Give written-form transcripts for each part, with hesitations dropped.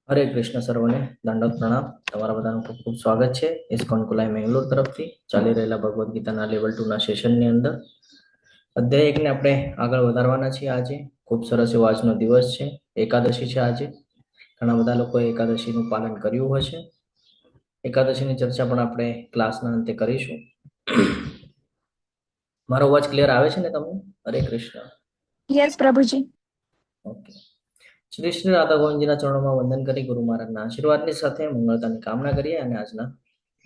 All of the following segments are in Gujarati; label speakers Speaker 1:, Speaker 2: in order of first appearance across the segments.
Speaker 1: હરે કૃષ્ણ સર્વને દંડવત પ્રણામ. તમારા બધાનું ખૂબ ખૂબ સ્વાગત છે ઇસ્કોન કુલાઈ મેંગલોર તરફથી ચાલી રહેલા ભગવદ્ ગીતાના લેવલ 2 ના સેશનની અંદર અધ્યાય એકને આપણે આગળ વધારવાના છીએ. આજે ખૂબ સરસ એવો આજનો દિવસ છે, એકાદશી છે આજે. ઘણા બધા લોકોએ એકાદશીનું પાલન કર્યું હશે. એકાદશીની ચર્ચા પણ આપણે ક્લાસના અંતે કરીશું. મારો અવાજ ક્લિયર આવે છે ને તમને? હરે કૃષ્ણ.
Speaker 2: યસ પ્રભુજી.
Speaker 1: ઓકે. શ્રી શ્રી રાધા ગોવિંદજીના ચરણોમાં વંદન કરી ગુરુ મહારાજના આશીર્વાદની સાથે મંગળતાની કામના કરીએ અને આજના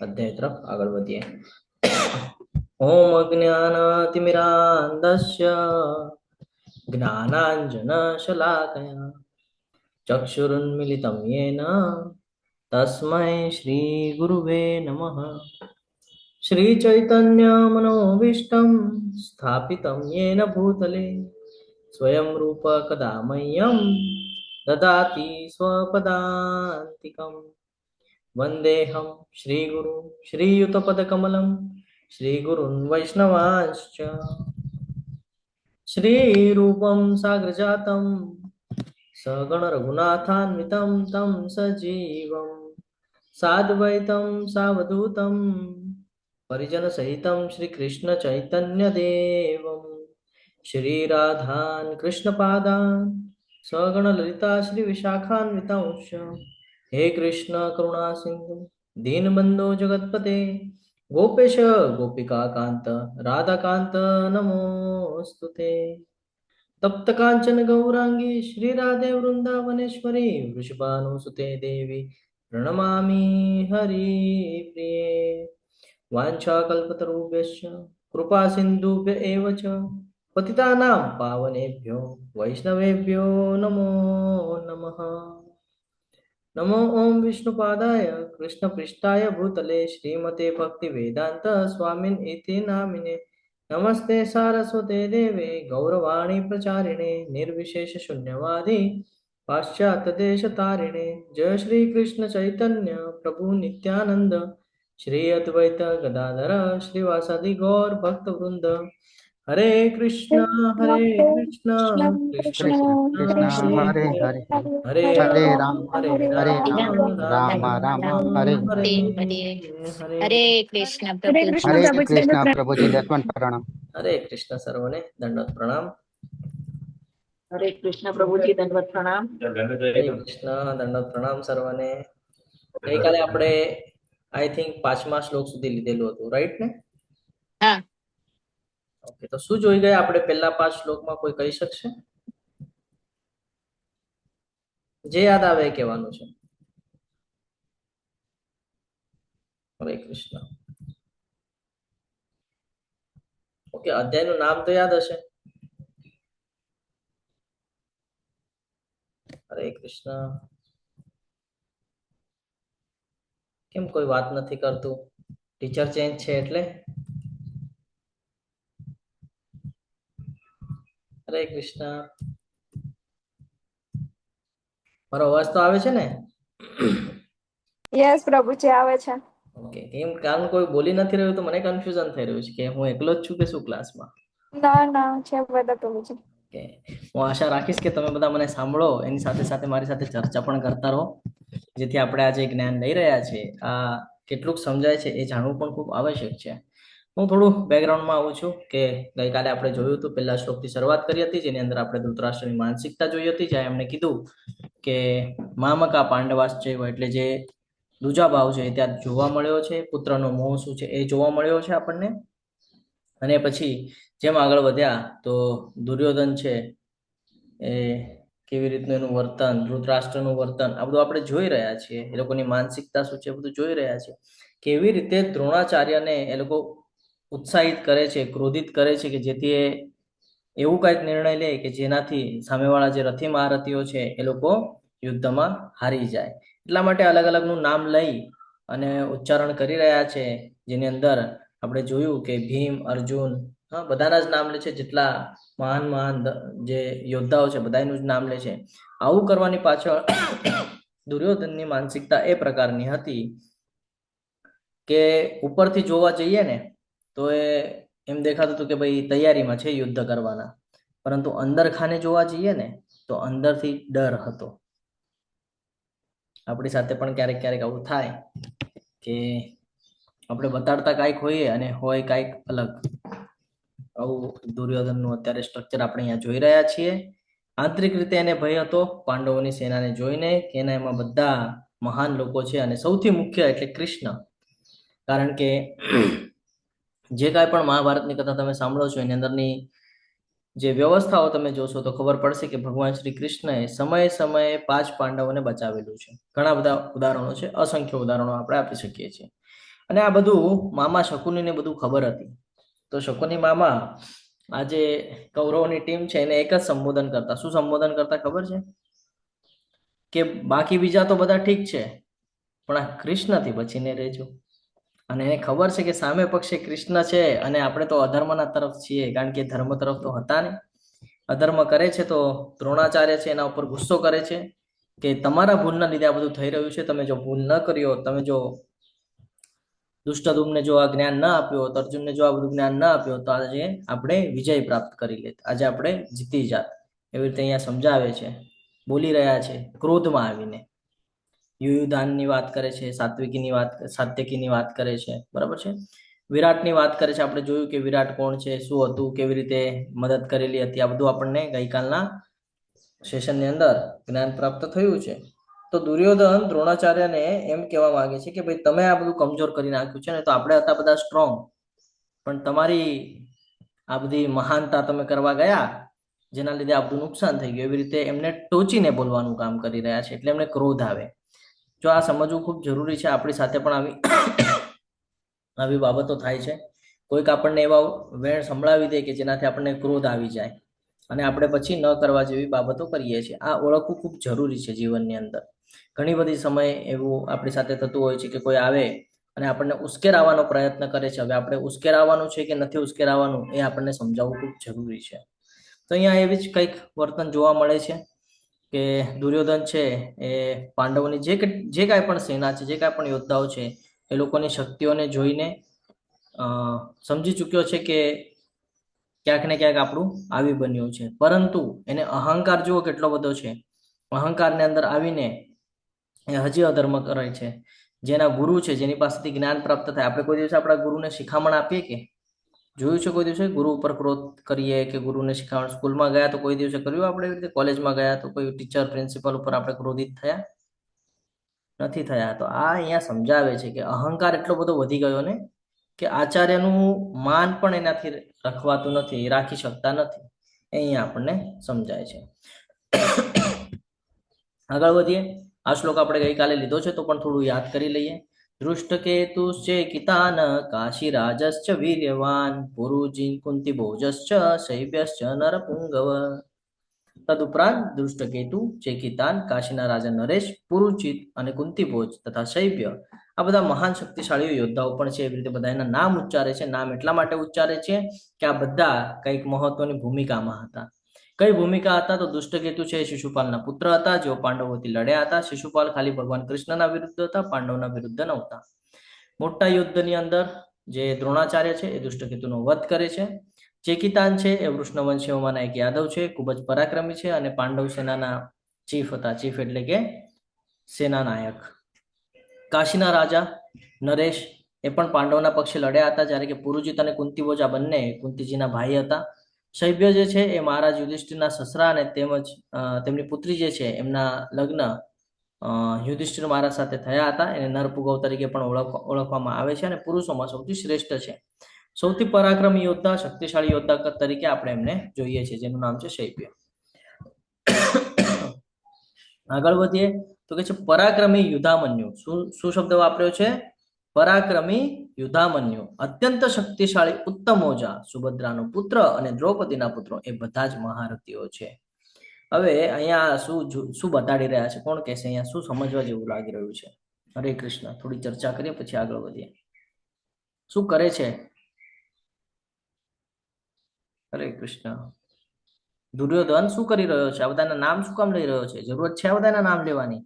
Speaker 1: અધ્યાય તરફ આગળ વધીએ. ઓમ અજ્ઞાનતિમિરાંધસ્ય જ્ઞાનાંજન શલાકયા ચક્ષુરુન્મિલિતમ યેન તસ્મૈ શ્રી ગુરુવે નમઃ. શ્રી ચૈતન્ય મનોભીષ્ટમ સ્થાપિતમ યેન ભૂતલે સ્વયં રૂપ કદા મह्यं દદાતિ સ્વપદાંતિકમ. વંદેહમ શ્રીગુરુ શ્રીયુતપદકમલમ શ્રીગુરુन् વૈષ્ણવાંશ્ચ શ્રીરૂપમ સાગ્રજાતમ સગણ રઘુનાથાન્વિતમ તમ સજીવમ સાદ્વૈતમ સાવધૂતમ પરિજન સહિતમ શ્રી કૃષ્ણ ચૈતન્ય દેવમ શ્રી રાધાન કૃષ્ણ પાદાન સગણ લલિતા શ્રી વિશાખાન્વિતાંશ. હે કૃષ્ણ કરુણા સિંધુ દીનબંધો જગતપતે ગોપેશ ગોપિકા કાંત રાધાકાંત નમોસ્તુતે. તપ્ત કાંચન ગૌરાંગી શ્રી રાધે વૃંદાવનેશ્વરી વૃષભાનુસુતે દેવી પ્रणमामि हरिप्रिये. वाञ्छाकल्पतरुभ्यश्च कृपा सिन्धुभ्य एव च पतितानां पावनेभ्यो वैष्णवेभ्यो नमो नमः. नमो ओम विष्णुपादाय कृष्णपृष्ठाय भूतले श्रीमते भक्तिवेदांत स्वामिन् इति नामिने नमस्ते सारस्वते देवे गौरवाणी प्रचारिणे निर्विशेष शून्यवादी पाश्चात्य देश तारिणे. जय श्री कृष्ण चैतन्य प्रभु नित्यानंद श्री अद्वैत गदाधर श्रीवासादि गौर भक्त वृंद. हरे कृष्णा कृष्ण
Speaker 2: कृष्ण
Speaker 1: कृष्ण
Speaker 2: कृष्ण
Speaker 1: हरे
Speaker 2: हरे
Speaker 1: हरे
Speaker 2: हरे
Speaker 1: हरे
Speaker 2: हरे
Speaker 1: राम
Speaker 2: राम
Speaker 1: हरे
Speaker 2: हरे
Speaker 1: राम
Speaker 2: राम
Speaker 1: राम
Speaker 2: राम
Speaker 1: राम
Speaker 2: राम
Speaker 1: हरे
Speaker 2: हरे
Speaker 1: हरे.
Speaker 3: हरे कृष्ण
Speaker 2: हरे
Speaker 3: प्रभु
Speaker 2: कृष्ण
Speaker 3: जी।
Speaker 4: हरे
Speaker 2: प्रभुजी
Speaker 4: कृष्णा
Speaker 2: दंडवत
Speaker 4: प्रभुजी दसवन प्रणाम।
Speaker 1: हरे कृष्ण सर्वने दंडवत प्रणाम.
Speaker 5: हरे कृष्ण प्रभुजी दंडवत प्रणाम।
Speaker 1: હરે કૃષ્ણ દંડવત પ્રણામ સર્વને. ગઈકાલે આપણે આઈ થિંક 5મા શ્લોક સુધી લીધેલું હતું, રાઈટ ને?
Speaker 3: હા,
Speaker 1: ઓકે, તો શું જોઈ ગયા આપણે પહેલા 5 શ્લોકમાં? કોઈ કહી શકશે? જે યાદ આવે એ કહેવાનું છે. હરે કૃષ્ણ. ઓકે, અધ્યાયનું નામ તો યાદ હશે. હરે કૃષ્ણ. કેમ કોઈ વાત નથી કરતું? ટીચર ચેન્જ છે એટલે? હરે કૃષ્ણ. મારો અવાજ તો આવે છે ને?
Speaker 2: યસ પ્રભુજી આવે છે.
Speaker 1: ઓકે, કેમ કારણ કોઈ બોલી નથી રહ્યું તો મને કન્ફ્યુઝન થઈ રહ્યું છે કે હું એકલો જ છું કે શું ક્લાસમાં.
Speaker 2: ના ના છે બધા પ્રભુજી.
Speaker 1: ઓકે, હું આશા રાખીશ કે તમે બધા મને સાંભળો, એની સાથે સાથે મારી સાથે ચર્ચા પણ કરતા રહો, જેથી આપણે આજે જ્ઞાન લઈ રહ્યા છે આ કેટલુંક સમજાય છે એ જાણવું પણ ખૂબ આવશ્યક છે. હું થોડું બેકગ્રાઉન્ડમાં આવું છું કે ગઈકાલે આપણે જોયું હતું, પહેલા શ્લોકથી શરૂઆત કરી હતી, જેની અંદર આપણે ધૃતરાષ્ટ્રની માનસિકતા જોઈ હતી, જ્યાં એમણે કીધું કે મામકા પાંડવાશ્ચૈવ એટલે જે દૂજા ભાવ છે ત્યાં જોવા મળ્યો છે, પુત્રનો મોહ શું છે એ જોવા મળ્યો છે આપણને. અને પછી જેમ આગળ વધ્યા તો દુર્યોધન છે એ કેવી રીતનું એનું વર્તન, ધૃતરાષ્ટ્રનું વર્તન, આ બધું આપણે જોઈ રહ્યા છીએ. એ લોકોની માનસિકતા શું છે બધું જોઈ રહ્યા છીએ. કેવી રીતે દ્રોણાચાર્યને એ લોકો ઉત્સાહિત કરે છે, ક્રોધિત કરે છે કે જેથી એ એવું કંઈક નિર્ણય લે કે જેનાથી સામેવાળા જે રથી મહારથીઓ છે એ લોકો યુદ્ધમાં હારી જાય. એટલા માટે અલગ અલગનું નામ લઈ અને ઉચ્ચારણ કરી રહ્યા છે, જેની અંદર આપણે જોયું કે ભીમ, અર્જુન, હા, બધાના જ નામ લે છે. જેટલા મહાન મહાન જે યોદ્ધાઓ છે બધાનું જ નામ લે છે. આવું કરવાની પાછળ દુર્યોધનની માનસિકતા એ પ્રકારની હતી કે ઉપરથી જોવા જઈએ ને તો એ એમ દેખાતું હતું કે ભાઈ તૈયારીમાં છે યુદ્ધ કરવાના, પરંતુ અંદર ખાને જોવા જઈએ ને તો અંદરથી ડર હતો. આપણી સાથે પણ ક્યારેક ક્યારેક આવું થાય કે આપણે બતાડતા કાંઈક હોઈએ અને હોય કાંઈક અલગ. આવું દુર્યોધનનું અત્યારે સ્ટ્રક્ચર આપણે અહીંયા જોઈ રહ્યા છીએ. આંતરિક રીતે એને ભય હતો પાંડવોની સેનાને જોઈને કે એના એમાં બધા મહાન લોકો છે અને સૌથી મુખ્ય એટલે કૃષ્ણ. કારણ કે જે કાંઈ પણ મહાભારતની કથા તમે સાંભળો છો એની અંદરની જે વ્યવસ્થાઓ તમે જોશો તો ખબર પડશે કે ભગવાન શ્રી કૃષ્ણએ સમયે સમયે 5 પાંડવોને બચાવેલું છે. ઘણા બધા ઉદાહરણો છે, અસંખ્ય ઉદાહરણો આપણે આપી શકીએ છીએ. અને આ બધું મામા શકુનીને બધું ખબર હતી. તો શકુની મામા આ જે કૌરવોની ટીમ છે એને એક જ સંબોધન કરતા. શું સંબોધન કરતા ખબર છે? કે બાકી બીજા તો બધા ઠીક છે, પણ આ કૃષ્ણથી બચીને રહેજો. અને એને ખબર છે કે સામે પક્ષે કૃષ્ણ છે અને આપણે તો અધર્મના તરફ છીએ, કારણ કે ધર્મ તરફ તો હતા નહીં. અધર્મ કરે છે તો દ્રોણાચાર્ય છે એના ઉપર ગુસ્સો કરે છે કે તમારા ભૂલના લીધે આ બધું થઈ રહ્યું છે. તમે જો ભૂલ ન કર્યો, તમે જો દુષ્ટદુમ્નને જો આ જ્ઞાન ન આપ્યો હોત, અર્જુનને જો આ બધું જ્ઞાન ન આપ્યો તો આજે આપણે વિજય પ્રાપ્ત કરી લેત, આજે આપણે જીતી જાત. એવી રીતે અહીંયા સમજાવે છે, બોલી રહ્યા છે ક્રોધમાં આવીને. યુયુધાનની વાત કરે છે, સાત્યકીની વાત કરે છે, બરાબર છે. વિરાટની વાત કરે છે. આપણે જોયું કે વિરાટ કોણ છે, શું હતું, કેવી રીતે મદદ કરેલી હતી. આ બધું આપણને ગઈકાલના સેશનની અંદર જ્ઞાન પ્રાપ્ત થયું છે. તો દુર્યોધન દ્રોણાચાર્યને એમ કહેવા માંગે છે કે ભાઈ તમે આ બધું કમજોર કરી નાખ્યું છે ને, તો આપણે હતા બધા સ્ટ્રોંગ, પણ તમારી આ બધી મહાનતા તમે કરવા ગયા જેના લીધે આ બધું નુકસાન થઈ ગયું. એવી રીતે એમને ટોચીને બોલવાનું કામ કરી રહ્યા છે, એટલે એમને ક્રોધ આવે. જો આ સમજવું ખૂબ જરૂરી છે. આપણી સાથે પણ આવી બાબતો થાય છે. કોઈક આપણને એવા વેણ સંભળાવી દે કે જેનાથી આપણને ક્રોધ આવી જાય અને આપણે પછી ન કરવા જેવી બાબતો કરીએ છીએ. આ ઓળખવું ખૂબ જરૂરી છે જીવનની અંદર. ઘણી બધી સમય એવું આપણી સાથે થતું હોય છે કે કોઈ આવે અને આપણને ઉશ્કેરાવાનો પ્રયત્ન કરે છે. હવે આપણે ઉશ્કેરાવાનું છે કે નથી ઉશ્કેરાવાનું એ આપણને સમજાવવું ખૂબ જરૂરી છે. તો અહીંયા એવી જ કંઈક વર્તન જોવા મળે છે કે દુર્યોધન છે એ પાંડવોની જે કાંઈ પણ સેના છે, જે કાંઈ પણ યોદ્ધાઓ છે, એ લોકોની શક્તિઓને જોઈને સમજી ચૂક્યો છે કે ક્યાંક ને ક્યાંક આપણું આવી બન્યું છે. પરંતુ એને અહંકાર જુઓ કેટલો બધો છે. અહંકારને અંદર આવીને એ હજી અધર્મ કરે છે. જેના ગુરુ છે, જેની પાસેથી જ્ઞાન પ્રાપ્ત થાય, આપણે કોઈ દિવસે આપણા ગુરુને શિખામણ આપીએ કે જોયું છે? કોઈ દિવસે ગુરુ ઉપર ક્રોધ કરીએ કે ગુરુને શિખામણ? સ્કૂલમાં ગયા તો કોઈ દિવસે કર્યું આપણે એવી રીતે? કોલેજમાં ગયા તો કોઈ ટીચર પ્રિન્સિપલ ઉપર આપણે ક્રોધિત થયા? નથી થયા. તો આ અહીંયા સમજાવે છે કે અહંકાર એટલો બધો વધી ગયો ને કે આચાર્યનું માન પણ એનાથી રખવાતું નથી, રાખી શકતા નથી. અહીંયા આપણને સમજાય છે. આગળ વધીએ. આ શ્લોક આપણે ગઈકાલે લીધો છે તો પણ થોડું યાદ કરી લઈએ. દૃષ્ટકેતુશ્ચેકિતાન કાશીરાજશ્ચ વીર્યવાન પુરુજી કુંતીભોજશ્ચ શૈબ્યશ્ચ નરપુંગવ. તદુપરાંત દૃષ્ટકેતુ, ચેકિતાન, કાશીના રાજા નરેશ, પુરુચિત અને કુંતીભોજ તથા શૈબ્ય, આ બધા મહાન શક્તિશાળી યોદ્ધાઓ પણ છે. એવી રીતે બધા એના નામ ઉચ્ચારે છે. નામ એટલા માટે ઉચ્ચારે છે કે આ બધા કંઈક મહત્વની ભૂમિકામાં હતા. કઈ ભૂમિકા હતા? તો દુષ્ટકેતુ છે એ શિશુપાલના પુત્ર હતા, જેઓ પાંડવોથી લડ્યા હતા. શિશુપાલ ખાલી ભગવાન કૃષ્ણના વિરુદ્ધ હતા, પાંડવોના વિરુદ્ધ નહોતા. મોટા યુદ્ધની અંદર જે દ્રોણાચાર્ય છે એ દુષ્ટકેતુનો વધ કરે છે. ચેકિતાન છે એ વૃષ્ણવંશીઓમાંના એક યાદવ છે, ખૂબ જ પરાક્રમી છે અને પાંડવ સેનાના ચીફ હતા. ચીફ એટલે કે સેનાનાયક. કાશીના રાજા નરેશ એ પણ પાંડવના પક્ષે લડ્યા હતા, જ્યારે કે પુરુજીત અને કુંતીભોજ આ બંને કુંતીજીના ભાઈ હતા. શૈબ્ય જે છે એ મહારાજ યુધિષ્ઠિરના સસરા અને તેમજ તેમની પુત્રી જે છે એમના લગ્ન યુધિષ્ઠિર મહારાજ સાથે થયા હતા. એને નરપુંગવ તરીકે પણ ઓળખવામાં આવે છે અને પુરુષોમાં સૌથી શ્રેષ્ઠ છે. સૌથી પરાક્રમી યોદ્ધા, શક્તિશાળી યોદ્ધા તરીકે આપણે એમને જોઈએ છીએ, જેનું નામ છે શૈબ્ય. આગળ વધીએ તો કે છે પરાક્રમી યુધામન્યુ. શું શબ્દ વાપર્યો છે? પરાક્રમી યુધામન્યુ. અત્યંત શક્તિશાળી ઉત્તમોજા, સુભદ્રાનો પુત્ર અને દ્રૌપદીના પુત્રો એ બધા જ મહારથીઓ છે. હવે અહીંયા શું બતાડી રહ્યા છે? કોણ કહેશે? અહીંયા શું સમજવા જેવું લાગી રહ્યું છે? હરે કૃષ્ણ. થોડી ચર્ચા કરીએ પછી આગળ વધીએ. શું કરે છે? હરે કૃષ્ણ. દુર્યોધન શું કરી રહ્યો છે? આ બધાના નામ શું કામ લઈ રહ્યો છે? જરૂરત છે આ બધાના નામ લેવાની?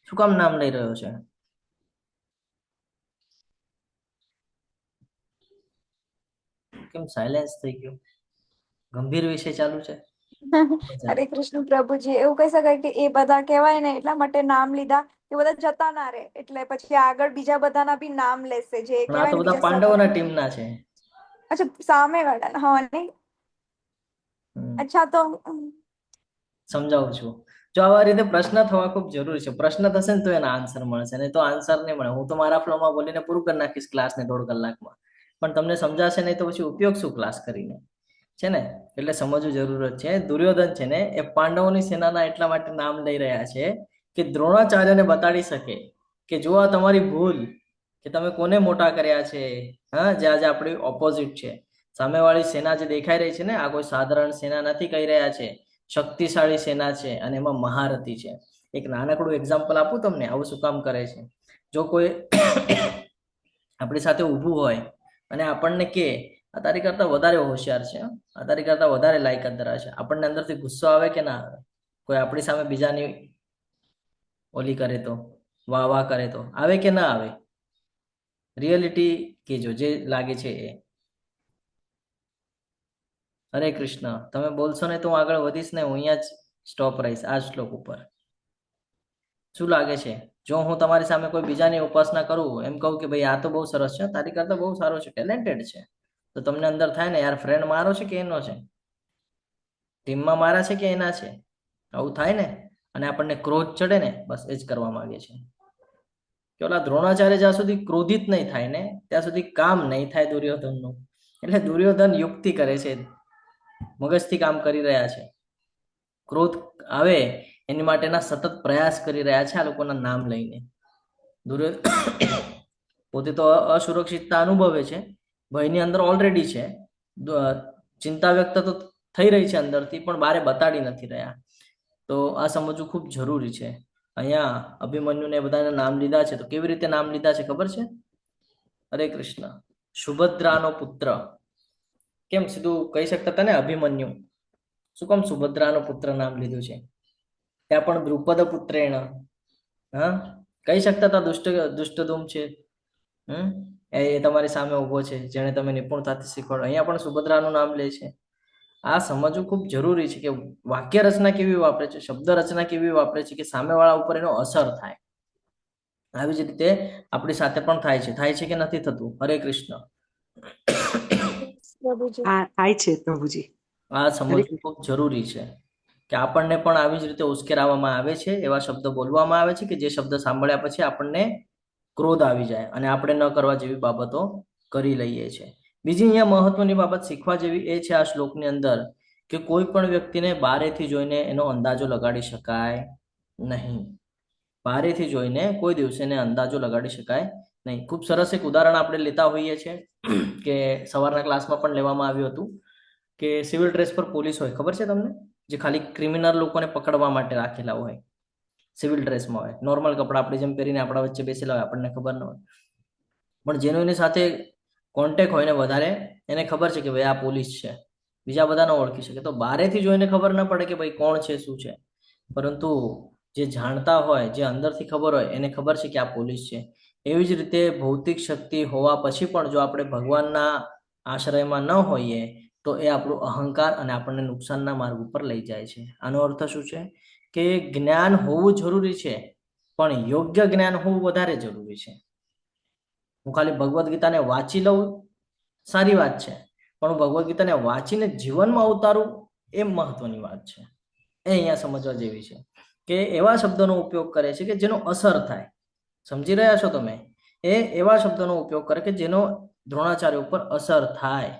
Speaker 1: શું કામ નામ લઈ રહ્યો છે? કેમ સાયલેન્સ થઈ ગયું? ગંભીર વિષય ચાલુ છે.
Speaker 2: હરે કૃષ્ણ પ્રભુજી. એવું કહી શકાય કે એ બધા કહેવાય ને એટલા માટે નામ લીધા એ બધા જતા ના રહે, એટલે પછી આગળ બીજા બધાના બી નામ લેશે, જે
Speaker 1: પણ આ
Speaker 2: કહેવાય
Speaker 1: તો
Speaker 2: ને
Speaker 1: બધા
Speaker 2: બીજા
Speaker 1: પાંડવોના ટીમના છે.
Speaker 2: અચ્છા, સામે વાળા, હા નહીં. અચ્છા, તો
Speaker 1: સમજાવું છું. જો આવા રીતે પ્રશ્ન થવા ખૂબ જરૂરી છે. પ્રશ્ન થશે ને તો એના આન્સર મળશે, નહીં તો આન્સર નહીં મળે. હું તો મારા ફ્લોમાં બોલીને પૂરું કરી નાખીશ ક્લાસને 1.5 કલાકમાં, પણ તમને સમજાશે નહીં તો પછી ઉપયોગ શું ક્લાસ કરીને, છે ને? એટલે સમજવું જરૂરત છે. દુર્યોધન છે ને એ પાંડવોની સેનાના એટલા માટે નામ લઈ રહ્યા છે કે દ્રોણાચાર્યને બતાડી શકે કે જો આ તમારી ભૂલ, કે તમે કોને મોટા કર્યા છે, હા, જે આજે આપણી ઓપોઝિટ છે. સામેવાળી સેના જે દેખાઈ રહી છે ને, આ કોઈ સાધારણ સેના નથી કહી રહ્યા છે, શક્તિશાળી સેના છે અને એમાં મહારથી છે. એક નાનકડું એક્ઝામ્પલ આપું તમને, આવું શું કામ કરે છે. જો કોઈ આપણી સાથે ઊભું હોય અને આપણને કે આ તારી કરતા વધારે હોશિયાર છે, આ તારી કરતા વધારે લાયકાત ધરાવે છે, આપણને અંદરથી ગુસ્સો આવે કે ના આવે? કોઈ આપણી સામે બીજાની ઓલી કરે તો, વાહ વાહ કરે તો આવે કે ના આવે? રિયાલિટી કેજો, જે લાગે છે એ. હરે કૃષ્ણ. તમે બોલશો ને તો હું આગળ વધીશ ને, હું અહીંયા જ સ્ટોપ રહીશ આ શ્લોક ઉપર. શું લાગે છે? જો હું તમારી સામે કોઈ બીજાની ઉપાસના કરું, એમ કહું કે ભાઈ આ તો બહુ સરસ છે, તારી કરતા બહુ સારો છે, ટેલેન્ટેડ છે, તો તમને અંદર થાય ને યાર, ફ્રેન્ડ મારો છે કે એનો છે, ટીમમાં મારા છે કે એના છે? આવું થાય ને. અને આપણને ક્રોધ ચડે ને, બસ એ જ કરવા માંગે છે. કે ઓલા દ્રોણાચાર્ય જ્યાં સુધી ક્રોધિત નહીં થાય ને ત્યાં સુધી કામ નહીં થાય દુર્યોધનનું. એટલે દુર્યોધન યુક્તિ કરે છે, મગજથી કામ કરી રહ્યા છે. ક્રોધ આવે એની માટેના સતત પ્રયાસ કરી રહ્યા છે આ લોકોના નામ લઈને. દુર્યોધન પોતે તો અસુરક્ષિતતા અનુભવે છે, ભયની અંદર ઓલરેડી છે, ચિંતા વ્યક્ત તો થઈ રહી છે અંદરથી, પણ બારે બતાડી નથી રહ્યા. તો આ સમજવું ખૂબ જરૂરી છે. અહીંયા અભિમન્યુને બધાના નામ લીધા છે, તો કેવી રીતે નામ લીધા છે ખબર છે? હરે કૃષ્ણ. સુભદ્રાનો પુત્ર. કેમ સીધું કહી શકતા હતા ને અભિમન્યુ? શું કામ સુભદ્રાનો પુત્ર નામ લીધું છે? ત્યાં પણ દ્રુપદ પુત્રેણ, હા, કહી શકતા હતા દુષ્ટધુમ છે, એ તમારી સામે ઉભો છે, જેને તમે નિપુણતાથી શીખવાડો. અહીંયા પણ સુભદ્રાનું નામ લે છે. આ સમજવું ખૂબ જરૂરી છે કે વાક્ય રચના કેવી વાપરે છે, શબ્દ રચના કેવી વાપરે છે કે સામેવાળા ઉપર એનો અસર થાય. આવી જ રીતે આપણી સાથે પણ થાય છે કે નથી થતું? હરે કૃષ્ણ.
Speaker 2: પ્રભુજી.
Speaker 3: થાય છે પ્રભુજી.
Speaker 1: આ સમજવું ખૂબ જરૂરી છે કે આપણને પણ આવી જ રીતે ઉશ્કેરાવવામાં આવે છે, એવા શબ્દ બોલવામાં આવે છે કે જે શબ્દ સાંભળ્યા પછી આપણને ક્રોધ આવી જાય અને આપણે ન કરવા જેવી બાબતો કરી લઈએ છીએ. બીજી અહીંયા મહત્વની બાબત શીખવા જેવી એ છે આ શ્લોકની અંદર કે કોઈ પણ વ્યક્તિને બારેથી જોઈને એનો અંદાજો લગાડી શકાય નહીં. બારેથી જોઈને કોઈ દિવસે એને અંદાજો લગાડી શકાય નહીં. ખૂબ સરસ એક ઉદાહરણ આપણે લેતા હોઈએ છીએ કે સવારના ક્લાસમાં પણ લેવામાં આવ્યું હતું કે સિવિલ ડ્રેસ પર પોલીસ હોય, ખબર છે તમને? જે ખાલી ક્રિમિનલ લોકોને પકડવા માટે રાખેલા હોય, સિવિલ ડ્રેસમાં હોય, નોર્મલ કપડાં આપણે જેમ પહેરીને આપણા વચ્ચે બેસેલા હોય, આપણને ખબર ન હોય, પણ જેનો એની સાથે કોન્ટેક્ટ હોય ને વધારે, એને ખબર છે કે ભાઈ આ પોલીસ છે, બીજા બધા ન ઓળખી શકે. તો બારેથી જોઈને ખબર ન પડે કે ભાઈ કોણ છે, શું છે, પરંતુ જે જાણતા હોય, જે અંદરથી ખબર હોય, એને ખબર છે કે આ પોલીસ છે. એવી જ રીતે ભૌતિક શક્તિ હોવા પછી પણ જો આપણે ભગવાનના આશ્રયમાં ન હોઈએ તો એ આપણું અહંકાર અને આપણને નુકસાનના માર્ગ ઉપર લઈ જાય છે. આનો અર્થ શું છે કે જ્ઞાન હોવું જરૂરી છે, પણ યોગ્ય જ્ઞાન હોવું વધારે જરૂરી છે. હું ખાલી ભગવદ્ ગીતાને વાંચી લઉં સારી વાત છે, પણ હું ભગવદ્ ગીતાને વાંચીને જીવનમાં ઉતારું એ મહત્વની વાત છે. એ અહીંયા સમજવા જેવી છે કે એવા શબ્દોનો ઉપયોગ કરે છે કે જેનો અસર થાય. સમજી રહ્યા છો તમે? એ એવા શબ્દોનો ઉપયોગ કરે કે જેનો દ્રોણાચાર્ય ઉપર અસર થાય.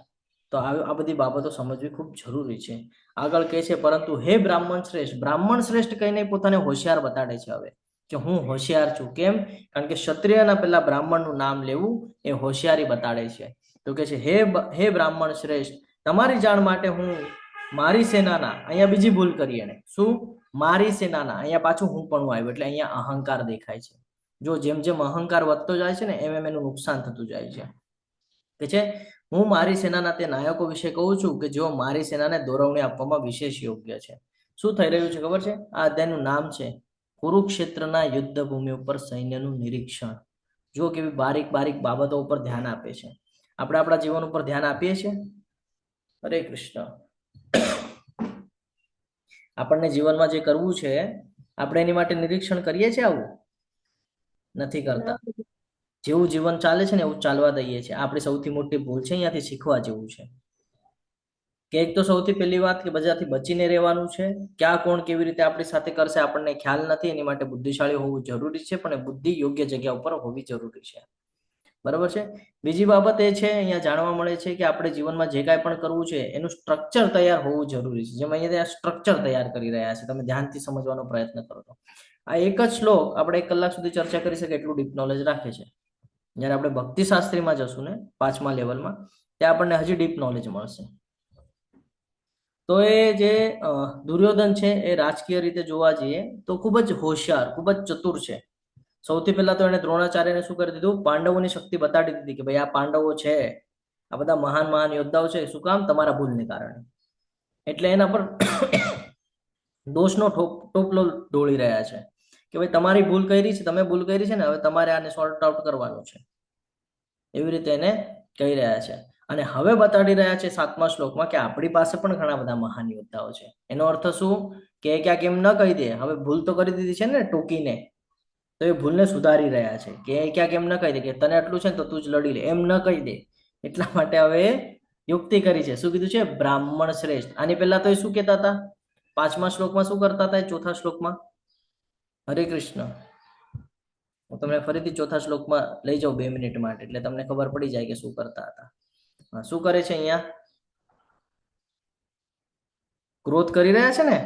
Speaker 1: તો આ બધી બાબતો સમજવી ખૂબ જરૂરી છે. આગળ કહે છે, પરંતુ હે બ્રાહ્મણ શ્રેષ્ઠ કહીને પોતાને હોશિયાર બતાડે છે હવે કે હું હોશિયાર છું. કેમ? કારણ કે ક્ષત્રિયના પહેલા બ્રાહ્મણનું નામ લેવું એ હોશિયારી બતાડે છે. તો કહે છે હે બ્રાહ્મણ શ્રેષ્ઠ, તમારી જાણ માટે હું મારી સેનાના, અહીંયા બીજી ભૂલ કરી એને, શું? મારી સેનાના, અહીંયા પાછું હું પણ આવ્યું, એટલે અહીંયા અહંકાર દેખાય છે. જો જેમ જેમ અહંકાર વધતો જાય છે ને એમ એનું નુકસાન થતું જાય છે. કે છે હું મારી સેનાના તે નાયકો વિશે કહું છું કે જેઓ મારી સેનાને દોરવણી આપવામાં વિશેષ યોગ્ય છે. શું થઈ રહ્યું છે ખબર છે? આ અધ્યાયનું નામ છે કુરુક્ષેત્રના યુદ્ધ ભૂમિ ઉપર સૈન્યનું નિરીક્ષણ. જો કેવી બારીક બારીક બાબતો ઉપર ધ્યાન આપે છે. આપણે આપણા જીવન ઉપર ધ્યાન આપીએ છીએ? હરે કૃષ્ણ. આપણને જીવનમાં જે કરવું છે આપણે એની માટે નિરીક્ષણ કરીએ છીએ આવું? નથી કરતા. જેવું જીવન ચાલે છે ને એવું ચાલવા દઈએ છીએ. આપણી સૌથી મોટી ભૂલ છે, અહીંયાથી શીખવા જેવું છે. કે એક તો સૌથી પહેલી વાત કે બધાથી બચીને રહેવાનું છે. ક્યાં કોણ કેવી રીતે આપણી સાથે કરશે આપણને ખ્યાલ નથી, એની માટે બુદ્ધિશાળી હોવું જરૂરી છે, પણ એ બુદ્ધિ યોગ્ય જગ્યા ઉપર હોવી જરૂરી છે. બરાબર છે. બીજી બાબત એ છે, અહીંયા જાણવા મળે છે કે આપણે જીવનમાં જે કાંઈ પણ કરવું છે એનું સ્ટ્રક્ચર તૈયાર હોવું જરૂરી છે. જેમ અહીંયા સ્ટ્રક્ચર તૈયાર કરી રહ્યા છે, તમે ધ્યાનથી સમજવાનો પ્રયત્ન કરો તો આ એક જ શ્લોક આપણે 1 કલાક સુધી ચર્ચા કરી શકે એટલું ડીપ નોલેજ રાખે છે. જ્યારે આપણે ભક્તિ શાસ્ત્રીમાં જશું ને 5મા લેવલમાં, ત્યાં આપણને હજી ડીપ નોલેજ મળશે. તો એ જે દુર્યોધન છે એ રાજકીય રીતે જોવા જઈએ તો ખૂબ જ હોશિયાર, ખૂબ જ ચતુર છે. સૌથી પહેલા તો એને દ્રોણાચાર્યને શું કરી દીધું, પાંડવોની શક્તિ બતાડી દીધી કે ભાઈ આ પાંડવો છે, આ બધા મહાન મહાન યોદ્ધાઓ છે. શું કામ? તમારા ભૂલને કારણે. એટલે એના પર દોષનો ટોપલો ઢોળી રહ્યા છે કે ભાઈ તમારી ભૂલ કરી છે, તમે ભૂલ કરી છે ને, હવે તમારે આને સોર્ટ આઉટ કરવાનું છે. એવી રીતે એને કહી રહ્યા છે. અને હવે બતાડી રહ્યા છે 7મા શ્લોકમાં કે આપણી પાસે પણ ઘણા બધા મહાન યોદ્ધાઓ છે. એનો અર્થ શું કે ક્યાંક એમ ન કહી દે, હવે ભૂલ તો કરી દીધી છે ને ટોકીને, તો એ ભૂલને સુધારી રહ્યા છે. કે ક્યાંક એમ ન કહી દે કે તને આટલું છે ને તો તું જ લડી લે, એમ ન કહી દે. એટલા માટે હવે યુક્તિ કરી છે. શું કીધું છે? બ્રાહ્મણ શ્રેષ્ઠ. આની પહેલા તો એ શું કહેતા હતા? 5મા શ્લોકમાં શું કરતા હતા? 4થા શ્લોકમાં હરે કૃષ્ણ, હું તમને ફરીથી 4થા શ્લોકમાં લઈ જાઉં 2 મિનિટ માટે, એટલે તમને ખબર પડી જાય કે શું કરતા હતા. શું કરે છે અહીંયા? ક્રોધ કરી રહ્યા છે ને.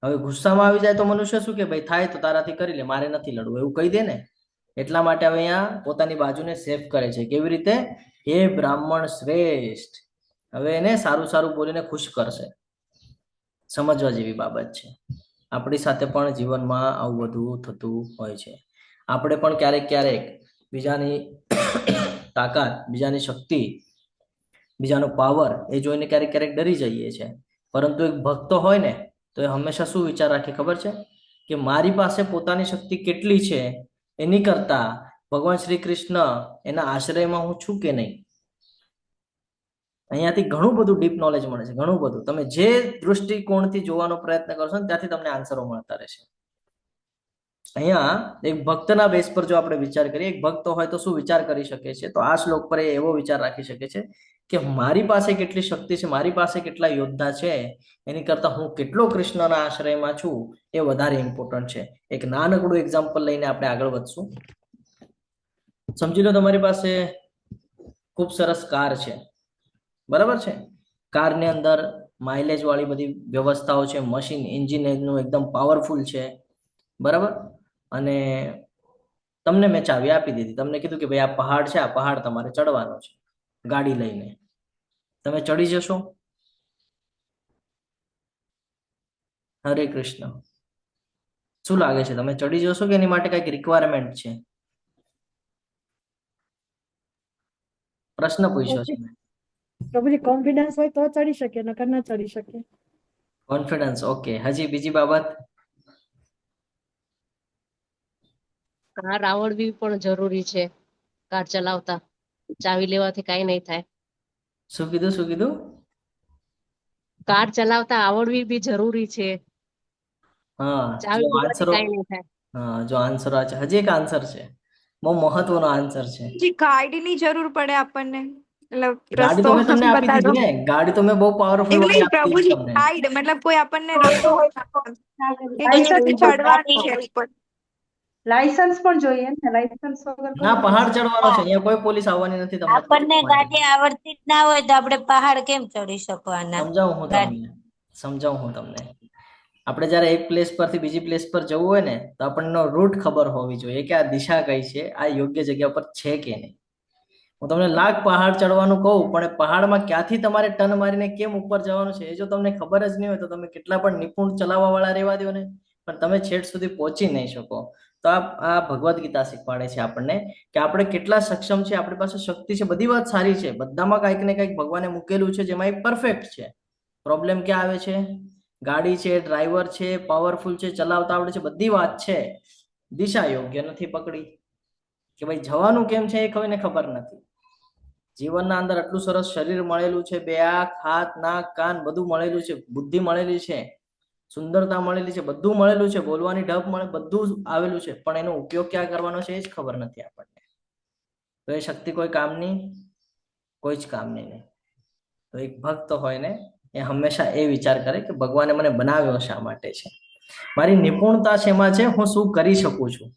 Speaker 1: હવે ગુસ્સામાં આવી જાય તો મનુષ્ય શું કે ભાઈ થાય તો તારાથી કરી લે, મારે નથી લડવું, એવું કહી દે ને. એટલા માટે હવે અહીંયા પોતાની બાજુને સેફ કરે છે. કેવી રીતે? હે બ્રાહ્મણ શ્રેષ્ઠ. હવે એને સારું સારું બોલીને ખુશ કરશે. સમજવા જેવી બાબત છે. આપણી સાથે પણ જીવનમાં આવું બધું થતું હોય છે. આપણે પણ ક્યારેક ક્યારેક બીજાની તાકાત, બીજાની શક્તિ, બીજાનો પાવર એ જોઈને ક્યારેક ક્યારેક ડરી જઈએ છીએ. પરંતુ એક ભક્ત હોય ને તો એ હંમેશા શું વિચાર રાખે ખબર છે? કે મારી પાસે પોતાની શક્તિ કેટલી છે એની કરતા ભગવાન શ્રી કૃષ્ણ એના આશ્રયમાં હું છું કે નહીં. અહીંયાથી ઘણું બધું ડીપ નોલેજ મળે છે, ઘણું બધું. તમે જે દૃષ્ટિકોણથી જોવાનો પ્રયત્ન કરશો ને ત્યાંથી તમને આન્સરો મળતા રહેશે. અહીંયા એક ભક્તના બેસ પર જો આપણે વિચાર કરીએ, એક ભક્ત હોય તો શું વિચાર કરી શકે છે? તો આ શ્લોક પર એવો વિચાર રાખી શકે છે કે મારી પાસે કેટલી શક્તિ છે, મારી પાસે કેટલા યોદ્ધા છે, એની કરતા હું કેટલો કૃષ્ણના આશ્રયમાં છું એ વધારે ઇમ્પોર્ટન્ટ છે. એક નાનકડું એક્ઝામ્પલ લઈને આપણે આગળ વધશું. સમજી લો તમારી પાસે ખૂબ સરસ કાર છે, બરાબર છે. કારની અંદર માઇલેજ વાળી બધી વ્યવસ્થાઓ છે, મશીન એન્જિન એનું એકદમ પાવરફુલ છે, બરાબર. અને તમને મેં ચાવી આપી દીધી, તમને કીધું કે ભાઈ આ પહાડ છે, આ પહાડ તમારે ચડવાનો છે. ગાડી લઈને તમે ચડી જશો? હરે કૃષ્ણ. શું લાગે છે, તમે ચડી જશો કે એની માટે કઈક રિક્વાયરમેન્ટ છે? પ્રશ્ન પૂછ્યો છે મેં.
Speaker 3: પ્રભુજી કોન્ફિડન્સ હોય તો ચડી શકે, નકર ના ચડી શકે.
Speaker 1: Confidence, okay. હજી બીજી બાબત?
Speaker 4: કાર આવડવી પણ જરૂરી છે. કાર ચલાવતા ચાવી લેવાથી કઈ નહીં થાય.
Speaker 1: શું કીધું? શું કીધું?
Speaker 4: કાર ચલાવતા આવડવી બી જરૂરી છે.
Speaker 1: હા,
Speaker 4: ચાવી
Speaker 1: જો
Speaker 4: લેવાથી
Speaker 1: આન્સરો,
Speaker 4: કઈ નહીં થાય.
Speaker 1: હા જો આન્સર આ છે, હજી એક આન્સર છે, બહુ મહત્વનો આન્સર છે.
Speaker 2: જી ગાડીની જરૂર પડે આપણને, મતલબ
Speaker 1: ગાડી
Speaker 2: રસ્તો
Speaker 1: તો મેં તમને આપી
Speaker 2: બતાડો.
Speaker 1: દીધી ને, ગાડી તો મેં બહુ પાવરફુલ
Speaker 2: એમ
Speaker 1: વાળી
Speaker 2: નહીં
Speaker 1: આપી દીધી
Speaker 2: પ્રભુજી,
Speaker 1: તમને.
Speaker 2: ગાઈડ મતલબ કોઈ આપણને રસ્તો કે કેવી રીતે ચડવાનું છે ઉપર.
Speaker 3: લાયસન્સ પણ જોઈએ ને, લાયસન્સ વગર
Speaker 1: ના,
Speaker 3: કોઈ
Speaker 1: પહાડ ચડવાનો છે, અહીંયા કોઈ પોલીસ આવવાની નથી તમને
Speaker 6: આપણને
Speaker 1: પકડવા માટે.
Speaker 6: ગાડી આવડતી જ ના હોય તો આપણે પહાડ કેમ ચડી શકવાના?
Speaker 1: સમજાવું હું તમને. આપણે જ્યારે એક પ્લેસ પરથી બીજી પ્લેસ પર જવું હોય ને તો આપણને રૂટ ખબર હોવી જોઈએ કે આ દિશા કઈ છે, આ યોગ્ય જગ્યા પર છે કે નહીં. હું તમને લાખ પહાડ ચડવાનું કહું, પણ એ પહાડમાં ક્યાંથી તમારે ટર્ન મારીને કેમ ઉપર જવાનું છે એ જો તમને ખબર જ નહીં હોય તો તમે કેટલા પણ નિપુણ ચલાવવા વાળા રહેવા દો ને, પણ તમે છેક સુધી પહોંચી નહીં શકો. તો આ ભગવદ્ ગીતા શીખવાડે છે આપણને કે આપણે કેટલા સક્ષમ છે, આપણી પાસે શક્તિ છે, બધી વાત સારી છે, બધામાં કંઈક ને કંઈક ભગવાને મૂકેલું છે જેમાં એ પરફેક્ટ છે. પ્રોબ્લેમ ક્યાં આવે છે? ગાડી છે, ડ્રાઈવર છે, પાવરફુલ છે, ચલાવતા આવડે છે, બધી વાત છે, દિશા યોગ્ય નથી પકડી કે ભાઈ જવાનું કેમ છે એ કોઈને ખબર નથી. જીવનના અંદર આટલું સરસ શરીર મળેલું છે, 2 આંખ, હાથ, નાક, કાન બધું મળેલું છે, બુદ્ધિ મળેલી છે, સુંદરતા મળેલી છે, બધું મળેલું છે, બોલવાની ઢબ મળે, બધું આવેલું છે, પણ એનો ઉપયોગ ક્યાં કરવાનો છે એ જ ખબર નથી આપણને. તો એ શક્તિ કોઈ કામની, કોઈ જ કામની નહીં. તો એક ભક્ત હોય ને એ હંમેશા એ વિચાર કરે કે ભગવાને મને બનાવ્યો શા માટે છે, મારી નિપુણતા શેમાં છે, હું શું કરી શકું છું,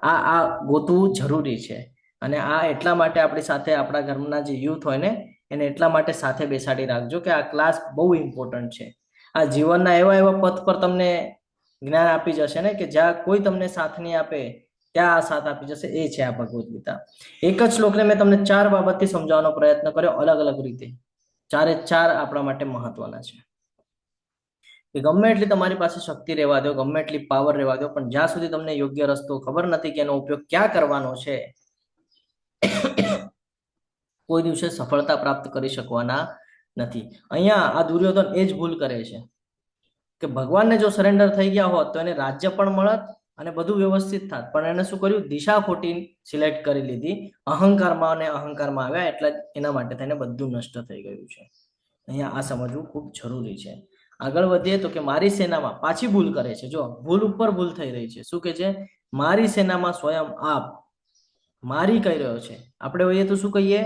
Speaker 1: આ ગોતવું જરૂરી છે. અને આ એટલા માટે આપણી સાથે આપણા ઘરના જે યુથ હોય ને એને એટલા માટે સાથે બેસાડી રાખજો કે આ ક્લાસ બહુ ઇમ્પોર્ટન્ટ છે. આ જીવનના એવા એવા પથ પર તમને જ્ઞાન આપી જશે ને કે જ્યાં કોઈ તમને સાથ નહીં આપે ત્યાં આ સાથ આપી જશે. એ છે આ ભગવદ્ ગીતા. એક જ શ્લોકને મેં તમને 4 બાબતથી સમજાવવાનો પ્રયત્ન કર્યો, અલગ અલગ રીતે. 4 આપણા માટે મહત્વના છે. કે ગમે એટલી તમારી પાસે શક્તિ રહેવા દો, ગમે એટલી પાવર રહેવા દો, પણ જ્યાં સુધી તમને યોગ્ય રસ્તો ખબર નથી કે એનો ઉપયોગ ક્યાં કરવાનો છે, કોઈ દિવસે સફળતા પ્રાપ્ત કરી શકવાના નથી. અહીંયા આ દુર્યોધન એ જ ભૂલ કરે છે કે ભગવાનને જો સરેન્ડર થઈ ગયા હોત તો એને રાજ્ય પણ મળત અને બધું વ્યવસ્થિત થાત, પણ એને શું કર્યું, દિશા ખોટી સિલેક્ટ કરી લીધી, અહંકારમાં અને અહંકારમાં આવ્યા, એટલે એના માટે થઈને બધું નષ્ટ થઈ ગયું છે. અહીંયા આ સમજવું ખૂબ જરૂરી છે. આગળ વધીએ તો કે મારી સેનામાં, પાછી ભૂલ કરે છે, જો ભૂલ ઉપર ભૂલ થઈ રહી છે. શું કે છે, મારી સેનામાં સ્વયં આપ, મારી કહી રહ્યો છે. આપણે હોઈએ તો શું કહીએ,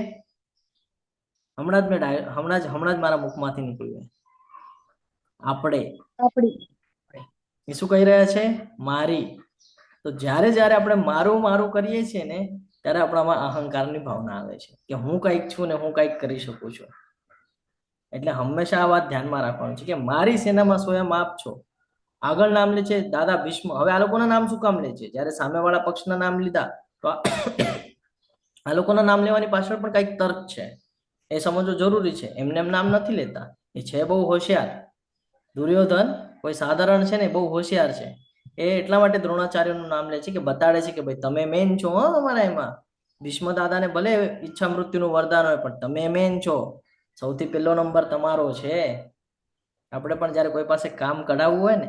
Speaker 1: હમણાં જ મારા મુખમાંથી નીકળ્યું, આપણે એ શું કહી રહ્યા છે, મારી. તો જ્યારે જ્યારે આપણે મારું મારું કરીએ છીએ ને ત્યારે આપણામાં અહંકારની ભાવના આવે છે કે હું કંઈક છું ને હું કંઈક કરી શકું છું. એટલે હંમેશા આ વાત ધ્યાનમાં રાખવાનું છે કે મારી સેનામાં સ્વયં આપ છો. આગળ નામ લે છે દાદા ભીષ્મ. હવે આ લોકોના નામ શું કામ લે છે? જ્યારે સામેવાળા પક્ષના નામ લીધા તો આ લોકોના નામ લેવાની પાછળ પણ કંઈક તર્ક છે, એ સમજવું જરૂરી છે. એમને એમ નામ નથી લેતા, એ છે બહુ હોશિયાર. દુર્યોધન કોઈ સાધારણ છે ને, બહુ હોશિયાર છે. એ એટલા માટે દ્રોણાચાર્યનું નામ લે છે કે બતાડે છે કે ભાઈ તમે મેન છો અમારા એમાં. ભીષ્મ દાદાને ભલે ઈચ્છા મૃત્યુનું વરદાન હોય પણ તમે મેન છો, સૌથી પહેલો નંબર તમારો છે. આપણે પણ જ્યારે કોઈ પાસે કામ કઢાવવું હોય ને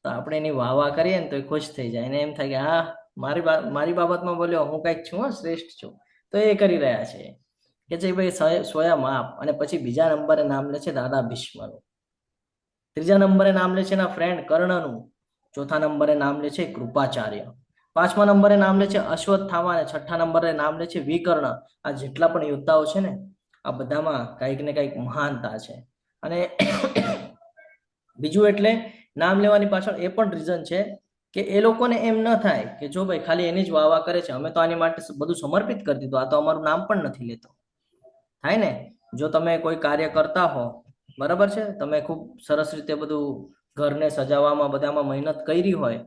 Speaker 1: તો આપણે એની વાહ કરીએ ને તો એ ખુશ થઈ જાય, એને એમ થાય કે હા મારી બાબતમાં બોલ્યો, હું કંઈક છું, શ્રેષ્ઠ છું. તો એ કરી રહ્યા છે કે જે ભાઈ સ્વયં આપ. અને પછી બીજા નંબરે નામ લે છે દાદા ભીષ્મનું. ત્રીજા નંબરે નામ લે છે એના ફ્રેન્ડ કર્ણનું. ચોથા નંબરે નામ લે છે કૃપાચાર્ય. પાંચમા નંબરે નામ લે છે અશ્વત્થામા. અને છઠ્ઠા નંબરે નામ લે છે વિકર્ણ. આ જેટલા પણ યોદ્ધાઓ છે ને આ બધામાં કંઈક ને કંઈક મહાનતા છે. અને બીજું એટલે નામ લેવાની પાછળ એ પણ રીઝન છે કે એ લોકોને એમ ન થાય કે જો ભાઈ ખાલી એની જ વાહ કરે છે, અમે તો આની માટે બધું સમર્પિત કરી દીધું, આ તો અમારું નામ પણ નથી લેતો. થાય ને, જો તમે કોઈ કાર્ય કરતા હો, બરાબર છે, તમે ખૂબ સરસ રીતે બધું ઘરને સજાવવામાં બધામાં મહેનત કરી હોય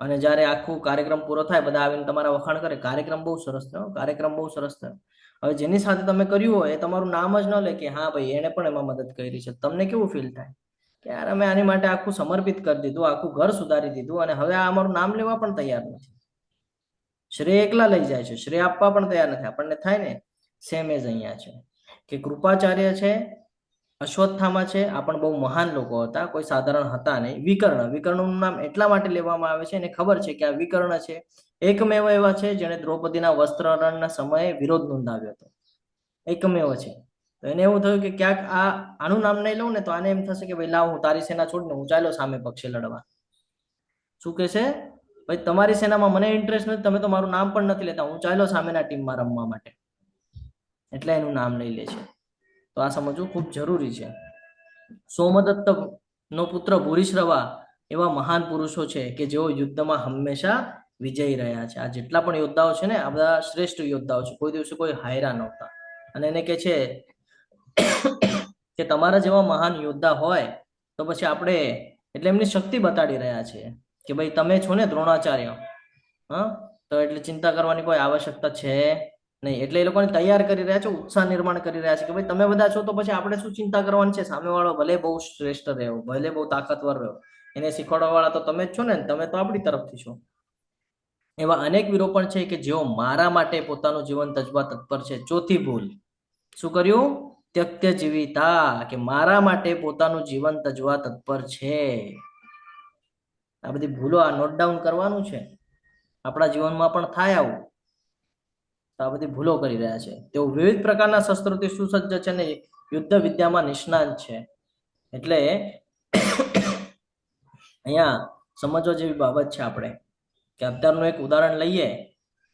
Speaker 1: અને જ્યારે આખું કાર્યક્રમ પૂરો થાય બધા આવીને તમારા વખાણ કરે, કાર્યક્રમ બહુ સરસ થયો, કાર્યક્રમ બહુ સરસ થયો. હવે જેની સાથે તમે કર્યું હોય એ તમારું નામ જ ન લે કે હા ભાઈ એને પણ એમાં મદદ કરી છે, તમને કેવું ફીલ થાય કે યાર અમે આની માટે આખું સમર્પિત કરી દીધું, આખું ઘર સુધારી દીધું અને હવે આ અમારું નામ લેવા પણ તૈયાર નથી. શ્રેય એકલા લઈ જાય છે, શ્રેય આપવા પણ તૈયાર નથી. આપણને થાય ને, સેમ એજ અહીંયા છે કે કૃપાચાર્ય છે, અશ્વત્થામા છે, આ પણ બહુ મહાન લોકો હતા, કોઈ સાધારણ હતા નહીં. વિકર્ણનું નામ એટલા માટે લેવામાં આવે છે, એને ખબર છે કે આ વિકર્ણ છે એકમેવ એવા છે જેણે દ્રૌપદીના વસ્ત્રહરણના સમયે વિરોધ નોંધાવ્યો હતો. એકમેવ છે. તો એને એવું થયું કે ક્યાંક આનું નામ નહીં લઉં ને તો આને એમ થશે કે ભાઈ લાવ હું તારી સેના છોડીને હું ચાલ્યો સામે પક્ષે લડવા. શું કે છે, ભાઈ તમારી સેનામાં મને ઇન્ટરેસ્ટ નથી, તમે તો મારું નામ પણ નથી લેતા, હું ચાલ્યો સામેના ટીમમાં રમવા માટે. એટલે એનું નામ લઈ લે છે. તો આ સમજવું ખૂબ જરૂરી છે. સોમદત્ત નો પુત્ર ભૂરિશ્રવા એવા મહાન પુરુષો છે કે જેઓ યુદ્ધમાં હંમેશા વિજયી રહ્યા છે. આ જેટલા પણ યોદ્ધાઓ છે ને આ બધા શ્રેષ્ઠ યોદ્ધાઓ છે, કોઈ દિવસે કોઈ હાયરા નહોતા. અને એને કે છે કે તમારા જેવા મહાન યોદ્ધા હોય તો પછી આપણે, એટલે એમની શક્તિ બતાડી રહ્યા છે કે ભાઈ તમે છો ને દ્રોણાચાર્ય, તો એટલે ચિંતા કરવાની કોઈ આવશ્યકતા છે નહીં. એટલે એ લોકોને તૈયાર કરી રહ્યા છે, ઉત્સાહ નિર્માણ કરી રહ્યા છે કે ભાઈ તમે બધા છો તો પછી આપણે શું ચિંતા કરવાની છે. સામેવાળો ભલે બહુ શ્રેષ્ઠ રહ્યો, ભલે બહુ તાકાતવર રહ્યો, એને શીખવાડવા વાળા તો તમે જ છો ને, તમે તો આપણી તરફથી છો. એવા અનેક વીરો પણ છે કે જેઓ મારા માટે પોતાનું જીવન તજવા તત્પર છે. ચોથી ભૂલ શું કર્યું? ત્યક્ત્ય જીવિતા, કે મારા માટે પોતાનું જીવન તજવા તત્પર છે. આ બધી ભૂલો, આ નોટ ડાઉન કરવાનું છે. આપણા જીવનમાં પણ થાય આવું. આ બધી ભૂલો કરી રહ્યા છે. તેઓ વિવિધ પ્રકારના શસ્ત્રોથી સુસજ્જ છે અને યુદ્ધ વિદ્યામાં નિષ્ણાત છે. એટલે અહીંયા સમજવા જેવી બાબત છે આપણે કે અત્યારનું એક ઉદાહરણ લઈએ.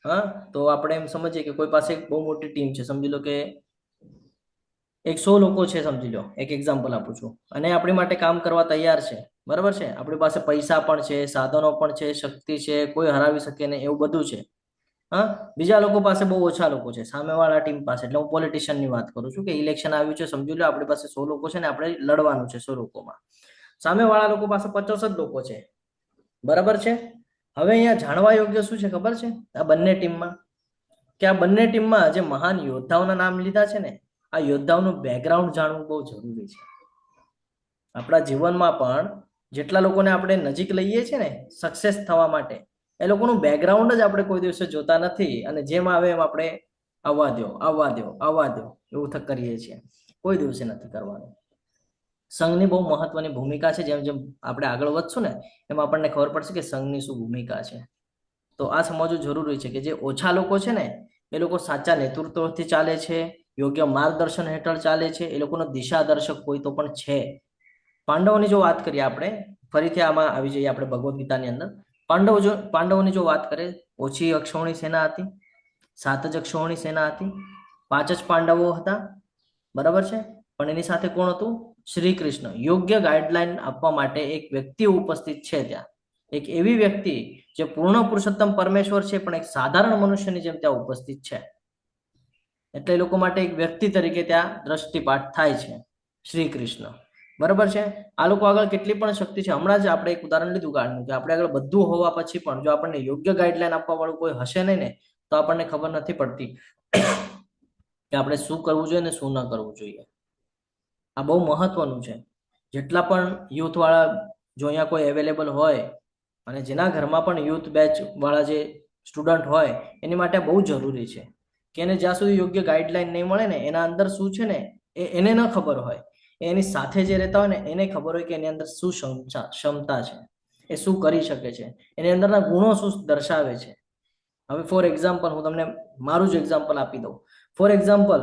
Speaker 1: હા, તો આપણે એમ સમજીએ કે કોઈ પાસે એક બહુ મોટી ટીમ છે, સમજી લો કે 100 લોકો છે, સમજી લો, એક એક્ઝામ્પલ આપું છું, અને આપણી માટે કામ કરવા તૈયાર છે, બરાબર છે. આપણી પાસે પૈસા પણ છે, સાધનો પણ છે, શક્તિ છે, કોઈ હરાવી શકે નહીં એવું બધું છે. હા, બીજા લોકો પાસે બહુ ઓછા લોકો છે, સામેવાળા ટીમ પાસે. એટલે હું પોલિટિશિયનની વાત કરું છું કે ઇલેક્શન આવ્યું છે, સમજી લો આપણી પાસે 100 લોકો છે ને આપણે લડવાનું છે 100 લોકોમાં. સામેવાળા લોકો પાસે 50 જ લોકો છે, બરાબર છે. હવે અહીંયા જાણવા યોગ્ય શું છે ખબર છે આ બંને ટીમમાં? કે આ બંને ટીમમાં જે મહાન યોદ્ધાઓના નામ લીધા છે ને, આ યોદ્ધાઓનું બેકગ્રાઉન્ડ જાણવું બહુ જરૂરી છે. આપણા જીવનમાં પણ જેટલા લોકોને આપણે નજીક લઈએ છીએ ને સક્સેસ થવા માટે, એ લોકોનું બેકગ્રાઉન્ડ જ આપણે કોઈ દિવસે જોતા નથી, અને જેમ આવે એમ આપણે આવવા દો આવવા દો આવવા દો એવું કરીએ છીએ. કોઈ દિવસે નથી કરવાનું. સંઘની બહુ મહત્વની ભૂમિકા છે. જેમ જેમ આપણે આગળ વધશું ને એમ આપણને ખબર પડશે કે સંઘની શું ભૂમિકા છે. તો આ સમજવું જરૂરી છે કે જે ઓછા લોકો છે ને એ લોકો સાચા નેતૃત્વથી ચાલે છે, યોગ્ય માર્ગદર્શન હેઠળ ચાલે છે, એ લોકોનો દિશાદર્શક કોઈ તો પણ છે. પાંડવોની જો વાત કરીએ આપણે, ફરીથી આમાં આવી જઈએ આપણે ભગવદ્ ગીતાની અંદર. પાંડવોની જો વાત કરીએ, ઓછી અક્ષૌણી સેના હતી, 7 જ અક્ષૌણી સેના હતી, 5 જ પાંડવો હતા, બરાબર છે. પણ એની સાથે કોણ હતું? શ્રી કૃષ્ણ. યોગ્ય ગાઈડલાઈન આપવા માટે એક વ્યક્તિ ઉપસ્થિત છે ત્યાં, એક એવી વ્યક્તિ જે પૂર્ણ પુરુષોત્તમ પરમેશ્વર છે પણ એક સાધારણ મનુષ્યની જેમ ત્યાં ઉપસ્થિત છે. એટલે એ લોકો માટે એક વ્યક્તિ તરીકે ત્યાં દ્રષ્ટિપાત થાય છે શ્રી કૃષ્ણ, બરાબર છે. આ લોકો આગળ કેટલી પણ શક્તિ છે. હમણાં જ આપણે એક ઉદાહરણ લીધું ગાડનું, કે આપણે આગળ બધું હોવા પછી પણ જો આપણને યોગ્ય ગાઈડલાઈન આપવા વાળું કોઈ હશે નહીં ને તો આપણને ખબર નથી પડતી કે આપણે શું કરવું જોઈએ ને શું ન કરવું જોઈએ. આ બહુ મહત્વનું છે. જેટલા પણ યુથ વાળા જો અહીંયા કોઈ અવેલેબલ હોય અને જેના ઘરમાં પણ યુથ બેચ વાળા જે સ્ટુડન્ટ હોય એની માટે બહુ જરૂરી છે કે એને જ્યાં સુધી યોગ્ય ગાઈડલાઈન નહીં મળે ને, એના અંદર શું છે ને એને ન ખબર હોય, એની સાથે જે રહેતા હોય ને એને ખબર હોય કે એની અંદર શું ક્ષમતા છે, એ શું કરી શકે છે, એની અંદરના ગુણો શું દર્શાવે છે. હવે ફોર એક્ઝામ્પલ હું તમને મારું જ એક્ઝામ્પલ આપી દઉં. ફોર એક્ઝામ્પલ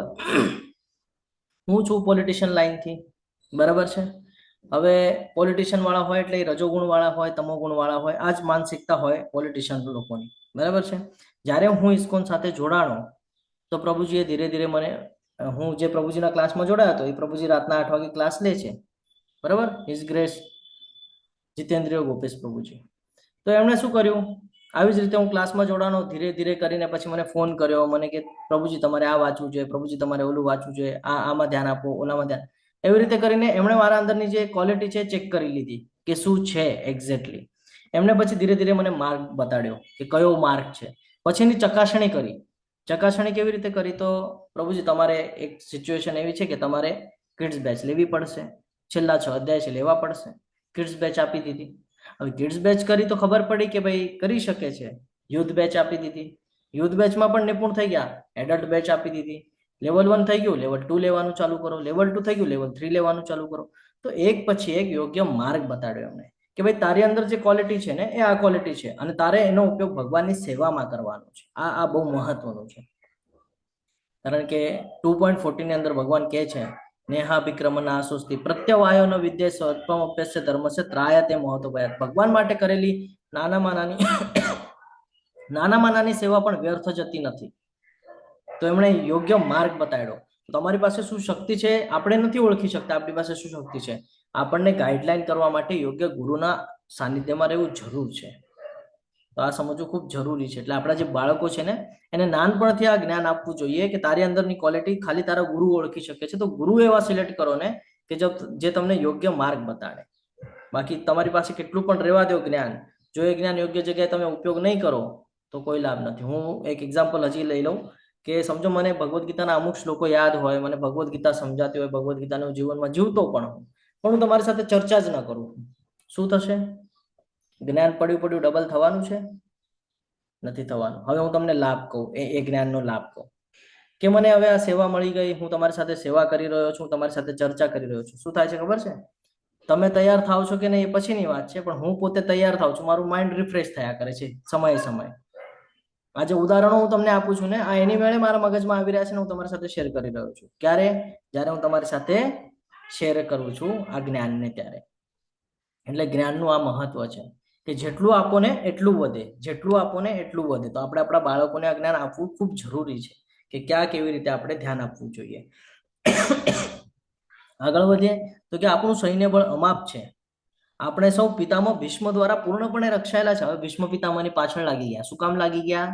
Speaker 1: હું છું પોલિટિશિયન લાઈનથી, બરાબર છે. હવે પોલિટિશિયન વાળા હોય એટલે રજોગુણ વાળા હોય, તમોગુણ વાળા હોય, આ જ માનસિકતા હોય પોલિટિશિયન લોકોની, બરાબર છે. જ્યારે હું ઇસ્કોન સાથે જોડાણો તો પ્રભુજીએ ધીરે ધીરે મને, હું જે પ્રભુજીના ક્લાસમાં જોડાયો હતો એ પ્રભુજી રાતના 8 વાગે ક્લાસ લે છે, બરાબર, હિઝ ગ્રેસ જીતેન્દ્રિય ગોપેશ પ્રભુજી. તો એમણે શું કર્યું, આવી જ રીતે હું ક્લાસમાં જોડાનો, ધીરે ધીરે કરીને પછી મને ફોન કર્યો, મને કે પ્રભુજી તમારે આ વાંચવું જોઈએ, પ્રભુજી તમારે ઓલું વાંચવું જોઈએ, આમાં ધ્યાન આપો, ઓલામાં ધ્યાન. એવી રીતે કરીને એમણે મારા અંદરની જે ક્વોલિટી છે ચેક કરી લીધી કે શું છે એક્ઝેક્ટલી. એમણે પછી ધીરે ધીરે મને માર્ગ બતાડ્યો કે કયો માર્ગ છે. પછી એની ચકાસણી કરી. ચકાસણી કેવી રીતે કરી? તો પ્રભુજી તમારે એક સિચ્યુએશન એવી છે કે તમારે કિડ્સ બેચ લેવી પડશે, છેલ્લા 6 અધ્યાય છે લેવા પડશે. કિડ્સ બેચ આપી દીધી. હવે કિડ્સ બેચ કરી તો ખબર પડી કે ભાઈ કરી શકે છે. યુથ બેચ આપી દીધી, યુથ બેચમાં પણ નિપુણ થઈ ગયા. એડલ્ટ બેચ આપી દીધી, લેવલ 1 થઈ ગયું, લેવલ 2 લેવાનું ચાલુ કરો, લેવલ 2 થઈ ગયું, લેવલ 3 લેવાનું ચાલુ કરો. તો એક પછી એક યોગ્ય માર્ગ બતાડ્યો એમને કે ભાઈ તારી અંદર જે ક્વોલિટી છે ને એ આ ક્વોલિટી છે અને તારે એનો ઉપયોગ ભગવાનની સેવામાં કરવાનો છે. આ બહુ મહત્વનું છે. કારણ કે 2.14 ની અંદર ભગવાન કહે છે, નેહા વિક્રમના આસુસ્તિ પ્રત્યવાયોનો વિદ્યા સ્વલ્પમ અપ્યસ્ય ધર્મસ્ય ત્રાયતે મહત્વયાત. ભગવાન માટે કરેલી નાનામાં નાની સેવા પણ વ્યર્થ જતી નથી. તો એમણે યોગ્ય માર્ગ બતાડ્યો. તમારી પાસે શું શક્તિ છે આપણે નથી ઓળખી શકતા, આપણી પાસે શું શક્તિ છે. આપણને ગાઈડલાઈન કરવા માટે યોગ્ય ગુરુના સાનિધ્યમાં રહેવું જરૂર છે. તો આ સમજવું ખૂબ જરૂરી છે. એટલે આપણા જે બાળકો છે ને એને નાનપણથી આ જ્ઞાન આપવું જોઈએ કે તારી અંદરની ક્વોલિટી ખાલી તારા ગુરુ ઓળખી શકે છે. તો ગુરુ એવા સિલેક્ટ કરો ને કે જે તમને યોગ્ય માર્ગ બતાડે. બાકી તમારી પાસે કેટલું પણ રહેવા દો જ્ઞાન, જો એ જ્ઞાન યોગ્ય જગ્યાએ તમે ઉપયોગ નહીં કરો તો કોઈ લાભ નથી. હું એક એક્ઝામ્પલ હજી લઈ લઉં કે સમજો મને ભગવદ્ ગીતાના અમુક શ્લોકો યાદ હોય, મને ભગવદ્ ગીતા સમજાતી હોય, ભગવદ્ ગીતાનું જીવનમાં જીવતો પણ હું તમારી સાથે ચર્ચા જ ન કરું, શું થશે? જ્ઞાન પડ્યું ડબલ થવાનું છે? નથી થવાનું. હવે હું તમને લાભ કહું, એ જ્ઞાનનો લાભ કહું કે મને હવે આ સેવા મળી ગઈ, હું તમારી સાથે સેવા કરી રહ્યો છું, તમારી સાથે ચર્ચા કરી રહ્યો છું. શું થાય છે ખબર છે? તમે તૈયાર થાવ છો કે નહીં એ પછીની વાત છે, પણ હું પોતે તૈયાર થાવ છું. મારું માઇન્ડ રિફ્રેશ થયા કરે છે સમયે. આ જે ઉદાહરણો હું તમને આપું છું ને આ એની વેળે મારા મગજમાં આવી રહ્યા છે ને હું તમારી સાથે શેર કરી રહ્યો છું. ક્યારે? જ્યારે હું તમારી સાથે શેર કરું છું આ જ્ઞાનને ત્યારે. એટલે જ્ઞાનનું આ મહત્વ છે કે જેટલું આપો ને એટલું વધે, જેટલું આપો ને એટલું વધે. તો આપણે આપણા બાળકોને આ જ્ઞાન આપવું ખૂબ જરૂરી છે કે ક્યાં કેવી રીતે આપણે ધ્યાન આપવું જોઈએ. આગળ વધીએ તો કે આપણું સૈન્ય બળ અમાપ છે. આપણે સૌ પિતામહ ભીષ્મ દ્વારા પૂર્ણપણે રક્ષાયેલા છે. હવે ભીષ્મ પિતામહની પાછળ લાગી ગયા. શું કામ લાગી ગયા?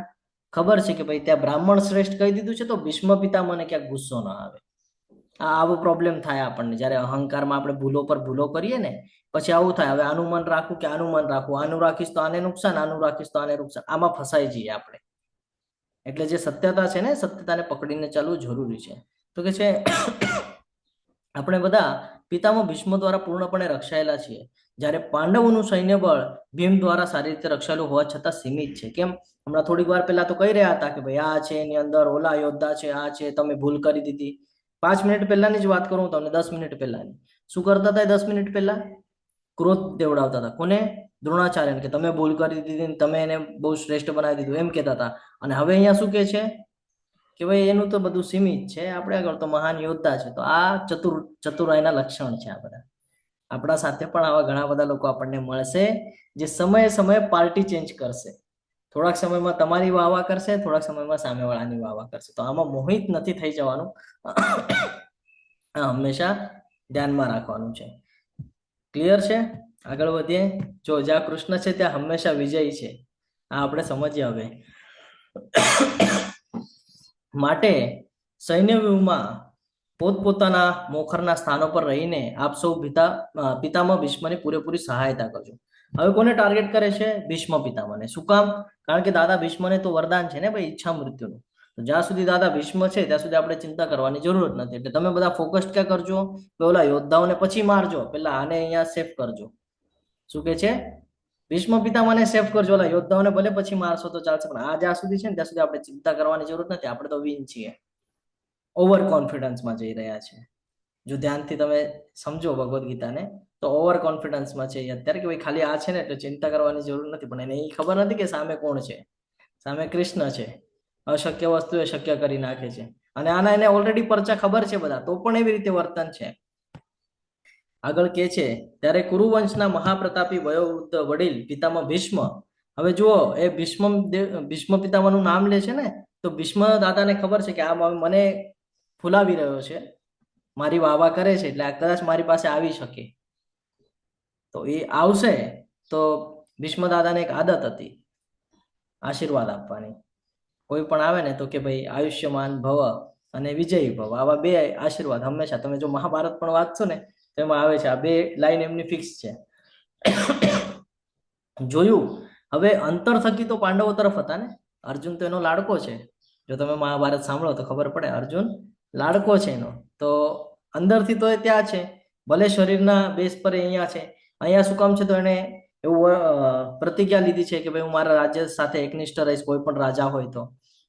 Speaker 1: ખબર છે કે ભાઈ ત્યાં બ્રાહ્મણ શ્રેષ્ઠ કહી દીધું છે તો ભીષ્મ પિતામહને ક્યાંક ગુસ્સો ન આવે. આવો પ્રોબ્લેમ થાય આપણને જ્યારે અહંકારમાં આપણે ભૂલો પર ભૂલો કરીએ ને, પછી આવું થાય. હવે આનું મન રાખવું કે આનું મન રાખવું, આનું રાખીશ તો આને નુકસાન, આનું રાખીશ તો આને નુકસાન, આમાં ફસાઈ જઈએ આપણે. એટલે જે સત્યતા છે ને, સત્યતાને પકડીને ચાલવું જરૂરી છે. તો કે છે આપણે બધા પિતામહ ભીષ્મ દ્વારા પૂર્ણપણે રક્ષાયેલા છીએ, જ્યારે પાંડવોનું સૈન્ય બળ ભીમ દ્વારા સારી રીતે રક્ષાયેલું હોવા છતાં સીમિત છે. કેમ? હમણાં થોડીક વાર પહેલા તો કહી રહ્યા હતા કે ભાઈ આ છે, એની અંદર ઓલા યોદ્ધા છે, આ છે, તમે ભૂલ કરી દીધી. 5 મિનિટ પહેલાની જ વાત કરું તમને, 10 મિનિટ પહેલાની. શું કરતા હતા 10 મિનિટ પહેલા? ક્રોધ દેવડાવતા હતા. કોને? દ્રોણાચાર્યને, કે તમે ભૂલ કરી દીધી, તમે એને બહુ શ્રેષ્ઠ બનાવી દીધું, એમ કહેતા હતા. અને હવે અહીંયા શું કહે છે કે ભાઈ એનું તો બધું સીમિત છે, આપણે આગળ તો મહાન યોદ્ધા છે. તો આ ચતુરાઈના લક્ષણ છે આ બધા. આપણા સાથે પણ આવા ઘણા બધા લોકો આપણને મળશે જે સમયે સમયે પાર્ટી ચેન્જ કરશે. થોડાક સમયમાં તમારી વાહવા કરશે, થોડાક સમયમાં સામેવાળાની વાહવા કરશે. તો આમાં મોહિત નથી થઈ જવાનું, આ હંમેશા ધ્યાનમાં રાખવાનું છે. ક્લિયર છે? આગળ વધીએ. જો જ્યાં કૃષ્ણ છે ત્યાં હંમેશા વિજય છે, આ આપણે સમજીએ. હવે માટે સૈન્ય વ્યૂહમાં પોતપોતાના મોખરના સ્થાનો પર રહીને આપ સૌ પિતામહ ભીષ્મની પૂરેપૂરી સહાયતા કરજો. હવે કોને ટાર્ગેટ કરે છે? ભીષ્મ પિતામહને. શું કામ? કારણ કે દાદા ભીષ્મને તો વરદાન છે ને ભાઈ, ઈચ્છા મૃત્યુનું. તો જ્યાં સુધી દાદા ભીષ્મ છે ત્યાં સુધી આપણે ચિંતા કરવાની જરૂરત નથી. એટલે તમે બધા ફોકસ ક્યાં કરજો? પેલા યોદ્ધાઓને પછી મારજો, પેલા આને અહીંયા સેફ કરજો. શું કે છે? ભીષ્મ પિતામહને સેફ કરજો, ઓલા યોદ્ધાઓને ભલે પછી મારશો તો ચાલશે, પણ આ જ્યાં સુધી છે ને ત્યાં સુધી આપણે ચિંતા કરવાની જરૂર નથી. આપણે તો વિન છીએ. ઓવર કોન્ફિડન્સમાં જઈ રહ્યા છે. જો ધ્યાનથી તમે સમજો ભગવદ્ ગીતાને તો ઓવર કોન્ફિડન્સમાં છે અત્યારે, કે ભાઈ ખાલી આ છે ને એટલે ચિંતા કરવાની જરૂર નથી. પણ એને એ ખબર નથી કે સામે કોણ છે. સામે કૃષ્ણ છે. અશક્ય વસ્તુ એ શક્ય કરી નાખે છે. અને આના એને ઓલરેડી પરચા ખબર છે બધા, તો પણ એવી રીતે વર્તન છે. આગળ કે છે ત્યારે કુરુવંશના મહાપ્રતાપી વયોવૃદ્ધ વડીલ પિતામહ ભીષ્મ. હવે જુઓ, એ ભીષ્મ પિતામહનું નામ લે છે ને, તો ભીષ્મ દાદાને ખબર છે કે આ મને ફુલાવી રહ્યો છે, મારી વાહવા કરે છે, એટલે આ કદાચ મારી પાસે આવી શકે. તો એ આવશે તો ભીષ્મ દાદાને એક આદત હતી આશીર્વાદ આપવાની. કોઈ પણ આવે ને તો કે ભાઈ આયુષ્યમાન ભવ અને વિજયી ભવ, આવા બે આશીર્વાદ હંમેશા. તમે જો મહાભારત પણ વાંચશો ને તો એમાં આવે છે. આ બે લાઈન એમની ફિક્સ છે. જોયું? હવે અંતર થકી તો પાંડવો તરફ હતા ને. અર્જુન તો એનો લાડકો છે. જો તમે મહાભારત સાંભળો તો ખબર પડે, અર્જુન લાડકો છે એનો. તો અંદરથી તો એ ત્યાં છે, ભલે શરીરના બેઝ પર અહીંયા છે. અહીંયા શું કામ છે? તો એને એવું પ્રતિજ્ઞા લીધી છે કે ભાઈ હું મારા રાજ્ય સાથે એકનિષ્ઠ રહીશ, કોઈ પણ રાજા હોય તો.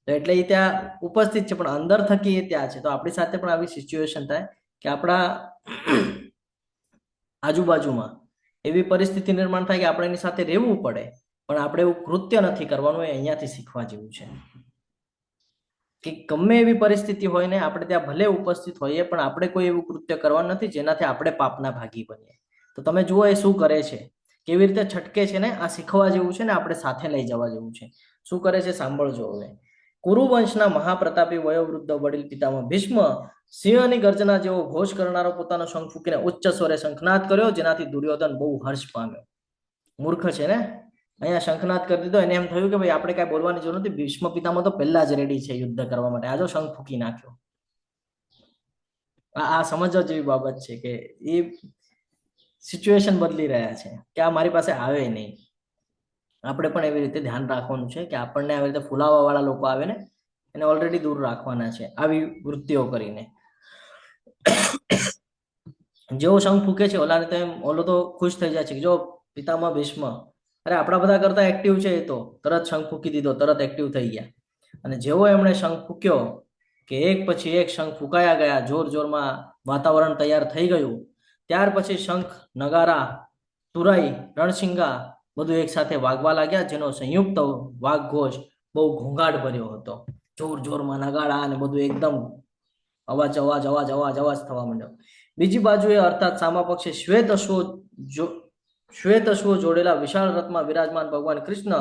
Speaker 1: એટલે એ ત્યાં ઉપસ્થિત છે, પણ અંદર થકી એ ત્યાં છે. તો આપણી સાથે પણ આવી સિચ્યુએશન થાય કે આપણા આજુબાજુમાં એવી પરિસ્થિતિ નિર્માણ થાય કે આપણે એની સાથે રહેવું પડે, પણ આપણે એવું કૃત્ય નથી કરવાનું. એ અહીંયાથી શીખવા જેવું છે કે ગમે એવી પરિસ્થિતિ હોય ને, આપણે ત્યાં ભલે ઉપસ્થિત હોઈએ, પણ આપણે કોઈ એવું કૃત્ય કરવાનું નથી જેનાથી આપણે પાપના ભાગી બનીએ. તો તમે જુઓ એ શું કરે છે, કેવી રીતે છટકે છે ને. આ શીખવા જેવું છે ને, આપણે સાથે લઈ જવા જેવું છે. શું કરે છે સાંભળજો. હવે કુરુવંશના મહાપ્રતાપી વયોવૃદ્ધ વડીલ પિતામહ ભીષ્મ સિંહની ગર્જના જેવો ઘોષ કરનારો પોતાનો શંખ ફૂંકીને ઉચ્ચ સ્વરે શંખનાદ કર્યો, જેનાથી દુર્યોધન બહુ હર્ષ પામ્યો. મૂર્ખ છે ને, અહીંયા શંખનાદ કરી દીધો. એને એમ થયું કે ભાઈ આપણે કાંઈ બોલવાની જરૂર નથી, ભીષ્મ પિતામહ તો પહેલા જ રેડી છે યુદ્ધ કરવા માટે. આજો શંખ ફૂંકી નાખ્યો. આ સમજવા જેવી બાબત છે કે એ સિચ્યુએશન બદલી રહ્યા છે કે આ મારી પાસે આવે નહીં. આપણે પણ એવી રીતે ધ્યાન રાખવાનું છે કે આપણને આવી રીતે ફુલાવા વાળા લોકો આવે ને, એને ઓલરેડી દૂર રાખવાના છે આવી વૃત્તિઓ કરીને. જેવો શંખ ફૂકે છે ઓલાને તો એમ ઓલો તો ખુશ થઈ જાય છે કે જો પિતામહ ભીષ્મ, અરે આપણા બધા કરતા એક્ટિવ છે, એ તો તરત શંખ ફૂકી દીધો, તરત એક્ટિવ થઈ ગયા. અને જેવો એમણે શંખ ફૂક્યો કે એક પછી એક શંખ ફૂંકાયા ગયા, જોર જોરમાં વાતાવરણ તૈયાર થઈ ગયું. ત્યાર પછી શંખ, નગારા, તુરાઈ, રણશિંગા બધું એક સાથે વાગવા લાગ્યા, જેનો સંયુક્ત વાઘઘોષ બહુ ઘોંઘાટ ભર્યો હતો. જોર જોરમાં નગાડા અને બધું એકદમ અવાજ અવાજ અવાજ અવાજ અવાજ થવા માંડ્યો. બીજી બાજુએ અર્થાત સામા પક્ષે શ્વેત અશ્વો શ્વેત અશ્વો જોડેલા વિશાળ રથમાં વિરાજમાન ભગવાન કૃષ્ણ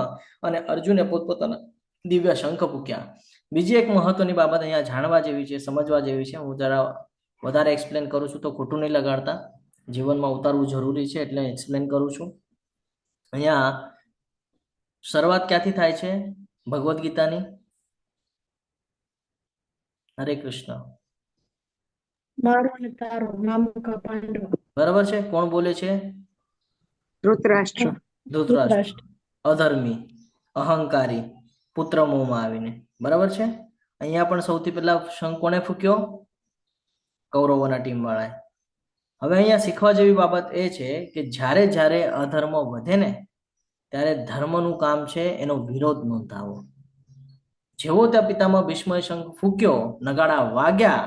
Speaker 1: અને અર્જુને પોતપોતાના દિવ્ય શંખ ફૂક્યા. બીજી એક મહત્વની બાબત અહીંયા જાણવા જેવી છે, સમજવા જેવી છે. હું જરા વધારે એક્સપ્લેન કરું છું તો ખોટું નહીં લગાડતા, જીવનમાં ઉતારવું જરૂરી છે એટલે એક્સપ્લેન કરું છું. અહીંયા શરૂઆત ક્યાંથી થાય છે ભગવદ્ ગીતાની? હરે કૃષ્ણ.
Speaker 3: મારો અને તારો મામુકા પાંડવ.
Speaker 1: બરાબર છે. કોણ બોલે છે?
Speaker 5: ધૃતરાષ્ટ્ર.
Speaker 1: ધૃતરાષ્ટ્ર. અધર્મી, અહંકારી, પુત્ર મોહમાં આવીને. બરાબર છે. અહીંયા પણ સૌથી પહેલા શંખ કોને ફૂક્યો? કૌરવોના ટીમ વાળાએ. હવે અહીંયા શીખવા જેવી બાબત એ છે કે જ્યારે જ્યારે અધર્મ વધે ને ત્યારે ધર્મનું કામ છે એનો વિરોધ નોંધાવો. જેવો ત્યાં પિતામાં ભીષ્મએ શંખ ફૂક્યો, નગાડા વાગ્યા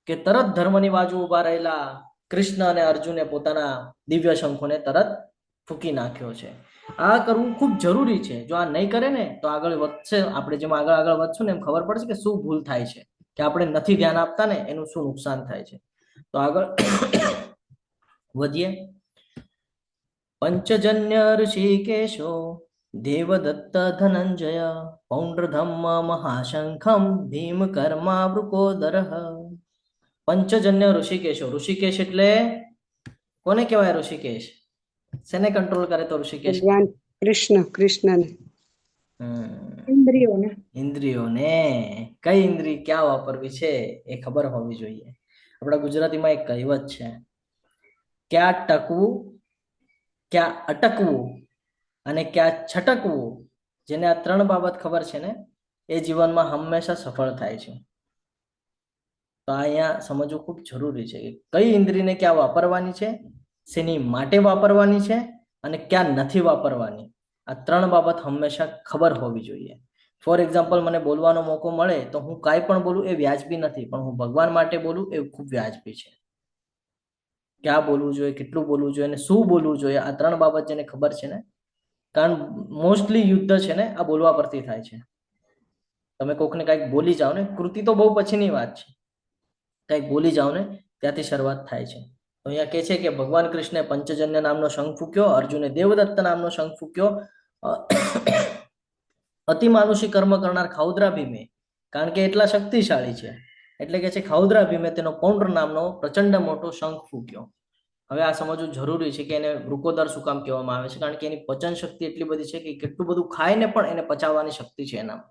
Speaker 1: કે તરત ધર્મની બાજુ ઉભા રહેલા કૃષ્ણ અને અર્જુને પોતાના દિવ્ય શંખોને તરત ફૂકી નાખ્યો છે. આ કરવું ખૂબ જરૂરી છે. જો આ નહીં કરે ને તો આગળ વધશે. આપણે જેમ આગળ વધશું ને એમ ખબર પડશે કે શું ભૂલ થાય છે, કે આપણે નથી ધ્યાન આપતા ને એનું શું નુકસાન થાય છે. તો આગળ વધીએ. પંચજન્ય ઋષિકેશો દેવદત્ત ધનંજય પૌંડ્રધમ્મ મહાશંખમ ભીમ કર્મા વૃકોદરઃ. પંચજન્ય ઋષિકેશો. ઋષિકેશ એટલે કોને કહેવાય? ઋષિકેશ શેને કંટ્રોલ કરે તો ઋષિકેશ?
Speaker 5: કૃષ્ણ.
Speaker 3: ઇન્દ્રિયોને.
Speaker 1: ઇન્દ્રિયોને. કઈ ઇન્દ્રિય ક્યાં વાપરવી છે એ ખબર હોવી જોઈએ. આપણા ગુજરાતીમાં એક કહેવત છે, ક્યાં ટકવું, ક્યાં અટકવું અને ક્યાં છટકવું. જેને આ ત્રણ બાબત ખબર છે ને એ જીવનમાં હંમેશા સફળ થાય છે. તો અહીંયા સમજવું ખૂબ જરૂરી છે કે કઈ ઇન્દ્રિયને ક્યાં વાપરવાની છે, શેની માટે વાપરવાની છે અને ક્યાં નથી વાપરવાની. આ ત્રણ બાબત હંમેશા ખબર હોવી જોઈએ. ફોર એક્ઝામ્પલ, મને બોલવાનો મોકો મળે તો હું કાંઈ પણ બોલું એ વ્યાજબી નથી, પણ હું ભગવાન માટે બોલું એ ખૂબ વ્યાજબી છે. ક્યાં બોલવું જોઈએ, કેટલું બોલવું જોઈએ અને શું બોલવું જોઈએ, આ ત્રણ બાબત જેને ખબર છે ને, કારણ મોસ્ટલી યુદ્ધ છે ને આ બોલવા પરથી થાય છે. તમે કોકને કંઈક બોલી જાઓ ને, કૃતિ તો બહુ પછીની વાત છે, કંઈક બોલી જાઓ ને ત્યાંથી શરૂઆત થાય છે. તો અહીંયા કહે છે કે ભગવાન કૃષ્ણે પંચજન્ય નામનો શંખ ફૂક્યો, અર્જુને દેવદત્ત નામનો શંખ ફૂક્યો. અતિમાનુષી કર્મ કરનાર ખાઉદ્રા ભીમે, કારણ કે એટલા શક્તિશાળી છે એટલે કે છે ખાઉદ્રા ભીમે તેનો પૌંડ્ર નામનો પ્રચંડ મોટો શંખ ફૂક્યો. હવે આ સમજવું જરૂરી છે કે એને વૃકોદર શું કામ કહેવામાં આવે છે? કારણ કે એની પચન શક્તિ એટલી બધી છે કે કેટલું બધું ખાય ને પણ એને પચાવવાની શક્તિ છે એનામાં,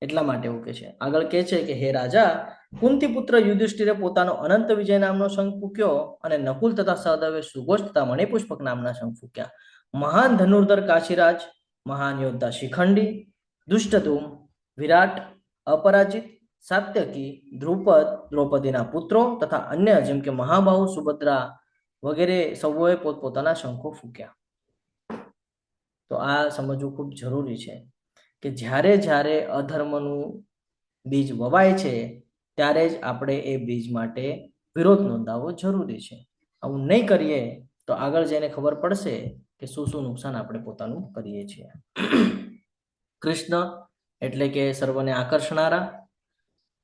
Speaker 1: એટલા માટે એવું કે છે. આગળ કે છે કે હે રાજા, કુંતી પુત્ર યુધિષ્ઠિરે પોતાનો અનંત વિજય નામનો શંખ ફૂક્યો અને નકુલ તથા સહદેવે સુઘોષ તથા મણિપુષ્પક નામના શંખ ફૂક્યા. મહાન ધનુર્ધર કાશીરાજ, મહાન યોદ્ધા શિખંડી, દુષ્ટધૂમ, વિરાટ, અપરાજિત, સાત્યકી, દ્રુપદ, દ્રૌપદીના પુત્રો તથા અન્ય જેમ કે મહાબાહુ, સુભદ્રા વગેરે સૌએ પોતપોતાના શંખો ફૂક્યા. તો આ સમજવું ખૂબ જરૂરી છે કે જ્યારે જ્યારે અધર્મનું બીજ વવાય છે ત્યારે જ આપણે એ બીજ માટે વિરોધ નોંધાવવો જરૂરી છે. આવું નહીં કરીએ તો આગળ જઈને ખબર પડશે કે શું શું નુકસાન આપણે પોતાનું કરીએ છીએ. કૃષ્ણ એટલે કે સર્વને આકર્ષનારા,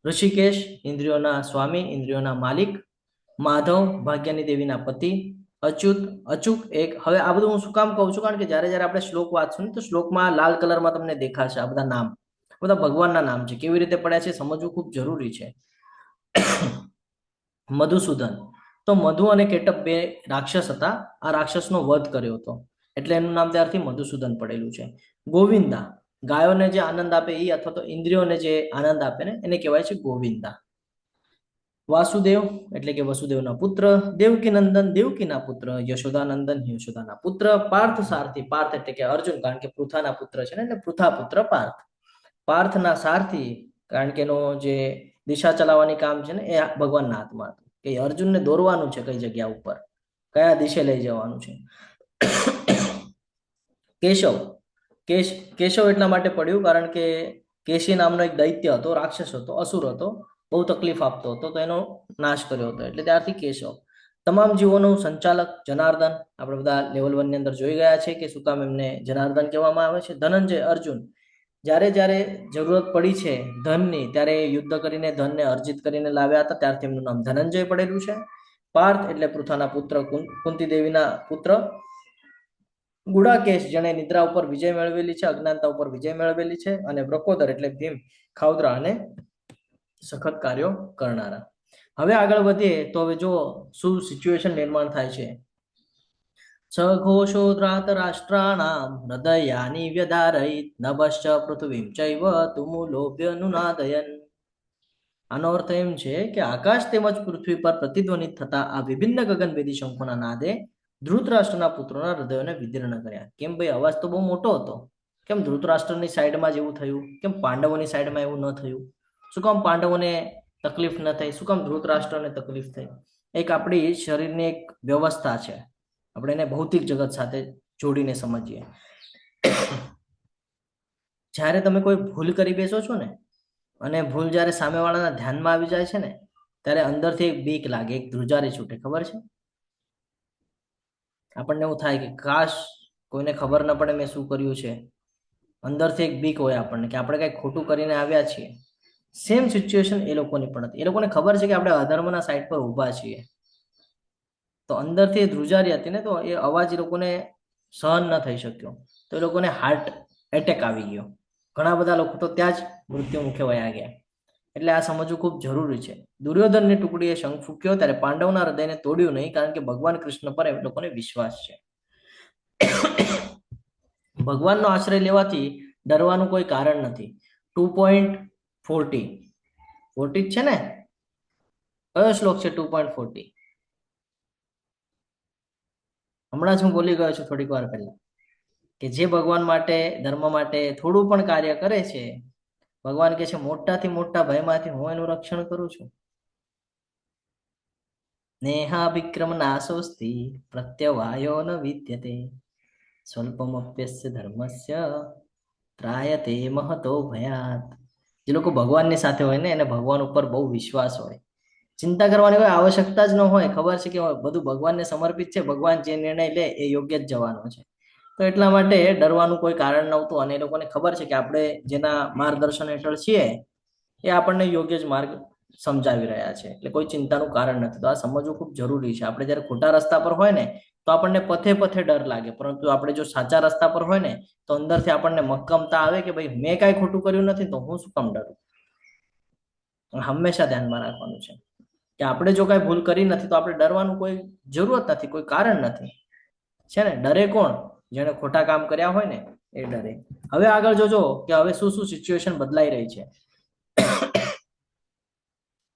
Speaker 1: ઋષિકેશ ઇન્દ્રિયોના સ્વામી, ઇન્દ્રિયોના માલિક, માધવ ભાગ્યની દેવીના પતિ, અચ્યુત અચૂક એક. હવે આ બધું હું શું કામ કહું છું? કારણ કે જ્યારે જ્યારે આપણે શ્લોક વાંચશું ને તો શ્લોકમાં લાલ કલરમાં તમને દેખાશે આ બધા નામ, બધા ભગવાનના નામ છે. કેવી રીતે પડ્યા છે સમજવું ખૂબ જરૂરી છે. મધુસૂદન, તો મધુ અને કેટપ બે રાક્ષસ હતા, આ રાક્ષસનો વધ કર્યો હતો એટલે એનું નામ ત્યારથી મધુસૂદન પડેલું છે. ગોવિંદા, ગાયોને જે આનંદ આપે એ અથવા તો ઇન્દ્રિયોને જે આનંદ આપે ને એને કહેવાય છે ગોવિંદા. વાસુદેવ એટલે કે વસુદેવના પુત્ર, દેવકી નંદન દેવકીના પુત્ર, યશોદાનંદન યશોદાના પુત્ર, પાર્થ સારથી, પાર્થ એટલે કે અર્જુન કારણ કે પૃથાના પુત્ર છે ને એટલે પૃથા પુત્ર પાર્થ. પાર્થના સારથી કારણ કે એનો જે દિશા ચલાવવાની કામ છે ને એ ભગવાનના હાથમાં હતું કે અર્જુનને દોરવાનું છે કઈ જગ્યા ઉપર, કયા દિશે લઈ જવાનું છે. કેશવ, કેશવ એટલા માટે પડ્યું કારણ કે કેશી નામનો એક દૈત્ય હતો, રાક્ષસ હતો, અસુર હતો, બહુ તકલીફ આપતો હતો તો એનો નાશ કર્યો હતો એટલે ત્યારથી કેશવ. તમામ જીવોનું સંચાલક જનાર્દન, આપણે બધા લેવલ 1 ની અંદર જોઈ ગયા છે કે શું કામ એમને જનાર્દન કહેવામાં આવે છે. ધનંજય અર્જુન, જ્યારે જ્યારે જરૂરત પડી છે ધનની ત્યારે યુદ્ધ કરીને ધનને અર્જિત કરીને લાવ્યા હતા, ત્યારથી એમનું નામ ધનંજય પડેલું છે. પાર્થ એટલે પૃથાના પુત્ર, કુંતી દેવીના પુત્ર, ગુડાકેશ જેણે નિદ્રા ઉપર વિજય મેળવેલી છે, અજ્ઞાનતા ઉપર વિજય મેળવેલી છે, અને વૃકોદર એટલે ભીમ ખાઉદ્રા અને સખત કાર્યો કરનારા. હવે આગળ વધીએ તો હવે જો શું સિચ્યુએશન નિર્માણ થાય છે. સઘોષો ધૃતરાષ્ટ્રાણામ હૃદયાની વ્યધારયિત નભશ્ચ પૃથ્વીમ ચૈવ તુમુલોભ્ય નુનાદયન. આનો અર્થ એમ છે કે આકાશ તેમજ પૃથ્વી પર પ્રતિધ્વનિત થતા આ વિભિન્ન ગગનભેદી શંખોના નાદે ધૃતરાષ્ટ્રના પુત્રોના હૃદયોને વિદીર્ણ કર્યા. કેમ ભાઈ, અવાજ તો બહુ મોટો હતો. કેમ ધૃતરાષ્ટ્રની સાઈડમાં જેવું થયું? કેમ પાંડવોની સાઈડમાં એવું ન થયું? શું કામ પાંડવોને તકલીફ ન થઈ? શું કામ ધૃતરાષ્ટ્રને તકલીફ થઈ? એક આપણી શરીરની એક વ્યવસ્થા છે, આપણે એને ભૌતિક જગત સાથે જોડીને સમજીએ. જ્યારે તમે કોઈ ભૂલ કરી બેસો છો ને, અને ભૂલ જ્યારે સામેવાળાના ધ્યાનમાં આવી જાય છે ને, ત્યારે અંદરથી એક બીક લાગે, એક ધ્રુજારી છૂટે. ખબર છે? આપણને એવું થાય કે કાશ કોઈને ખબર ન પડે મેં શું કર્યું છે. અંદરથી એક બીક હોય આપણને કે આપણે કંઈક ખોટું કરીને આવ્યા છીએ. સેમ સિચ્યુએશન એ લોકોની પણ હતી. એ લોકોને ખબર છે કે આપણે અધર્મના સાઈડ પર ઊભા છીએ, તો અંદરથી ધ્રુજારી હતી ને, તો એ અવાજ એ લોકોને સહન ન થઈ શક્યો, તો એ લોકોને હાર્ટ એટેક આવી ગયો. ઘણા બધા લોકો તો ત્યાં જ મૃત્યુ મુખે વયા ગયા. એટલે આ સમજવું ખૂબ જરૂરી છે. દુર્યોધનની ટુકડીએ શંખ ફૂક્યો ત્યારે પાંડવના હૃદયને તોડ્યું નહીં, કારણ કે ભગવાન કૃષ્ણ પર એ લોકોને વિશ્વાસ છે. ભગવાનનો આશ્રય લેવાથી ડરવાનું કોઈ કારણ નથી. 2.40 40 છે ને? કયો શ્લોક છે 2.40? હમણાં જ હું બોલી ગયો છું થોડીક વાર પહેલા કે જે ભગવાન માટે, ધર્મ માટે થોડું પણ કાર્ય કરે છે, ભગવાન કહે છે મોટાથી મોટા ભયમાંથી હું એનું રક્ષણ કરું છું. નેહા વિક્રમ નાશોસ્તિ પ્રત્યવાયો ન વિદ્યતે સ્વલ્પમપ્યસ્ય ધર્મસ્ય ત્રાયતે મહતો ભયાત. જે લોકો ભગવાનની સાથે હોય ને, એને ભગવાન ઉપર બહુ વિશ્વાસ હોય, ચિંતા કરવાની કોઈ આવશ્યકતા જ ન હોય. ખબર છે કે બધું ભગવાનને સમર્પિત છે, ભગવાન જે નિર્ણય લે એ યોગ્ય જ જવાનો છે. તો એટલા માટે ડરવાનું કોઈ કારણ નહોતું, અને એ લોકોને ખબર છે કે આપણે જેના માર્ગદર્શન હેઠળ છીએ એ આપણને યોગ્ય જ માર્ગ સમજાવી રહ્યા છે, એટલે કોઈ ચિંતાનું કારણ નથી. તો આ સમજવું ખૂબ જરૂરી છે. આપણે જ્યારે ખોટા રસ્તા પર હોય ને, તો આપણને પથે પથે ડર લાગે, પરંતુ આપણે જો સાચા રસ્તા પર હોય ને, તો અંદરથી આપણને મક્કમતા આવે કે ભાઈ મેં કાંઈ ખોટું કર્યું નથી, તો હું શું કામ ડરું. હંમેશા ધ્યાનમાં રાખવાનું છે કે આપણે જો કાંઈ ભૂલ કરી નથી તો આપણે ડરવાનું કોઈ જરૂરત નથી, કોઈ કારણ નથી, છે ને? ડરે કોણ? જેણે ખોટા કામ કર્યા હોય ને એ ડરે. હવે આગળ જોજો કે હવે શું શું સિચ્યુએશન બદલાઈ રહી છે.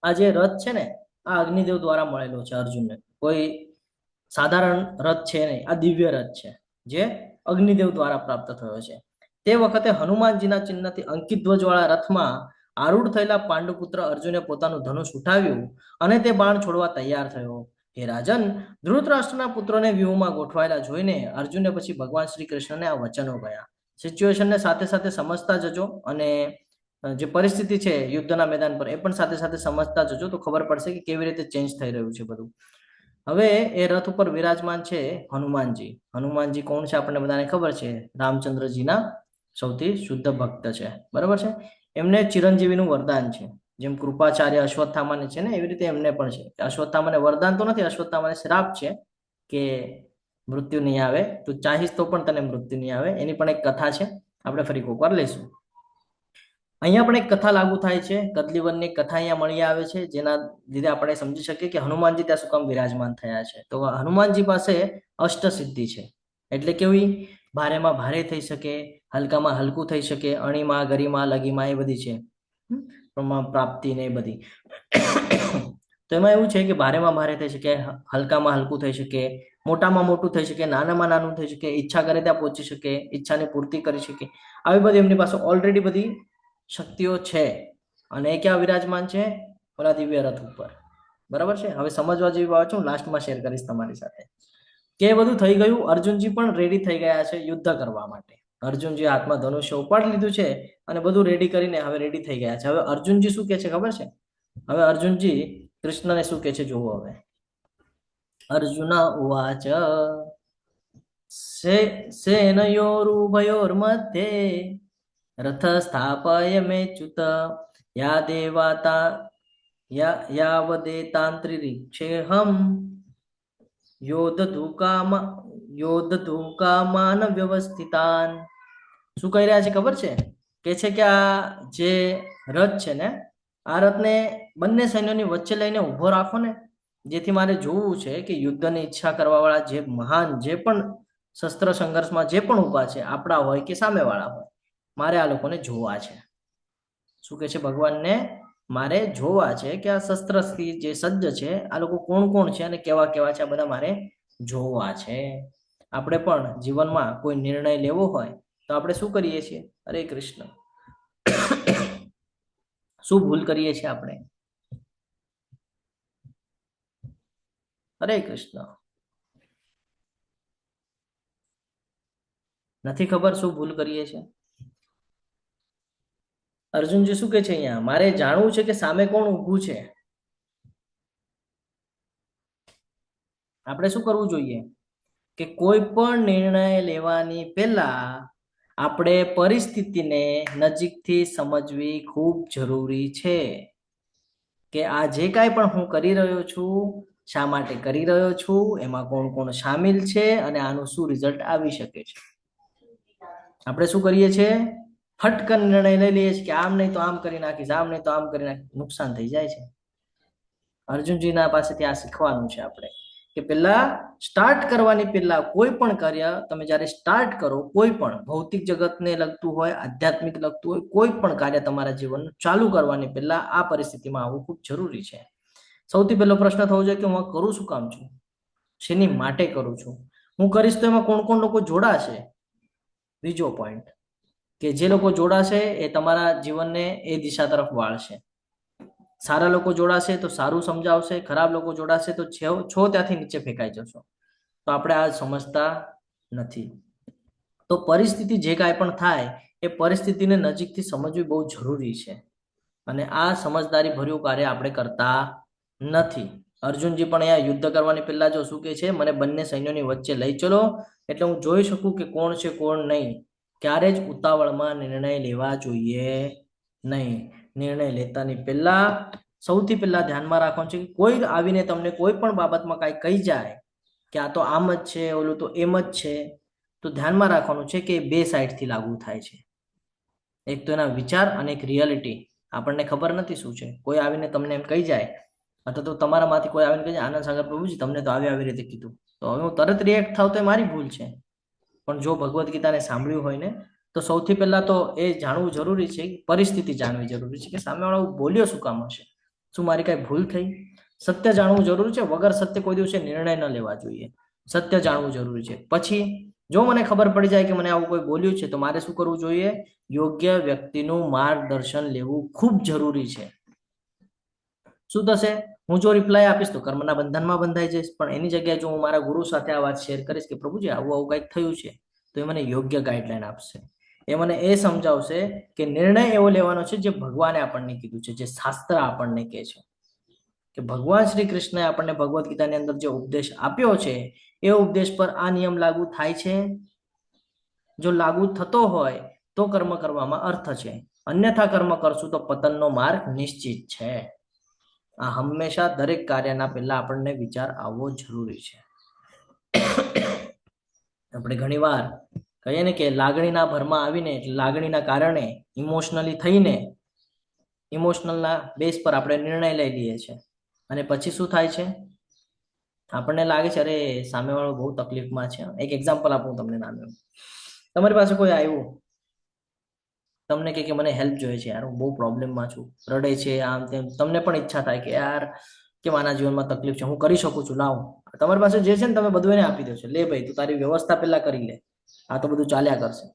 Speaker 1: આ જે રથ છે ને, આ અગ્નિદેવ દ્વારા મળેલો છે અર્જુનને. કોઈ સાધારણ રથ છે નહીં, આ દિવ્ય રથ છે જે અગ્નિદેવ દ્વારા પ્રાપ્ત થયો છે. તે વખતે હનુમાનજીના ચિહ્નથી અંકિત ધ્વજવાળા રથમાં આરૂઢ થયેલા પાંડુપુત્ર અર્જુને પોતાનું ધનુષ ઉઠાવ્યું અને તે બાણ છોડવા તૈયાર થયો. હે રાજન, ધૃતરાષ્ટ્રના પુત્રોને વ્યૂહમાં ગોઠવાયેલા જોઈને અર્જુને પછી ભગવાન શ્રી કૃષ્ણને આ વચનો કહ્યા. સિચ્યુએશનને સાથે સાથે સમજતા જજો, અને જે પરિસ્થિતિ છે યુદ્ધના મેદાન પર એ પણ સાથે સાથે સમજતા જજો, તો ખબર પડશે કે કેવી રીતે ચેન્જ થઈ રહ્યું છે બધું. હવે એ રથ ઉપર વિરાજમાન છે હનુમાનજી. હનુમાનજી કોણ છે? આપણને બધાને ખબર છે, રામચંદ્રજીના સૌથી શુદ્ધ ભક્ત છે, બરાબર છે. એમને ચિરંજીવીનું વરદાન છે. જેમ કૃપાચાર્ય અશ્વત્થામાને છે ને, એવી રીતે એમને પણ છે. અશ્વત્થામાને વરદાન તો નથી, અશ્વત્થામાને શ્રાપ છે કે મૃત્યુ નહીં આવે, તું ચાહીશ તો પણ તને મૃત્યુ નહીં આવે. એની પણ એક કથા છે, આપણે ફરી કોક વાર લઈશું. અહીંયા પણ એક કથા લાગુ થાય છે. કદલીવનની કથા અહીંયા મળી આવે છે, જેના લીધે આપણે સમજી શકીએ કે હનુમાનજી ત્યાં શું કામ વિરાજમાન થયા છે. તો હનુમાનજી પાસે અષ્ટસિદ્ધિ છે. એટલે કેવી? ભારેમાં ભારે થઈ શકે, હલકામાં હલકું થઈ શકે, અણીમાં, ગરિમાં, લગીમાં, એ બધી છે, પ્રાપ્તિ ને એ બધી. તો એમાં એવું છે કે ભારેમાં ભારે થઈ શકે, હલકામાં હલકું થઈ શકે, મોટામાં મોટું થઈ શકે, નાનામાં નાનું થઈ શકે, ઈચ્છા કરે ત્યાં પહોંચી શકે, ઈચ્છાની પૂર્તિ કરી શકે. આવી બધી એમની પાસે ઓલરેડી બધી શક્તિઓ છે, અને એ ક્યાં વિરાજમાન છે? ઓલા દિવ્ય રથ ઉપર, બરાબર છે. હવે સમજવા જેવી વાત છે, હું લાસ્ટમાં શેર કરીશ તમારી સાથે કે બધું થઈ ગયું. અર્જુનજી પણ રેડી થઈ ગયા છે યુદ્ધ કરવા માટે. અર્જુનજી હાથમાં ધનુષ્ય ઉપાડી લીધું છે અને બધું રેડી કરીને હવે રેડી થઈ ગયા છે. હવે અર્જુનજી શું કે છે ખબર છે? હવે અર્જુનજી કૃષ્ણને શું કે છે જોવો. હવે અર્જુન ઉવાચ સેનયોરુભયોર્મધ્યે રથ સ્થાપય મેચ્યુત યા દેવાતા યાવદેતાંત્રિરીક્ષેહમ યોદધુકામ યોદ્ધતુ કામાન વ્યવસ્થિતાન. શું કહી રહ્યા છે ખબર છે? કે છે કે આ જે રથ છે ને, આ રથને બંને સૈન્યોની વચ્ચે લઈને ઊભો રાખો ને, જેથી મારે જોવું છે કે યુદ્ધની ઈચ્છા કરવા વાળા જે મહાન, જે પણ શસ્ત્ર સંઘર્ષમાં જે પણ ઊભા છે, આપણા હોય કે સામેવાળા હોય, મારે આ લોકોને જોવા છે. શું કે છે ભગવાનને? મારે જોવા છે કે આ શસ્ત્રથી જે સજ્જ છે આ લોકો કોણ કોણ છે અને કેવા કેવા છે, આ બધા મારે જોવા છે. આપણે પણ જીવનમાં કોઈ નિર્ણય લેવો હોય તો આપણે શું કરીએ છીએ? હરે કૃષ્ણ. શું ભૂલ કરીએ છીએ આપણે? હરે કૃષ્ણ. નથી ખબર શું ભૂલ કરીએ છીએ? અર્જુનજી શું કે છે અહીંયા? મારે જાણવું છે કે સામે કોણ ઊભું છે. આપણે શું કરવું જોઈએ? કે કોઈ પણ નિર્ણય લેવાની પહેલા આપણે પરિસ્થિતિને નજીકથી સમજવી ખૂબ જરૂરી છે. કે આ જે કાંઈ પણ હું કરી રહ્યો છું, શા માટે કરી રહ્યો છું, એમાં કોણ કોણ સામેલ છે અને આનું શું રિઝલ્ટ આવી શકે છે. આપણે શું કરીએ છીએ? ફટકન નિર્ણય લઈ લઈએ છીએ કે આમ નહીં તો આમ કરી નાખીશ, આમ નહીં તો આમ કરી નાખીશ. નુકસાન થઈ જાય છે. અર્જુનજીના પાસેથી આ શીખવાનું છે આપણે કે પહેલા સ્ટાર્ટ કરવાની પહેલા કોઈ પણ કાર્ય તમે જ્યારે સ્ટાર્ટ કરો, કોઈ પણ ભૌતિક જગતને લગતું હોય, આધ્યાત્મિક લગતું હોય, કોઈ પણ કાર્ય તમારા જીવનનું ચાલુ કરવાની પહેલા આ પરિસ્થિતિમાં આવવું ખૂબ જરૂરી છે. સૌથી પહેલો પ્રશ્ન થવો જોઈએ કે હું આ કરું શું કામ છું, શેની માટે કરું છું, હું કરીશ તો એમાં કોણ કોણ લોકો જોડાશે. બીજો પોઈન્ટ કે જે લોકો જોડાશે એ તમારા જીવનને એ દિશા તરફ વાળશે. સારા લોકો જોડાશે તો સારું સમજાવશે, ખરાબ લોકો જોડાશે તો છો ત્યાંથી નીચે ફેંકાઈ જશો. તો આપણે આ સમજતા નથી. તો પરિસ્થિતિ જે કાંઈ પણ થાય એ પરિસ્થિતિને નજીકથી સમજવી બહુ જરૂરી છે અને આ સમજદારી ભર્યું કાર્ય આપણે કરતા નથી. અર્જુનજી પણ અહીંયા યુદ્ધ કરવાની પહેલા જો શું કહે છે? મને બંને સૈન્યોની વચ્ચે લઈ ચલો એટલે હું જોઈ શકું કે કોણ છે કોણ નહીં. ક્યારે જ ઉતાવળમાં નિર્ણય લેવા જોઈએ નહીં. નિર્ણય લેતાની પહેલા સૌથી પહેલા ધ્યાનમાં રાખવાનું છે કે કોઈ આવીને તમને કોઈ પણ બાબતમાં કાંઈ કહી જાય કે આ તો આમ જ છે, ઓલું તો એમ જ છે, તો ધ્યાનમાં રાખવાનું છે કે બે સાઈડથી લાગુ થાય છે. એક તો એના વિચાર અને એક રિયાલિટી. આપણને ખબર નથી શું છે. કોઈ આવીને તમને એમ કહી જાય અથવા તો તમારામાંથી કોઈ આવીને કહી જાય આનંદ સાગર પ્રભુજી તમને તો આવી રીતે કીધું, તો હવે હું તરત રિએક્ટ થાવ તો એ મારી ભૂલ છે. પણ જો ભગવદ્ ગીતાને સાંભળ્યું હોય ને તો સૌથી પહેલા તો એ જાણવું જરૂરી છે, પરિસ્થિતિ જાણવી જરૂરી છે કે સામેવાળો બોલ્યો શું કામ હશે, શું મારી કાંઈ ભૂલ થઈ. સત્ય જાણવું જરૂરી છે. વગર સત્ય કોઈ દિવસે નિર્ણય ન લેવા જોઈએ. સત્ય જાણવું જરૂરી છે. પછી જો મને ખબર પડી જાય કે મને આવું કોઈ બોલ્યું છે તો મારે શું કરવું જોઈએ? યોગ્ય વ્યક્તિનું માર્ગદર્શન લેવું ખૂબ જરૂરી છે. શું થશે? હું જો રિપ્લાય આપીશ તો કર્મના બંધનમાં બંધાઈ જઈશ. પણ એની જગ્યાએ જો હું મારા ગુરુ સાથે આ વાત શેર કરીશ કે પ્રભુજી આવું આવું કંઈક થયું છે, તો એ મને યોગ્ય ગાઈડલાઈન આપશે. એ મને એ સમજાવશે કે નિર્ણય એવો લેવાનો છે જે ભગવાને આપણને કીધું છે, જે શાસ્ત્ર આપણને કહે છે. કે ભગવાન શ્રી કૃષ્ણએ આપણને ભગવદ્ ગીતાની અંદર જે ઉપદેશ આપ્યો છે એ ઉપદેશ પર આ નિયમ લાગુ થાય છે. જો લાગુ થતો હોય તો કર્મ કરવામાં અર્થ છે, અન્યથા કર્મ કરશું તો પતનનો માર્ગ નિશ્ચિત છે. આ હંમેશા દરેક કાર્યના પહેલા આપણને વિચાર આવવો જરૂરી છે. આપણે ઘણીવાર કહીએ ને કે લાગણીના ભરમાં આવીને, લાગણીના કારણે ઇમોશનલી થઈને ઇમોશનલના બેઝ પર આપણે નિર્ણય લઈ લઈએ છીએ અને પછી શું થાય છે? આપણને લાગે છે અરે સામેવાળો બહુ તકલીફમાં છે. એક એક્ઝામ્પલ આપું તમને નાનું. તમારી પાસે કોઈ આવ્યું તમને કે મને હેલ્પ જોઈએ છે, યાર હું બહુ પ્રોબ્લેમમાં છું, રડે છે, આમ તેમ. તમને પણ ઈચ્છા થાય કે યાર કે મારા જીવનમાં તકલીફ છે, હું કરી શકું છું, લાવ તમારી પાસે જે છે ને તમે બધું એને આપી દો છો. લે ભાઈ તું તારી વ્યવસ્થા પહેલા કરી લે, આ તો બધું ચાલ્યા કરશે.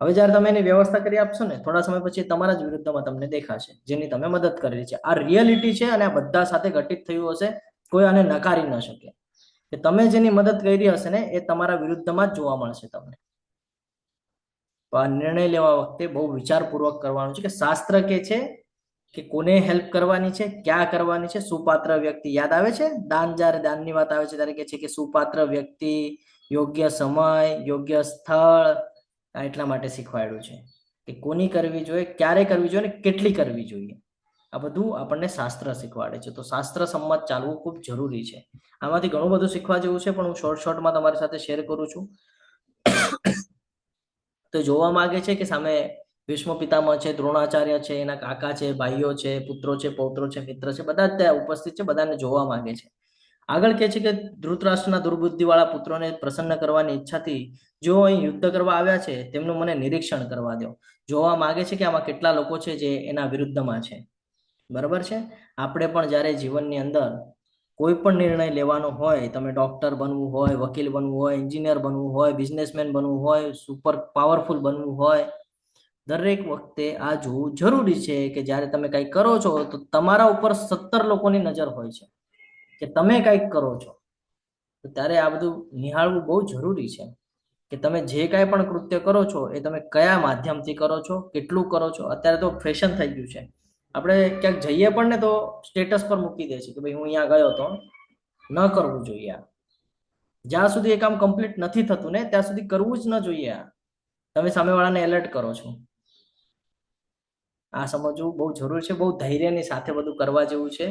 Speaker 1: હવે જ્યારે તમે એની વ્યવસ્થા કરી આપશો ને થોડા સમય પછી તમારા જ વિરુદ્ધમાં તમને દેખાશે જેની તમે મદદ કરેલી છે. આ રિયાલિટી છે અને આ બધા સાથે ઘટિત થયું હશે. કોઈ આને નકારી ન શકે કે તમે જેની મદદ કરી હશે ને એ તમારા વિરુદ્ધમાં જ જોવા મળશે તમને. આ નિર્ણય લેવા વખતે બહુ વિચારપૂર્વક કરવાનું છે કે શાસ્ત્ર કે છે કે કોને હેલ્પ કરવાની છે, ક્યાં કરવાની છે, સુપાત્ર વ્યક્તિ. યાદ આવે છે દાન, જ્યારે દાનની વાત આવે છે ત્યારે કે છે કે સુપાત્ર વ્યક્તિ, યોગ્ય સમય, યોગ્ય સ્થળ. એટલા માટે શીખવાડ્યું છે કે કોની કરવી જોઈએ, ક્યારે કરવી જોઈએ, કેટલી કરવી જોઈએ. આ બધું આપણને શાસ્ત્ર શીખવાડે છે. તો શાસ્ત્ર સંમત ચાલવું ખૂબ જરૂરી છે. આમાંથી ઘણું બધું શીખવા જેવું છે, પણ હું શોર્ટમાં તમારી સાથે શેર કરું છું. તો જોવા માંગે છે કે સામે ભીષ્મ પિતામહ છે, દ્રોણાચાર્ય છે, એના કાકા છે, ભાઈઓ છે, પુત્રો છે, પૌત્રો છે, મિત્ર છે, બધા જ ત્યાં ઉપસ્થિત છે, બધાને જોવા માંગે છે. આગળ કહે છે કે ધૃતરાષ્ટ્રના દુર્બુદ્ધિવાળા પુત્રોને પ્રસન્ન કરવાની ઈચ્છાથી જો અહીં યુદ્ધ કરવા આવ્યા છે તેમનું મને નિરીક્ષણ કરવા દો. જોવા માંગે છે કે આમાં કેટલા લોકો છે જે એના વિરુદ્ધમાં છે. બરાબર છે. આપણે પણ જ્યારે જીવનની અંદર કોઈ પણ નિર્ણય લેવાનો હોય, તમે ડોક્ટર બનવું હોય, વકીલ બનવું હોય, એન્જિનિયર બનવું હોય, બિઝનેસમેન બનવું હોય, સુપર પાવરફુલ બનવું હોય, દરેક વખતે આ જોવું જરૂરી છે કે જ્યારે તમે કંઈક કરો છો તો તમારા ઉપર 17 લોકોની નજર હોય છે કે તમે કંઈક કરો છો. તો ત્યારે આ બધું નિહાળવું બહુ જરૂરી છે કે તમે જે કાંઈ પણ કૃત્ય કરો છો એ તમે કયા માધ્યમથી કરો છો, કેટલું કરો છો. અત્યારે તો ફેશન થઈ ગયું છે, આપણે ક્યાંક જઈએ પણ ને તો સ્ટેટસ પર મૂકી દે છે કે ભાઈ હું અહીંયા ગયો તો. ન કરવું જોઈએ. જ્યાં સુધી એ કામ કમ્પ્લીટ નથી થતું ને ત્યાં સુધી કરવું જ ન જોઈએ. તમે સામેવાળાને એલર્ટ કરો છો. આ સમજવું બહુ જરૂરી છે. બહુ ધૈર્યની સાથે બધું કરવા જેવું છે.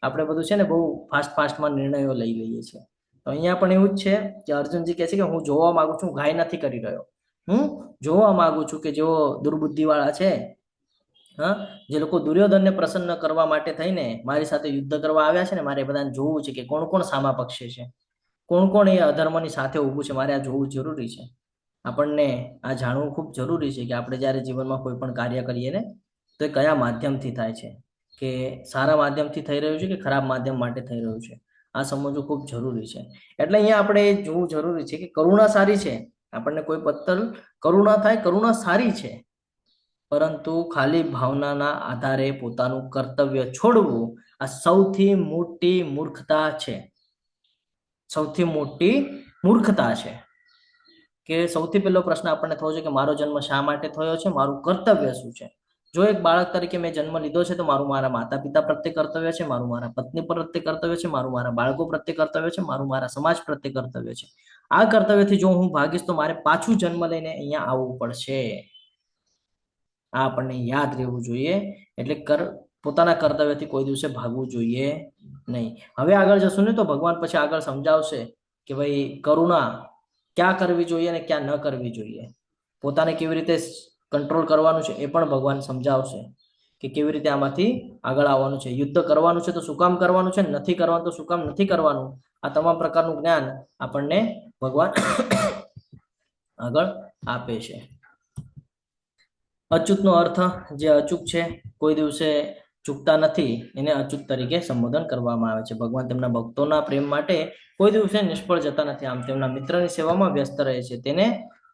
Speaker 1: આપણે બધું છે ને બહુ ફાસ્ટમાં નિર્ણયો લઈ લઈએ છીએ. તો અહીંયા પણ એવું જ છે કે અર્જુનજી કહે છે કે હું જોવા માંગુ છું, ઘાય નથી કરી રહ્યો. હું જોવા માંગુ છું કે જેઓ દુર્બુદ્ધિવાળા છે, હા, જે લોકો દુર્યોધનને પ્રસન્ન કરવા માટે થઈને મારી સાથે યુદ્ધ કરવા આવ્યા છે ને, મારે બધાને જોવું છે કે કોણ કોણ સામા પક્ષે છે, કોણ કોણ એ અધર્મની સાથે ઊભું છે. મારે આ જોવું જરૂરી છે. આપણને આ જાણવું ખૂબ જરૂરી છે કે આપણે જ્યારે જીવનમાં કોઈ પણ કાર્ય કરીએ ને તો એ કયા માધ્યમથી થાય છે, કે સારા માધ્યમથી થઈ રહ્યું છે કે ખરાબ માધ્યમ માટે થઈ રહ્યું છે. આ સમજવું ખૂબ જરૂરી છે. એટલે અહીંયા આપણે જોવું જરૂરી છે કે કરુણા સારી છે. આપણને કોઈ પત્તર કરુણા થાય, કરુણા સારી છે, પરંતુ ખાલી ભાવનાના આધારે પોતાનું કર્તવ્ય છોડવું આ સૌથી મોટી મૂર્ખતા છે. સૌથી મોટી મૂર્ખતા છે. કે સૌથી પહેલો પ્રશ્ન આપણને થયો છે કે મારો જન્મ શા માટે થયો છે, મારું કર્તવ્ય શું છે. જો એક બાળક તરીકે મેં જન્મ લીધો છે તો મારું મારા માતા પિતા પ્રત્યે કર્તવ્ય છે, મારું મારા પત્ની પ્રત્યે કર્તવ્ય છે, મારું મારા બાળકો પ્રત્યે કર્તવ્ય છે, મારું મારા સમાજ પ્રત્યે કર્તવ્ય છે. આ કર્તવ્યથી જો હું ભાગીશ તો મારે પાછું જન્મ લઈને અહીંયા આવવું પડશે. આ આપણને યાદ રહેવું જોઈએ. એટલે પોતાના કર્તવ્યથી કોઈ દિવસે ભાગવું જોઈએ નહીં. હવે આગળ જશું ને તો ભગવાન પછી આગળ સમજાવશે કે ભાઈ કરુણા ક્યાં કરવી જોઈએ અને ક્યાં ન કરવી જોઈએ. પોતાને કેવી રીતે કંટ્રોલ કરવાનું છે એ પણ ભગવાન સમજાવશે કે કેવી રીતે આમાંથી આગળ આવવાનું છે. યુદ્ધ કરવાનું છે તો શું કામ કરવાનું છે, નથી કરવાનું તો શું કામ નથી કરવાનું. આ તમામ પ્રકારનું જ્ઞાન આપણને ભગવાન આગળ આપે છે. અચ્યુતનો અર્થ જે અચૂક છે, કોઈ દિવસે ચૂકતા નથી, એને અચ્યુત તરીકે સંબોધન કરવામાં આવે છે. ભગવાન તેમના ભક્તોના પ્રેમ માટે કોઈ દિવસે નિષ્ફળ જતા નથી. આમ તેમના મિત્રની સેવામાં વ્યસ્ત રહે છે. તેને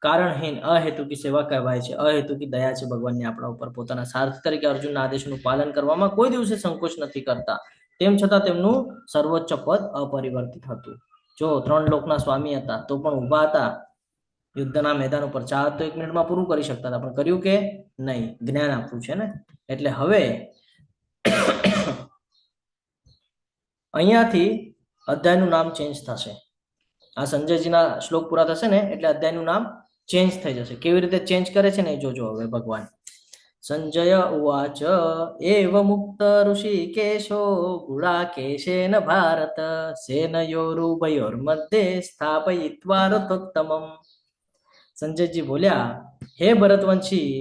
Speaker 1: કારણહીન અહેતુકી સેવા કહેવાય છે. અહેતુકી દયા છે ભગવાનની આપણા ઉપર. પોતાના સારથી તરીકે અર્જુનના આદેશનું પાલન કરવામાં કોઈ દિવસે સંકોચ નથી કરતા. તેમ છતાં તેમનું સર્વોચ્ચ પદ અપરિવર્તિત હતું. જો 3 લોકના સ્વામી હતા તો પણ ઊભા હતા યુદ્ધના મેદાન ઉપર. ચાહત તો 1 મિનિટમાં પૂરું કરી શકતા હતા, પણ કર્યું કે નહીં. જ્ઞાન આપવું છે ને. એટલે હવે અહીંયાથી અધ્યાયનું નામ ચેન્જ થશે. આ સંજયજીના શ્લોક પૂરા થશે ને એટલે અધ્યાયનું નામ ચેન્જ થઈ જશે. કેવી રીતે ચેન્જ કરે છે ને એ જોજો હવે ભગવાન. સંજય ઉવાચ એવ મુક્ત ઋષિકેશો ગુડાકેશેન ભારત સેનયોરુભયોર્મધ્યે સ્થાપયિત્વા રથોત્તમમ. સંજયજી બોલ્યા, હે ભરતવંશી,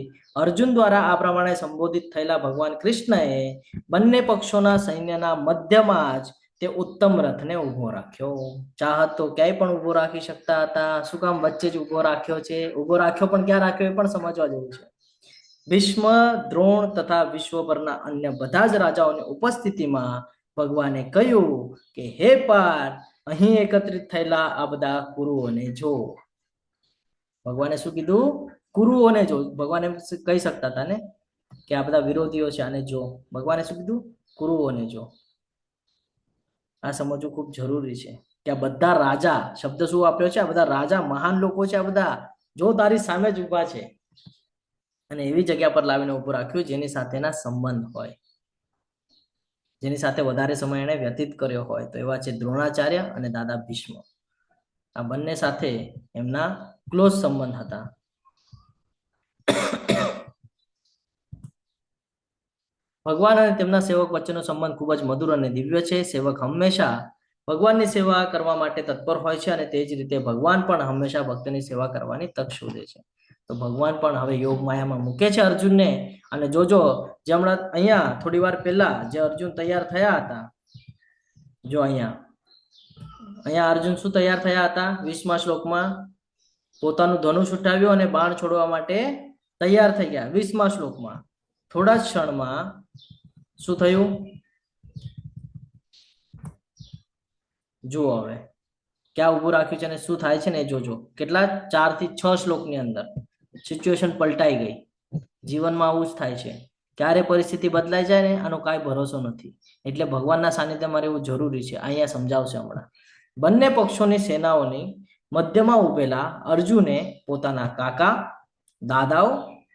Speaker 1: અર્જુન દ્વારા આ પ્રમાણે સંબોધિત થયેલા ભગવાન કૃષ્ણએ બંને પક્ષોના સૈન્યના મધ્યમાં જ તે ઉત્તમ રથને ઊભો રાખ્યો. ચાહત તો ક્યાંય પણ ઊભો રાખી શકતા હતા. શું કામ વચ્ચે જ ઊભો રાખ્યો છે? ઊભો રાખ્યો પણ ક્યાં રાખ્યો એ પણ સમજવા જેવું છે. ભીષ્મ, દ્રોણ તથા વિશ્વભરના અન્ય બધા જ રાજાઓની ઉપસ્થિતિમાં ભગવાને કહ્યું કે હે પાર્થ, અહીં એકત્રિત થયેલા આ બધા કુરુઓને જો. ભગવાને શું કીધું? કુરુઓને જો. ભગવાન એમ કહી શકતા હતા ને કે આ બધા વિરોધીઓ છે આને જો. ભગવાને શું કીધું? કુરુઓને જો. આ સમજવું ખૂબ જરૂરી છે કે આ બધા રાજા, શબ્દ શું આપ્યો છે? આ બધા રાજા મહાન લોકો છે. આ બધા જો તારી સામે જ ઊભા છે અને એવી જગ્યા પર લાવીને ઊભું રાખ્યું જેની સાથેના સંબંધ હોય, જેની સાથે વધારે સમય એને વ્યતીત કર્યો હોય. તો એવા છે દ્રોણાચાર્ય અને દાદા ભીષ્મ. આ બંને સાથે એમના ક્લોઝ સંબંધ હતા. ભગવાન અને તેમના સેવક વચ્ચેનો સંબંધ ખૂબ જ મધુર અને દિવ્ય છે. સેવક હંમેશા ભગવાનની સેવા કરવા માટે તત્પર હોય છે અને તે જ રીતે ભગવાન પણ હંમેશા ભક્તની સેવા કરવાની તક શોધે છે. તો ભગવાન પણ હવે યોગ માયામાં મૂકે છે અર્જુનને. અને જોજો, જે હમણાં અહીંયા થોડી વાર પહેલા જે અર્જુન તૈયાર થયા હતા, જો અહીંયા અર્જુન શું તૈયાર થયા હતા? 20મા શ્લોકમાં પોતાનું ધનુષ ઉઠાવ્યું અને બાણ છોડવા માટે તૈયાર થઈ ગયા. 20મા શ્લોકમાં થોડા જ ક્ષણમાં શું થયું? જુઓ હવે ક્યાં ઉભું રાખ્યું છે અને શું થાય છે ને એ જોજો. કેટલા 4 થી 6 શ્લોકની અંદર સિચ્યુએશન પલટાઈ ગઈ. જીવનમાં આવું જ થાય છે, ક્યારે પરિસ્થિતિ બદલાઈ જાય ને આનો કાંઈ ભરોસો નથી. એટલે ભગવાનના સાનિધ્યમાં રહેવું જરૂરી છે. અહીંયા સમજાવશે હમણાં. બંને પક્ષોની સેનાઓની મધ્યમાં ઉભેલા અર્જુને પોતાના કાકા, દાદાઓ,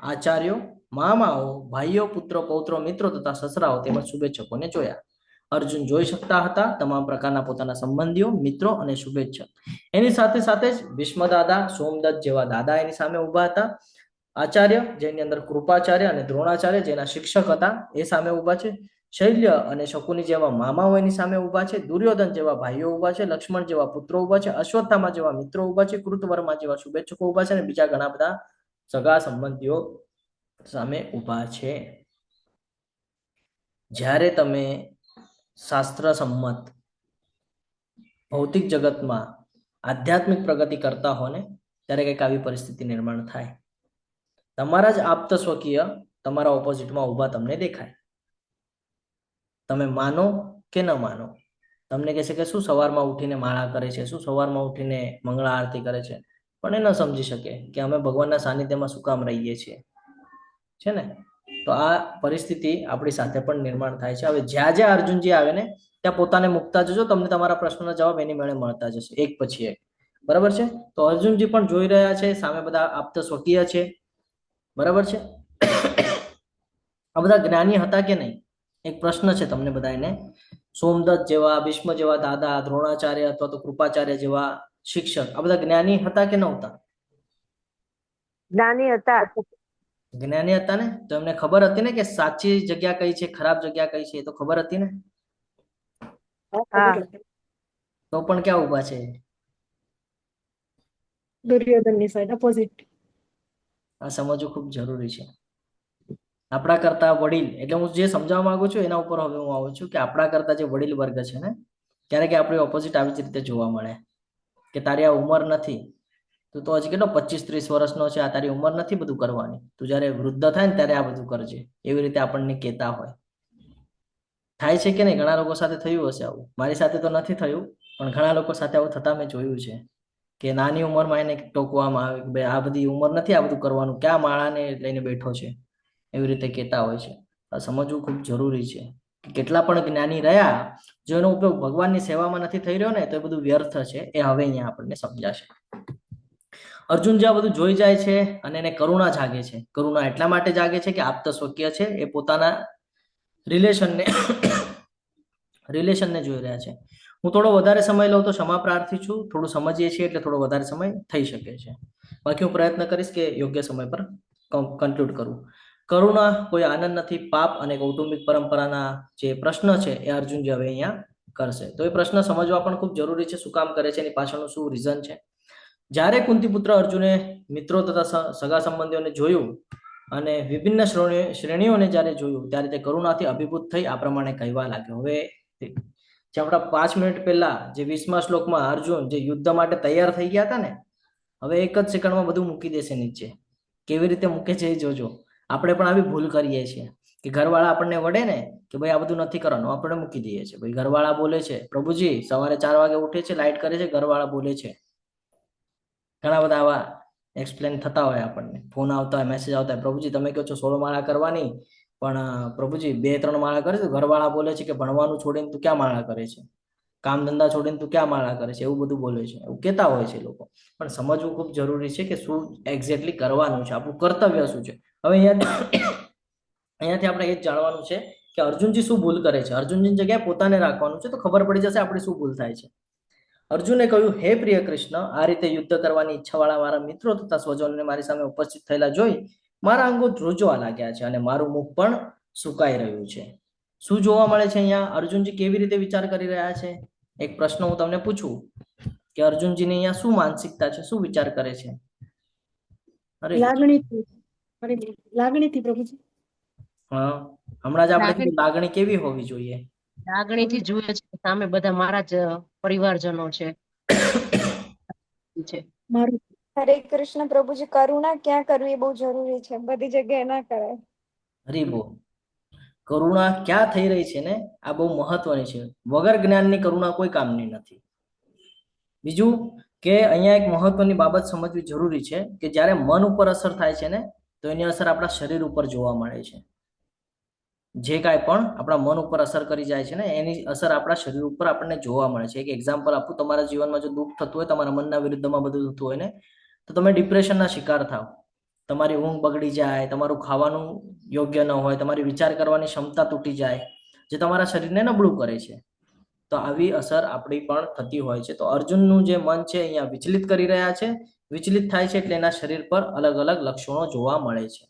Speaker 1: આચાર્યો, મામાઓ, ભાઈઓ, પુત્રો, પૌત્રો, મિત્રો તથા સસરાઓ તેમજ શુભેચ્છકોને જોયા. અર્જુન જોઈ શકતા હતા તમામ પ્રકારના પોતાના સંબંધીઓ, મિત્રો અને શુભેચ્છક. એની સાથે સાથે જ ભીષ્મ દાદા, સોમદત્ત જેવા દાદા એની સામે ઉભા હતા. આચાર્ય, જેની અંદર કૃપાચાર્ય અને દ્રોણાચાર્ય જેના શિક્ષક હતા, એ સામે ઉભા છે. શૈલ્ય અને શકુની જેવા મામાઓ એની સામે ઉભા છે. દુર્યોધન જેવા ભાઈઓ ઉભા છે. લક્ષ્મણ જેવા પુત્રો ઉભા છે. અશ્વત્થામા જેવા મિત્રો ઉભા છે. કૃતવર્મા જેવા શુભેચ્છકો ઉભા છે અને બીજા ઘણા બધા સગા સંબંધીઓ સામે ઉભા છે. જ્યારે તમે શાસ્ત્ર સંમત ભૌતિક જગતમાં આધ્યાત્મિક પ્રગતિ કરતા હો ને, ત્યારે કંઈક આવી પરિસ્થિતિ નિર્માણ થાય. તમારા જ આપ્ત સ્વકીય તમારા ઓપોઝિટમાં ઉભા તમને દેખાય. તમે માનો કે ન માનો, તમને કહેશે કે શું સવારમાં ઉઠીને માળા કરે છે, શું સવારમાં ઉઠીને મંગળા આરતી કરે છે, પણ એ ન સમજી શકે કે અમે ભગવાનના સાનિધ્યમાં શું કામ રહીએ છીએ, છે ને? તો આ પરિસ્થિતિ આપણી સાથે પણ નિર્માણ થાય છે. હવે જ્યાં અર્જુનજી આવે ને ત્યાં પોતાને મુકતા જજો, તમને તમારા પ્રશ્નના જવાબ એની મેળે મળતા જશે એક પછી એક. બરાબર છે? તો અર્જુનજી પણ જોઈ રહ્યા છે, સામે બધા આપ્ત સ્વકીય છે. બરાબર છે? આ બધા જ્ઞાની હતા કે નહીં? એક પ્રશ્ન છે તમને બધાને. સોમદત્ત જેવા, ભીષ્મ જેવા દાદા, દ્રોણાચાર્ય અથવા તો કૃપાચાર્ય જેવા શિક્ષક, આ બધા જ્ઞાની હતા કે નહોતા?
Speaker 7: જ્ઞાની હતા.
Speaker 1: જ્ઞાની હતા ને? તો એમને ખબર હતી ને કે સાચી જગ્યા કઈ છે, ખરાબ જગ્યા કઈ છે? એ તો ખબર હતી ને? તો પણ ક્યાં ઉભા છે?
Speaker 3: દુર્યોધનની સાઈડ ઓપોઝિટ.
Speaker 1: આ સમજવું ખૂબ જરૂરી છે. આપણા કરતા વડીલ, એટલે હું જે સમજાવવા માંગુ છું એના ઉપર હવે હું આવું છું કે આપણા કરતા જે વડીલ વર્ગ છે ને, ક્યારેક આપણી ઓપોઝિટ આવી જ રીતે જોવા મળે કે તારી આ ઉંમર નથી, તું તો હજી કેટલો 25-30 વર્ષનો છે, આ તારી ઉંમર નથી બધું કરવાની, તું જ્યારે વૃદ્ધ થાય ને ત્યારે આ બધું કરજે, એવી રીતે આપણને કહેતા હોય. થાય છે કે નહીં? ઘણા લોકો સાથે થયું હશે આવું. મારી સાથે તો નથી થયું, પણ ઘણા લોકો સાથે આવું થતા મેં જોયું છે કે નાની ઉંમરમાં એને ટોકવામાં આવે કે ભાઈ આ બધી ઉંમર નથી આ બધું કરવાનું, ક્યાં માળાને લઈને બેઠો છે, એવી રીતે કહેતા હોય છે. આ સમજવું ખૂબ જરૂરી છે કે કેટલા પણ જ્ઞાની રહ્યા, જો એનો ઉપયોગ ભગવાનની સેવામાં નથી થઈ રહ્યો ને, તો એ બધું વ્યર્થ છે. એ હવે અહીંયા આપણને સમજાશે. અર્જુન જે આ બધું જોઈ જાય છે અને એને કરુણા જાગે છે. કરુણા એટલા માટે જાગે છે કે આપ્ત સ્વકીય છે, એ પોતાના રિલેશનને જોઈ રહ્યા છે. હું થોડો વધારે સમય લઉં તો ક્ષમા પ્રાર્થી છું, થોડું સમજીએ છીએ એટલે થોડો વધારે સમય થઈ શકે છે. બાકી હું પ્રયત્ન કરીશ કે યોગ્ય સમય પર કન્ક્લુડ કરું. કરુણા કોઈ આનંદ નથી, પાપ અને કૌટુંબિક પરંપરાના જે પ્રશ્ન છે એ અર્જુનજી હવે અહીંયા કરશે. તો એ પ્રશ્ન સમજવા પણ ખૂબ જરૂરી છે. શું કામ કરે છે, એની પાછળનું શું રીઝન છે? જ્યારે કુંતીપુત્ર અર્જુને મિત્રો તથા સગા સંબંધીઓને જોયું અને વિભિન્ન શ્રેણીઓને જ્યારે જોયું, ત્યારે તે કરુણાથી અભિભૂત થઈ આ પ્રમાણે કહેવા લાગ્યો. હવે જે આપણા 5 મિનિટ પહેલા જે 20મા શ્લોકમાં અર્જુન જે યુદ્ધ માટે તૈયાર થઈ ગયા હતા ને, હવે એક જ સેકન્ડમાં બધું મૂકી દેશે નીચે. કેવી રીતે મૂકે છે એ જોજો. આપણે પણ આવી ભૂલ કરીએ છીએ કે ઘરવાળા આપણને વડે ને કે ભાઈ આ બધું નથી કરવાનું, આપણે મૂકી દઈએ છીએ. ભાઈ ઘરવાળા બોલે છે, પ્રભુજી સવારે 4 વાગે ઉઠે છે, લાઈટ કરે છે, ઘરવાળા બોલે છે. ઘણા બધા આવા એક્સપ્લેન થતા હોય, આપણને ફોન આવતા હોય, મેસેજ આવતા હોય, પ્રભુજી તમે કહો છો 16 માળા કરવાની, પણ પ્રભુજી 2-3 માળા કરે છે, ઘરવાળા બોલે છે કે ભણવાનું છોડીને તું ક્યાં માળા કરે છે, કામ ધંધા છોડીને તું ક્યાં માળા કરે છે, એવું બધું બોલે છે, એવું કહેતા હોય છે લોકો. પણ સમજવું ખૂબ જરૂરી છે કે શું એક્ઝેક્ટલી કરવાનું છે, આપણું કર્તવ્ય શું છે. હવે અહીંયાથી આપણે એ જ જાણવાનું છે કે અર્જુનજી શું ભૂલ કરે છે. અર્જુનજીની જગ્યાએ પોતાને રાખવાનું છે, તો ખબર પડી જશે આપણે શું ભૂલ થાય છે. અર્જુને કહ્યું, હે પ્રિય કૃષ્ણ, આ રીતે યુદ્ધ કરવાની ઈચ્છાવાળા મારા મિત્રો તથા સ્વજનોને મારી સામે ઉપસ્થિત થયેલા જોઈ મારા અંગો ધ્રુજવા લાગ્યા છે અને મારું મુખ પણ સુકાઈ રહ્યું છે. શું જોવા મળે છે અહીંયા? અર્જુનજી કેવી રીતે વિચાર કરી રહ્યા છે? એક પ્રશ્ન હું તમને પૂછું કે અર્જુનજીની અહીંયા શું માનસિકતા છે, શું વિચાર કરે છે? અરે
Speaker 3: લાગણીથી લાગણીથી પ્રભુજી.
Speaker 1: હા, હમણાં જ આપણે
Speaker 4: લાગણી
Speaker 1: કીધું લાગણી કેવી હોવી જોઈએ?
Speaker 4: લાગણીથી જુએ છે કે સામે બધા મારા જ પરિવારજનો છે.
Speaker 3: મારું
Speaker 2: હરે કૃષ્ણ પ્રભુજી, કરુણા ક્યાં કરવી એ બહુ જરૂરી છે, બધી જગ્યાએ ના કરાય.
Speaker 1: હરીબો, કરુણા ક્યાં થઈ રહી છે ને, આ બહુ મહત્વની છે. વગર જ્ઞાનની કરુણા કોઈ કામની નથી. બીજું કે અહીંયા એક મહત્વની બાબત સમજવી જરૂરી છે કે જ્યારે મન ઉપર અસર થાય છે ને, તો એની અસર આપણા શરીર ઉપર જોવા મળે છે. જે કાંઈ પણ આપણા મન ઉપર અસર કરી જાય છે ને, એની અસર આપણા શરીર ઉપર આપણને જોવા મળે છે. એક એક્ઝામ્પલ આપું, તમારા જીવનમાં જો દુઃખ થતું હોય, તમારા મનના વિરુદ્ધમાં બધું થતું હોય ને, તો તમે ડિપ્રેશનના શિકાર થાવ, તમારી ઊંઘ બગડી જાય, તમારું ખાવાનું યોગ્ય ન હોય, તમારી વિચાર કરવાની ક્ષમતા તૂટી જાય, જે તમારા શરીરને નબળું કરે છે. તો આવી અસર આપણી પણ થતી હોય છે. તો અર્જુનનું જે મન છે અહીંયા વિચલિત કરી રહ્યા છે. વિચલિત થાય છે એટલે એના શરીર પર અલગ અલગ લક્ષણો જોવા મળે છે.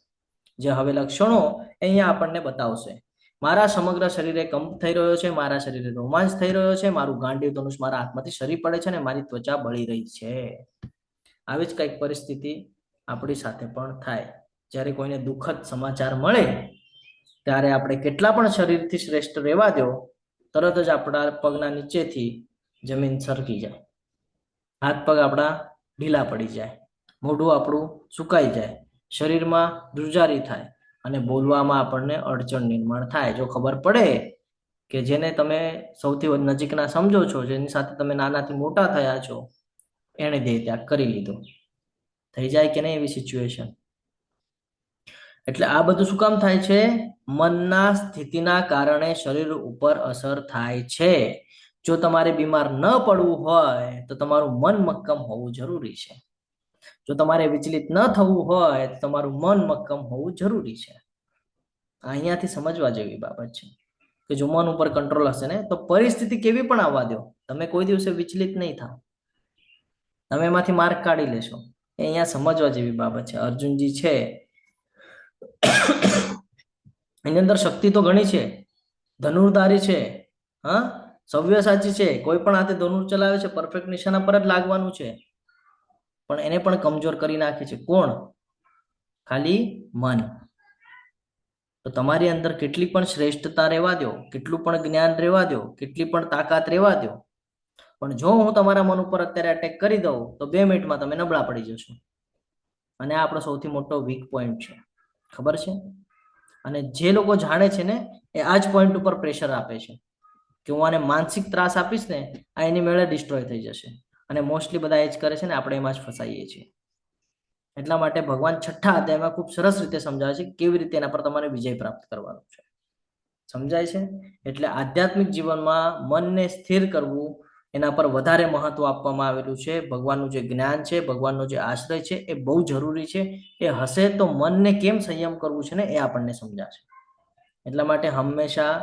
Speaker 1: જે હવે લક્ષણો અહીંયા આપણને બતાવશે. મારા સમગ્ર શરીરે કંપ થઈ રહ્યો છે, મારા શરીરે રોમાંચ થઈ રહ્યો છે, મારું ગાંડીવ ધનુષ મારા હાથમાંથી સરી પડે છે અને મારી ત્વચા બળી રહી છે. આવી જ કંઈક પરિસ્થિતિ આપણી સાથે પણ થાય. જ્યારે કોઈને દુઃખદ સમાચાર મળે ત્યારે આપણે કેટલા પણ શરીરથી શ્રેષ્ઠ રહેવા દો, તરત જ આપણા પગના નીચેથી જમીન સરકી જાય, હાથ પગ આપણા ઢીલા પડી જાય, મોઢું આપણું સુકાઈ જાય, શરીરમાં ધ્રુજારી થાય અને બોલવામાં આપણને અડચણ નિર્માણ થાય. જો ખબર પડે કે જેને તમે સૌથી નજીકના સમજો છો, જેની સાથે તમે નાનાથી મોટા થયા છો, એણે દેહ ત્યાગ કરી લીધો, થઈ જાય કે નહીં એવી સિચ્યુએશન. એટલે આ બધું શું કામ થાય છે? મનના સ્થિતિના કારણે શરીર ઉપર અસર થાય છે. જો તમારે બીમાર ન પડવું હોય તો તમારું મન મક્કમ હોવું જરૂરી છે. જો તમારે વિચલિત ન થવું હોય તો તમારું મન મક્કમ હોવું જરૂરી છે. અહીંયાથી સમજવા જેવી બાબત છે કે જો મન ઉપર કંટ્રોલ હશે ને, તો પરિસ્થિતિ કેવી પણ આવવા દો, તમે કોઈ દિવસે વિચલિત નહીં થાવ, તમે એમાંથી માર્ક કાઢી લેશો. એ અહીંયા સમજવા જેવી બાબત છે. અર્જુનજી છે એની અંદર શક્તિ તો ઘણી છે, ધનુર્ધારી છે, હા, સવ્યસાચી છે, કોઈ પણ હાથે ધનુર ચલાવે છે, પરફેક્ટ નિશાના પર જ લાગવાનું છે, પણ એને પણ કમજોર કરી નાખે છે. કોણ? ખાલી મન. તો તમારી અંદર કેટલી પણ શ્રેષ્ઠતા રહેવા દો, કેટલું પણ જ્ઞાન રહેવા દો, કેટલી પણ તાકાત રહેવા દો, પણ જો હું તમારા મન ઉપર અત્યારે અટેક કરી દઉં તો 2 મિનિટમાં તમે નબળા પડી જશો. અને આ આપણો સૌથી મોટો વીક પોઈન્ટ છે, ખબર છે? અને જે લોકો જાણે છે ને, એ આ જ પોઈન્ટ ઉપર પ્રેશર આપે છે કે હું આને માનસિક ત્રાસ આપીશ ને, આ એની મેળે ડિસ્ટ્રોય થઈ જશે. અને મોસ્ટલી બધા એ જ કરે છે ને, આપણે એમાં જ ફસાઈએ છીએ. એટલા માટે ભગવાન 6થા અધ્યાયમાં ખૂબ સરસ રીતે સમજાવે છે કેવી રીતે એના પર તમારે વિજય પ્રાપ્ત કરવાનો છે. સમજાય છે? એટલે આધ્યાત્મિક જીવનમાં મનને સ્થિર કરવું, એના પર વધારે મહત્વ આપવામાં આવેલું છે. ભગવાનનું જે જ્ઞાન છે, ભગવાનનો જે આશ્રય છે, એ બહુ જરૂરી છે. એ હશે તો મનને કેમ સંયમ કરવું છે ને, એ આપણને સમજાશે. એટલા માટે હંમેશા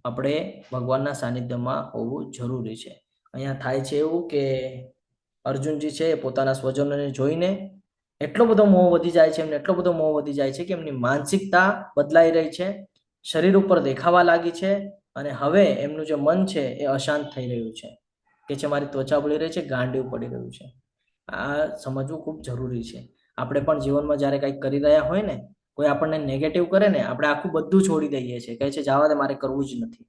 Speaker 1: આપણે ભગવાનના સાનિધ્યમાં હોવું જરૂરી છે. અહીંયા થાય છે એવું કે અર્જુનજી છે એ પોતાના સ્વજનોને જોઈને એટલો બધો મોહ વધી જાય છે, એમને એટલો બધો મોહ વધી જાય છે કે એમની માનસિકતા બદલાઈ રહી છે, શરીર ઉપર દેખાવા લાગી છે, અને હવે એમનું જે મન છે એ અશાંત થઈ રહ્યું છે કે છે મારી ત્વચા બળી રહી છે, ગાંડીવ પડી રહ્યું છે. આ સમજવું ખૂબ જરૂરી છે. આપણે પણ જીવનમાં જ્યારે કંઈક કરી રહ્યા હોય ને, કોઈ આપણને નેગેટિવ કરે ને, આપણે આખું બધું છોડી દઈએ છીએ, કહે છે જવા દે, મારે કરવું જ નથી.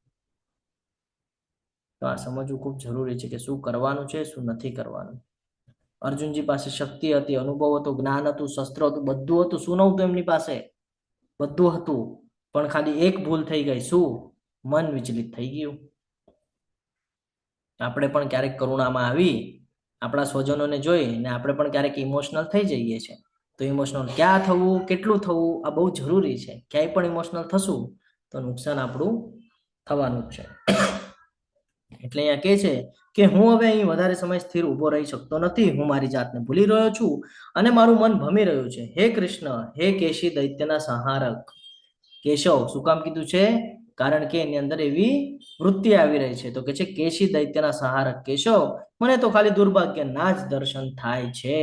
Speaker 1: તો આ સમજવું ખૂબ જરૂરી છે કે શું કરવાનું છે, શું નથી કરવાનું. અર્જુનજી પાસે શક્તિ હતી, અનુભવ હતો, જ્ઞાન હતું, શસ્ત્ર હતું, બધું હતું. શું નહોતું એમની પાસે? બધું હતું, પણ ખાલી એક ભૂલ થઈ ગઈ. શું? મન વિચલિત થઈ ગયું. આપણે પણ ક્યારેક કરુણામાં આવી આપણા સ્વજનોને જોઈને આપણે પણ ક્યારેક ઇમોશનલ થઈ જઈએ છીએ. તો ઇમોશનલ ક્યાં થવું, કેટલું થવું, આ બહુ જરૂરી છે. ક્યાંય પણ ઇમોશનલ થશું તો નુકસાન આપણું થવાનું જ છે. એટલે અહીંયા કહે છે કે હું હવે અહીં વધારે સમય સ્થિર ઊભો રહી શકતો નથી. હું મારી જાતને ભૂલી રહ્યો છું અને મારું મન ભમી રહ્યું છે. હે કૃષ્ણ, હે કેશી દૈત્યના સંહારક. કેશવ શું કામ કીધું છે? કારણ કે એની અંદર એવી વૃત્તિ આવી રહી છે. તો કે છે કેશી દૈત્યના સંહારક કેશવ, મને તો ખાલી દુર્ભાગ્યના જ દર્શન થાય છે.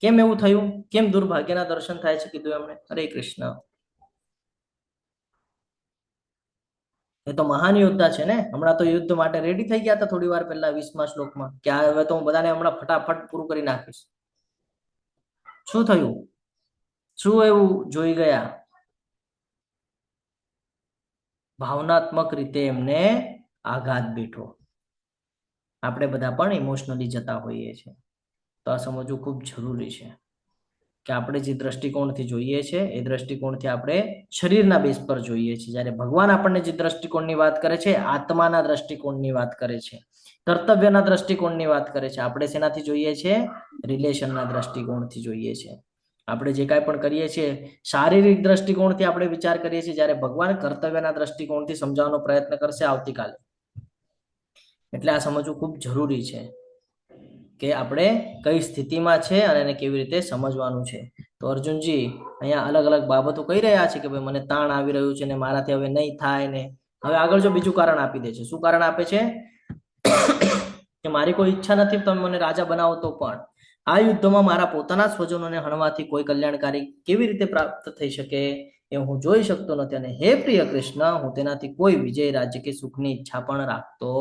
Speaker 1: કેમ એવું થયું? કેમ દુર્ભાગ્યના દર્શન થાય છે કીધું એમણે? હરે કૃષ્ણ. એ તો મહાન યોદ્ધા છે ને, હમણાં તો યુદ્ધ માટે રેડી થઈ ગયા હતા થોડી વાર પહેલા 20મા શ્લોકમાં કે આ હવે તો હું બધાને હમણાં ફટાફટ પૂરું કરી નાખીશ. શું થયું? શું એવું જોઈ ગયા? ભાવનાત્મક રીતે એમને આઘાત બેઠો. આપણે બધા પણ ઇમોશનલી જતા હોઈએ છીએ, તો આ સમજવું ખૂબ જરૂરી છે કે આપણે જે દ્રષ્ટિકોણથી જોઈએ છે એ દ્રષ્ટિકોણથી આપણે શરીરના બેઝ પર જોઈએ છીએ, જ્યારે ભગવાન આપણને જે દ્રષ્ટિકોણની વાત કરે છે આત્માના દ્રષ્ટિકોણની વાત કરે છે, કર્તવ્યના દ્રષ્ટિકોણની વાત કરે છે. આપણે શેનાથી જોઈએ છે? રિલેશનના દ્રષ્ટિકોણથી જોઈએ છે. આપણે જે કાંઈ પણ કરીએ છીએ શારીરિક દ્રષ્ટિકોણથી આપણે વિચાર કરીએ છીએ, જ્યારે ભગવાન કર્તવ્યના દ્રષ્ટિકોણથી સમજાવવાનો પ્રયત્ન કરશે આવતીકાલે. એટલે આ સમજવું ખૂબ જરૂરી છે કે આપણે કઈ સ્થિતિમાં છે અને એને કેવી રીતે સમજવાનું છે. તો અર્જુનજી અહીંયા અલગ અલગ બાબતો કહી રહ્યા છે કે ભાઈ મને તાણ આવી રહ્યું છે ને મારાથી હવે નહીં થાય ને. હવે આગળ જો બીજું કારણ આપી દે છે. શું કારણ આપે છે? કે મારી કોઈ ઈચ્છા નથી તમે મને રાજા બનાવો તો પણ આ યુદ્ધમાં મારા પોતાના સ્વજનોને હણવાથી કોઈ કલ્યાણકારી કેવી રીતે પ્રાપ્ત થઈ શકે એ હું જોઈ શકતો નથી, અને હે પ્રિય કૃષ્ણ હું તેનાથી કોઈ વિજય, રાજ્ય કે સુખની ઈચ્છા પણ રાખતો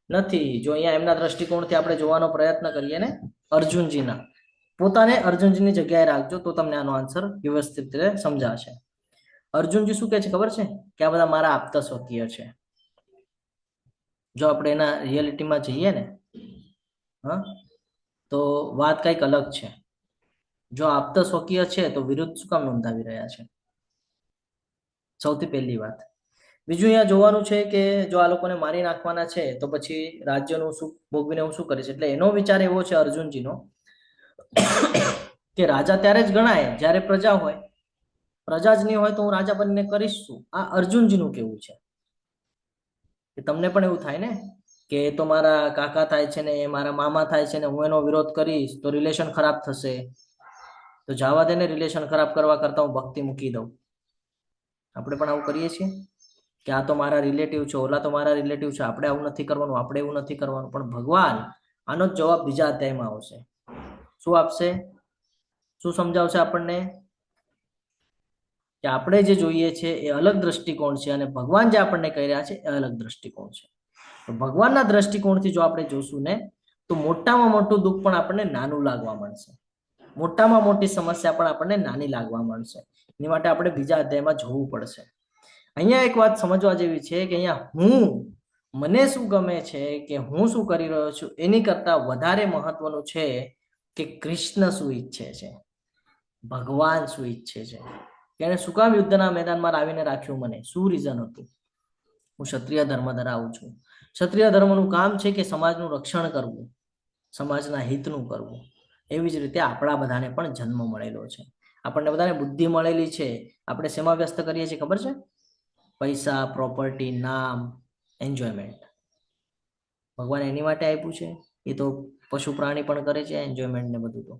Speaker 1: નથી. જો અહીંયા એમના દ્રષ્ટિકોણથી આપણે જોવાનો પ્રયત્ન કરીએ ને, અર્જુનજીના, પોતાને અર્જુનજીની જગ્યાએ રાખજો તો તમને આનો આન્સર વ્યવસ્થિત રીતે સમજાશે. અર્જુનજી શું કહે છે ખબર છે? કે આ બધા મારા આપતા સ્વકીય છે. જો આપણે એના રિયાલિટીમાં જઈએ ને તો વાત કંઈક અલગ છે. જો આપતા સ્વકીય છે તો વિરુદ્ધ શું કામ નોંધાવી રહ્યા છે? સૌથી પહેલી વાત. બીજું અહીંયા જોવાનું છે કે જો આ લોકોને મારી નાખવાના છે તો પછી રાજ્યનું સુખ ભોગવીને હું શું કરીશ. એટલે એનો વિચાર એવો છે અર્જુનજીનો કે રાજા ત્યારે જ ગણાય જ્યારે પ્રજા હોય. પ્રજા જ નહીં હોય તો હું રાજા બનીને કરીશ શું? આ અર્જુનજીનું કેવું છે. કે તમને પણ એવું થાય ને કે તો મારા કાકા થાય છે ને મારા મામા થાય છે ને હું એનો વિરોધ કરીશ તો રિલેશન ખરાબ થશે, તો જવા દે ને, રિલેશન ખરાબ કરવા કરતા હું ભક્તિ મૂકી દઉં. આપણે પણ આવું કરીએ છીએ કે આ તો મારા રિલેટિવ છે, ઓલા તો મારા રિલેટિવ છે, આપણે આવું નથી કરવાનું, આપણે એવું નથી કરવાનું. પણ ભગવાન આનો જ જવાબ બીજા અધ્યાયમાં આવશે. શું આપશે? શું સમજાવશે આપણને? કે આપણે જે જોઈએ છે એ અલગ દ્રષ્ટિકોણ છે અને ભગવાન જે આપણને કહી રહ્યા છે એ અલગ દ્રષ્ટિકોણ છે. તો ભગવાનના દ્રષ્ટિકોણથી જો આપણે જોશું ને તો મોટામાં મોટું દુઃખ પણ આપણને નાનું લાગવા મળશે, મોટામાં મોટી સમસ્યા પણ આપણને નાની લાગવા મળશે. એની માટે આપણે બીજા અધ્યાયમાં જોવું પડશે. અહીંયા એક વાત સમજવા જેવી છે કે અહીંયા મને શું ગમે છે કે હું શું કરી રહ્યો છું એની કરતા વધારે મહત્વનું છે કે કૃષ્ણ શું ઈચ્છે છે, ભગવાન શું ઈચ્છે છે. એને શું કામ યુદ્ધના મેદાનમાં આવીને રાખ્યું મને? શું રીઝન હતું? હું ક્ષત્રિય ધર્મ ધરાવું છું. ક્ષત્રિય ધર્મનું કામ છે કે સમાજનું રક્ષણ કરવું, સમાજના હિતનું કરવું. એવી જ રીતે આપણા બધાને પણ જન્મ મળેલો છે, આપણને બધાને બુદ્ધિ મળેલી છે. આપણે શેમાં વ્યસ્ત કરીએ છીએ ખબર છે? પૈસા, પ્રોપર્ટી, નામ, એન્જોયમેન્ટ. ભગવાન એની માટે આપ્યું છે. એ તો પશુ પ્રાણી પણ કરે છે એન્જોયમેન્ટ ને બધું.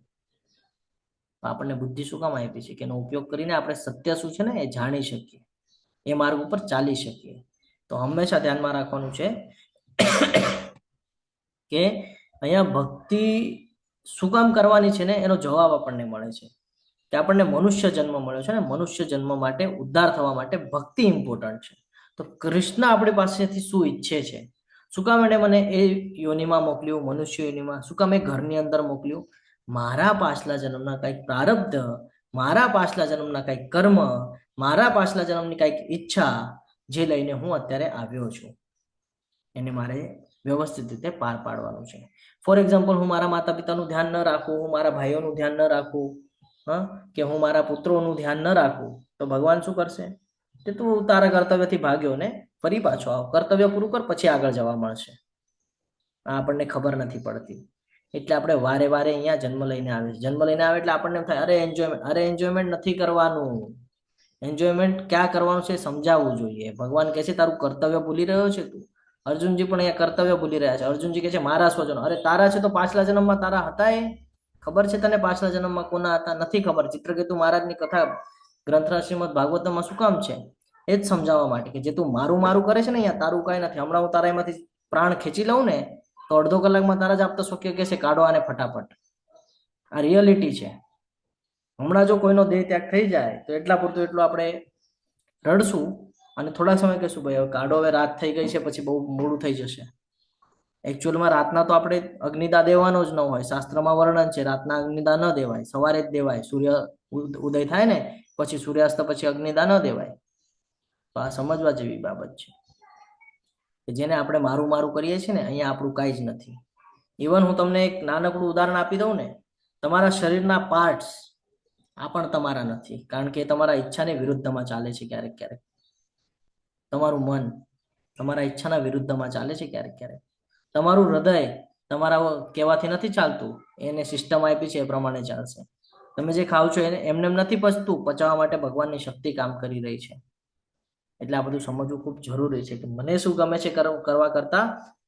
Speaker 1: તો આપણને બુદ્ધિ શું કામ આપી છે? કે એનો ઉપયોગ કરીને આપણે સત્ય શું છે ને એ જાણી શકીએ, એ માર્ગ ઉપર ચાલી શકીએ. તો હંમેશા ધ્યાનમાં રાખવાનું છે કે અહીંયા ભક્તિ શું કામ કરવાની છે ને એનો જવાબ આપણને મળે છે કે આપણને મનુષ્ય જન્મ મળ્યો છે ને મનુષ્ય જન્મ માટે, ઉદ્ધાર થવા માટે ભક્તિ ઇમ્પોર્ટન્ટ છે. તો કૃષ્ણ આપણી પાસેથી શું ઈચ્છે છે? શું કામ એને મને એ યોનિમાં મોકલ્યું, મનુષ્ય યોનિમાં? શું કામ એ ઘરની અંદર મોકલ્યું? મારા પાછલા જન્મના કંઈક પ્રારબ્ધ, મારા પાછલા જન્મના કંઈક કર્મ, મારા પાછલા જન્મની કંઈક ઈચ્છા જે લઈને હું અત્યારે આવ્યો છું એને મારે વ્યવસ્થિત રીતે પાર પાડવાનું છે. ફોર એક્ઝામ્પલ, હું મારા માતા પિતાનું ધ્યાન ન રાખું, હું મારા ભાઈઓનું ધ્યાન ન રાખું, કે હું મારા પુત્રોનું ધ્યાન ન રાખું, તો ભગવાન શું કરશે? કે તું તારા કર્તવ્યથી ભાગ્યો ને ફરી પાછો આવ, કર્તવ્ય પૂરું કર, પછી આગળ જવા મળશે. આ આપણને ખબર નથી પડતી. એટલે આપણે વારે વારે અહીંયા જન્મ લઈને આવે છે. જન્મ લઈને આવે એટલે આપણને થાય અરે એન્જોયમેન્ટ નથી કરવાનું. એન્જોયમેન્ટ ક્યાં કરવાનું છે સમજાવવું જોઈએ. ભગવાન કહે છે તારું કર્તવ્ય ભૂલી રહ્યો છે તું. અર્જુનજી પણ અહીંયા કર્તવ્ય ભૂલી રહ્યા છે. અર્જુનજી કહે છે મારા સ્વજનો. અરે તારા છે તો પાછલા જન્મમાં તારા હતા એ ખબર છે તને? પાછલા જન્મમાં કોના હતા નથી ખબર. ચિત્રકેતુ મહારાજની કથા ગ્રંથરાજ શ્રીમદ ભાગવતમાં શું કામ છે? એ જ સમજાવવા માટે કે જે તું મારું મારું કરે છે ને અહીંયા તારું કાંઈ નથી. હમણાં હું તારા એમાંથી પ્રાણ ખેંચી લઉં ને તો અડધો કલાકમાં તારા જ આપતા શોક્ય કહેશે કાઢો આને ફટાફટ. આ રિયાલિટી છે. હમણાં જો કોઈનો દેહ ત્યાગ થઈ જાય તો એટલા પૂરતું એટલું આપણે રડશું અને થોડા સમય કહેશું ભાઈ હવે કાઢો, હવે રાત થઈ ગઈ છે, પછી બહુ મોડું થઈ જશે. એકચ્યુઅલમાં રાતના તો આપણે અગ્નિદા દેવાનો જ ન હોય. શાસ્ત્રમાં વર્ણન છે રાતના અગ્નિદા ન દેવાય, સવારે જ દેવાય. સૂર્ય ઉદય થાય ને પછી સૂર્યાસ્ત પછી અગ્નિદા ન દેવાય. તો આ સમજવા જેવી બાબત છે કે જેને આપણે મારું મારું કરીએ છીએ ને, અહીંયા આપણું કાંઈ જ નથી. ઇવન હું તમને એક નાનકડું ઉદાહરણ આપી દઉં ને, તમારા શરીરના પાર્ટ્સ આ પણ તમારા નથી, કારણ કે તમારા ઈચ્છાની વિરુદ્ધમાં ચાલે છે ક્યારેક ક્યારેક. તમારું મન તમારા ઈચ્છાના વિરુદ્ધમાં ચાલે છે ક્યારેક ક્યારેક. તમારું હૃદય તમારા કહેવાથી નથી ચાલતું, એને સિસ્ટમ આપી છે એ પ્રમાણે ચાલશે. તમે જે ખાવ છો એને એમને નથી પચતું, પચાવવા માટે ભગવાનની શક્તિ કામ કરી રહી છે. એટલે આ બધું સમજવું ખૂબ જરૂરી છે કે મને શું ગમે છે કરવા કરતા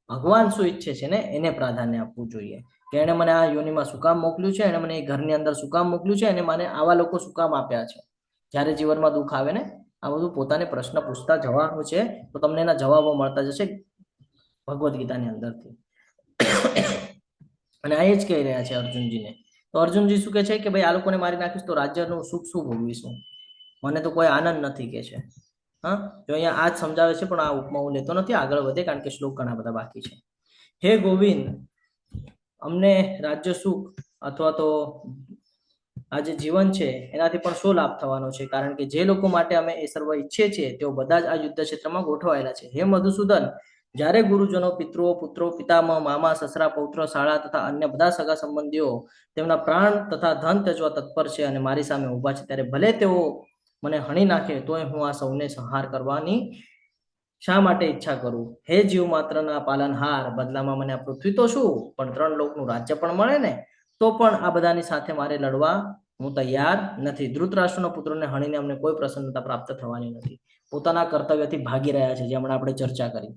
Speaker 1: ભગવાન શું ઈચ્છે છે ને એને પ્રાધાન્ય આપવું જોઈએ. કે એણે મને આ યોનિમાં શું કામ મોકલ્યું છે, એણે મને એ ઘરની અંદર શું કામ મોકલ્યું છે, અને મને આવા લોકો શું કામ આપ્યા છે. જ્યારે જીવનમાં દુઃખ આવે ને, આ બધું પોતાને પ્રશ્ન પૂછતા જવાનું છે, તો તમને એના જવાબો મળતા જશે ભગવદ્ ગીતાની અંદરથી. અને આ એ જ કહી રહ્યા છે અર્જુનજીને. તો અર્જુનજી શું કહે છે કે ભાઈ આ લોકોને મારી નાખીશ તો રાજ્યનું સુખ શું ભોગવીશું, મને તો કોઈ આનંદ નથી કે છે. હા, જો અહીંયા આ જ સમજાવે છે, પણ આ ઉપમા હું લેતો નથી, આગળ વધે કારણ કે શ્લોક ઘણા બધા બાકી છે. હે ગોવિંદ, અમને રાજ્ય સુખ અથવા તો આ જે જીવન છે એનાથી પણ શું લાભ થવાનો છે, કારણ કે જે લોકો માટે અમે એ સર્વ ઈચ્છીએ છીએ તેઓ બધા જ આ યુદ્ધ ક્ષેત્રમાં ગોઠવાયેલા છે. હે મધુસૂદન, જ્યારે ગુરુજનો, પિતૃઓ, પુત્રો, પિતામહ, મામા, સસરા, પૌત્ર, શાળા તથા અન્ય બધા સગા સંબંધીઓ તેમના પ્રાણ તથા ધન ત્યજવા તત્પર છે અને મારી સામે ઊભા છે, ત્યારે ભલે તેઓ મને હણી નાખે તોય હું આ સૌને સંહાર કરવાની શા માટે ઈચ્છા કરું. હે જીવ માત્રના પાલનહાર, બદલામાં મને આ પૃથ્વી તો શું પણ 3 લોકનું રાજ્ય પણ મળે ને તો પણ આ બધાની સાથે મારે લડવા હું તૈયાર નથી. ધૃતરાષ્ટ્રના પુત્રોને હણીને અમને કોઈ પ્રસન્નતા પ્રાપ્ત થવાની નથી. પોતાના કર્તવ્યથી ભાગી રહ્યા છે, જે હમણાં આપણે ચર્ચા કરી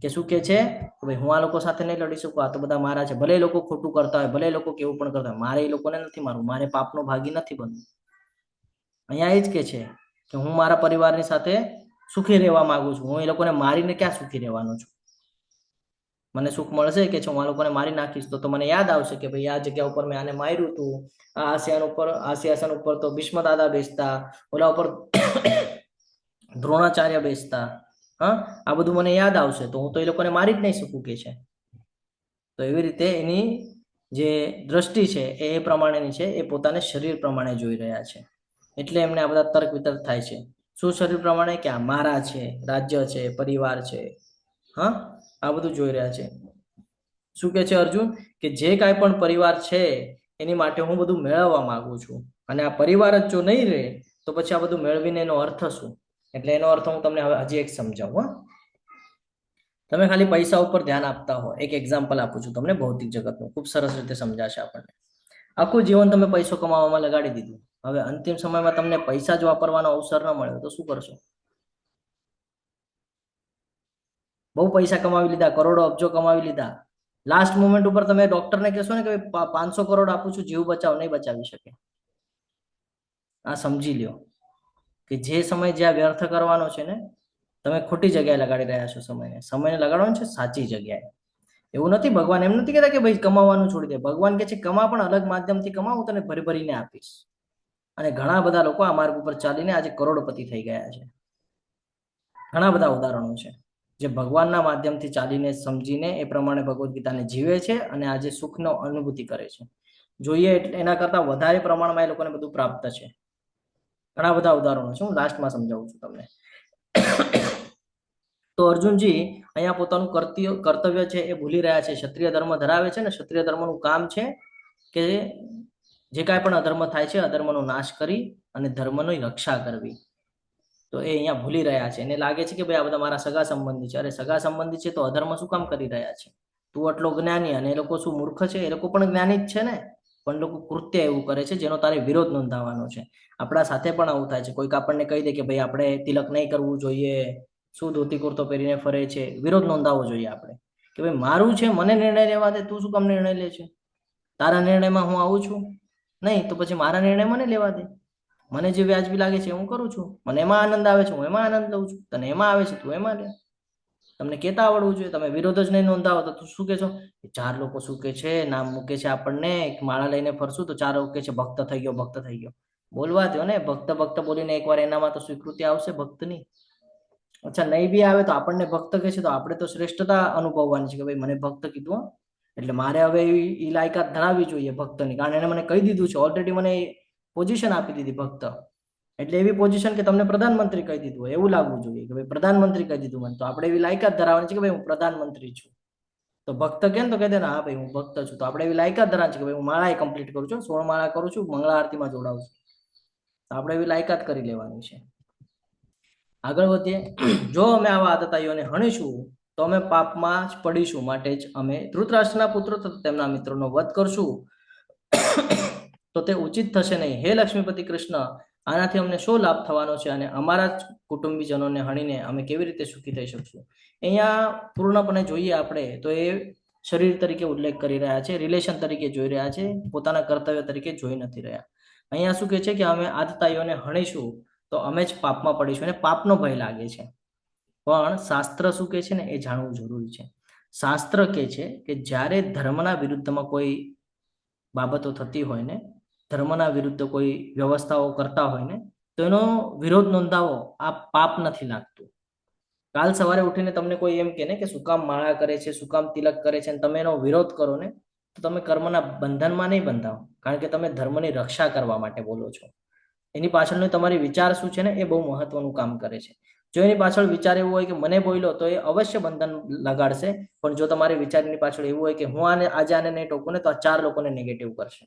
Speaker 1: કે શું કે છે કે ભાઈ હું આ લોકો સાથે નહીં લડી શકું, આ તો બધા મારા છે. ભલે એ લોકો ખોટું કરતા હોય, ભલે એ લોકો કેવું પણ કરતા હોય, મારે એ લોકોને નથી મારવું, મારે પાપનો ભાગી નથી બનવું. અહીંયા એ જ કે છે કે હું મારા પરિવારની સાથે સુખી રહેવા માંગુ છું. હું એ લોકોને મારીને ક્યાં સુખી રહેવાનો છું? મને સુખ મળશે કે હું આ લોકોને મારી નાખીશ તો મને યાદ આવશે કે ભાઈ આ જગ્યા ઉપર મેં આને માર્યું હતું, આ સિંહાસન ઉપર તો ભીષ્મ દાદા બેસતા, ઓલા ઉપર દ્રોણાચાર્ય બેસતા. હા, આ બધું મને યાદ આવશે તો હું તો એ લોકોને મારી જ નહીં શકું કે છે. તો એવી રીતે એની જે દ્રષ્ટિ છે એ પ્રમાણેની છે, એ પોતાને શરીર પ્રમાણે જોઈ રહ્યા છે. એટલે એમને આ બધા તર્ક વિતર્ક થાય છે. શું શરીર પ્રમાણે? કે આ મારા છે, રાજ્ય છે, પરિવાર છે. હા, આ બધું જોઈ રહ્યા છે. શું કે છે અર્જુન કે જે કાંઈ પણ પરિવાર છે એની માટે હું બધું મેળવવા માંગુ છું, અને આ પરિવાર જ જો નહીં રહે તો પછી આ બધું મેળવીને એનો અર્થ શું? એટલે એનો અર્થ હું તમને હવે હજી એક સમજાવું. તમે ખાલી પૈસા ઉપર ધ્યાન આપતા હો. એક એક્ઝામ્પલ આપું છું તમને ભૌતિક જગતનું, ખૂબ સરસ રીતે સમજાશે આપણને. આખું જીવન તમે પૈસો કમાવામાં લગાડી દીધું, હવે અંતિમ સમયમાં તમને પૈસા જ વાપરવાનો અવસર ન મળ્યો તો શું કરશો? બહુ પૈસા કમાવી લીધા, કરોડો અબજો કમાવી લીધા, લાસ્ટ મોમેન્ટ ઉપર તમે ડોક્ટરને કહેશો ને કે 500 કરોડ આપું છું, જીવ બચાવ, નહીં બચાવી શકે. આ સમજી લ્યો કે જે સમય જ્યાં વ્યર્થ કરવાનો છે ને, તમે ખોટી જગ્યાએ લગાડી રહ્યા છો સમયને લગાડવાનું છે સાચી જગ્યાએ. એવું નથી, ભગવાન એમ નથી કહેતા કે ભાઈ કમાવાનું છોડી દે. ભગવાન કહે છે કમા, પણ અલગ માધ્યમથી કમાવું, તને ભરીને આપીશ. અને ઘણા બધા લોકો આ માર્ગ ઉપર ચાલીને આજે કરોડપતિ થઈ ગયા છે. ઘણા બધા ઉદાહરણો છે જે ભગવાનના માધ્યમથી ચાલીને સમજીને એ પ્રમાણે ભગવદ્ ગીતાને જીવે છે અને આજે સુખનો અનુભૂતિ કરે છે. જોઈએ એટલે એના કરતા વધારે પ્રમાણમાં એ લોકોને બધું પ્રાપ્ત છે. ઘણા બધા ઉદાહરણો છે, હું લાસ્ટમાં સમજાવું છું તમને. તો અર્જુનજી અહીંયા પોતાનું કર્તવ્ય છે એ ભૂલી રહ્યા છે. ક્ષત્રિય ધર્મ ધરાવે છે ને, ક્ષત્રિય ધર્મનું કામ છે કે જે કાંઈ પણ અધર્મ થાય છે અધર્મનો નાશ કરી અને ધર્મની રક્ષા કરવી. તો એ અહીંયા ભૂલી રહ્યા છે. એને લાગે છે કે ભાઈ આ બધા મારા સગા સંબંધી છે. અરે સગા સંબંધી છે તો અધર્મ શું કામ કરી રહ્યા છે? તું આટલો જ્ઞાની અને એ લોકો શું મૂર્ખ છે? એ લોકો પણ જ્ઞાની જ છે ને, પણ લોકો કૃત્ય એવું કરે છે જેનો તારે વિરોધ નોંધાવવાનો છે. આપણા સાથે પણ આવું થાય છે. કોઈક આપણને કહી દે કે ભાઈ આપણે તિલક નહીં કરવું જોઈએ, શું ધોતી કુર્તો પહેરીને ફરે છે, વિરોધ નોંધાવવો જોઈએ આપણે કે ભાઈ મારું છે, મને નિર્ણય લેવા દે, તું શું કામ નિર્ણય લે છે? તારા નિર્ણયમાં હું આવું છું નહીં, તો પછી મારા નિર્ણય મને લેવા દે. મને જે વ્યાજબી લાગે છે હું કરું છું, મને એમાં આનંદ આવે છે હું એમાં આનંદ લઉં છું, તને એમાં આવે છે તું એમાં લે. તમને કહેતા આવડવું જોઈએ. તમે વિરોધ જ નહીં નોંધાવો તો તું શું કે છો? 4 લોકો શું કે છે, નામ મૂકે છે આપણને, એક માળા લઈને ફરશું તો 4 લોકો કે છે ભક્ત થઈ ગયો. બોલવા દો ને, ભક્ત બોલીને એકવાર એનામાં તો સ્વીકૃતિ આવશે ભક્તની. અચ્છા નહીં બી આવે તો આપણને ભક્ત કહે છે તો આપણે તો શ્રેષ્ઠતા અનુભવવાની છે કે ભાઈ મને ભક્ત કીધું હો. એટલે મારે હવે એ લાયકાત ધરાવવી જોઈએ ભક્તની, કારણ એને મને કહી દીધું છે ઓલરેડી, મને પોઝિશન આપી દીધી ભક્ત. એટલે એવી પોઝિશન કે તમને પ્રધાનમંત્રી કહી દીધું હોય એવું લાગવું જોઈએ કે ભાઈ પ્રધાનમંત્રી કહી દીધું મને, તો આપણે એવી લાયકાત ધરાવવાની છે કે ભાઈ હું પ્રધાનમંત્રી છું. તો ભક્ત કેમ તો કહી દે ને હા ભાઈ હું ભક્ત છું, તો આપણે એવી લાયકાત ધરાવવાની છે કે ભાઈ હું માળા કમ્પ્લીટ કરું છું, 16 માળા કરું છું, મંગળા આરતીમાં જોડાવું છું. તો આપણે એવી લાયકાત કરી લેવાની છે. આગળ વધીએ. જો અમે આવા આતતાઈઓને હણીશું તો અમે પાપમાં જ પડીશું, માટે જ અમે ધૃતરાષ્ટ્રના પુત્રો તથા તેમના મિત્રોનો વધ કરશું તો તે ઉચિત થશે નહીં. હે લક્ષ્મીપતિ કૃષ્ણ, આનાથી અમને શું લાભ થવાનો છે અને અમારા જ કુટુંબીજનોને હણીને અમે કેવી રીતે સુખી થઈ શકશું? અહીંયા પૂર્ણપણે જોઈએ આપણે તો એ શરીર તરીકે ઉલ્લેખ કરી રહ્યા છે, રિલેશન તરીકે જોઈ રહ્યા છે, પોતાના કર્તવ્ય તરીકે જોઈ નથી રહ્યા. અહીંયા શું કહે છે કે અમે આતતાઈઓને હણીશું તો અમે જ પાપમાં પડીશું, અને પાપનો ભય લાગે છે. પણ શાસ્ત્ર શું કહે છે ને એ જાણવું જરૂરી છે. શાસ્ત્ર કહે છે કે જ્યારે ધર્મના વિરુદ્ધમાં કોઈ બાબતો થતી હોય ને, ધર્મના વિરુદ્ધ કોઈ વ્યવસ્થાઓ કરતા હોય ને, તો એનો વિરોધ નોંધાવો આ પાપ નથી લાગતું. કાલ સવારે ઉઠીને તમને કોઈ એમ કહે ને કે શું કામ માળા કરે છે, શું કામ તિલક કરે છે, અને તમે એનો વિરોધ કરો ને, તો તમે કર્મના બંધનમાં નહીં બંધાવો, કારણ કે તમે ધર્મની રક્ષા કરવા માટે બોલો છો. એની પાછળનો તમારી વિચાર શું છે ને એ બહુ મહત્વનું કામ કરે છે. જો એની પાછળ વિચાર એવું હોય કે મને બોલ્યો તો એ અવશ્ય બંધન લગાડશે, પણ જો તમારે વિચારની પાછળ એવું હોય કે હું આજે આને નહીં ટોકું ને તો આ 4 લોકોને નેગેટિવ કરશે,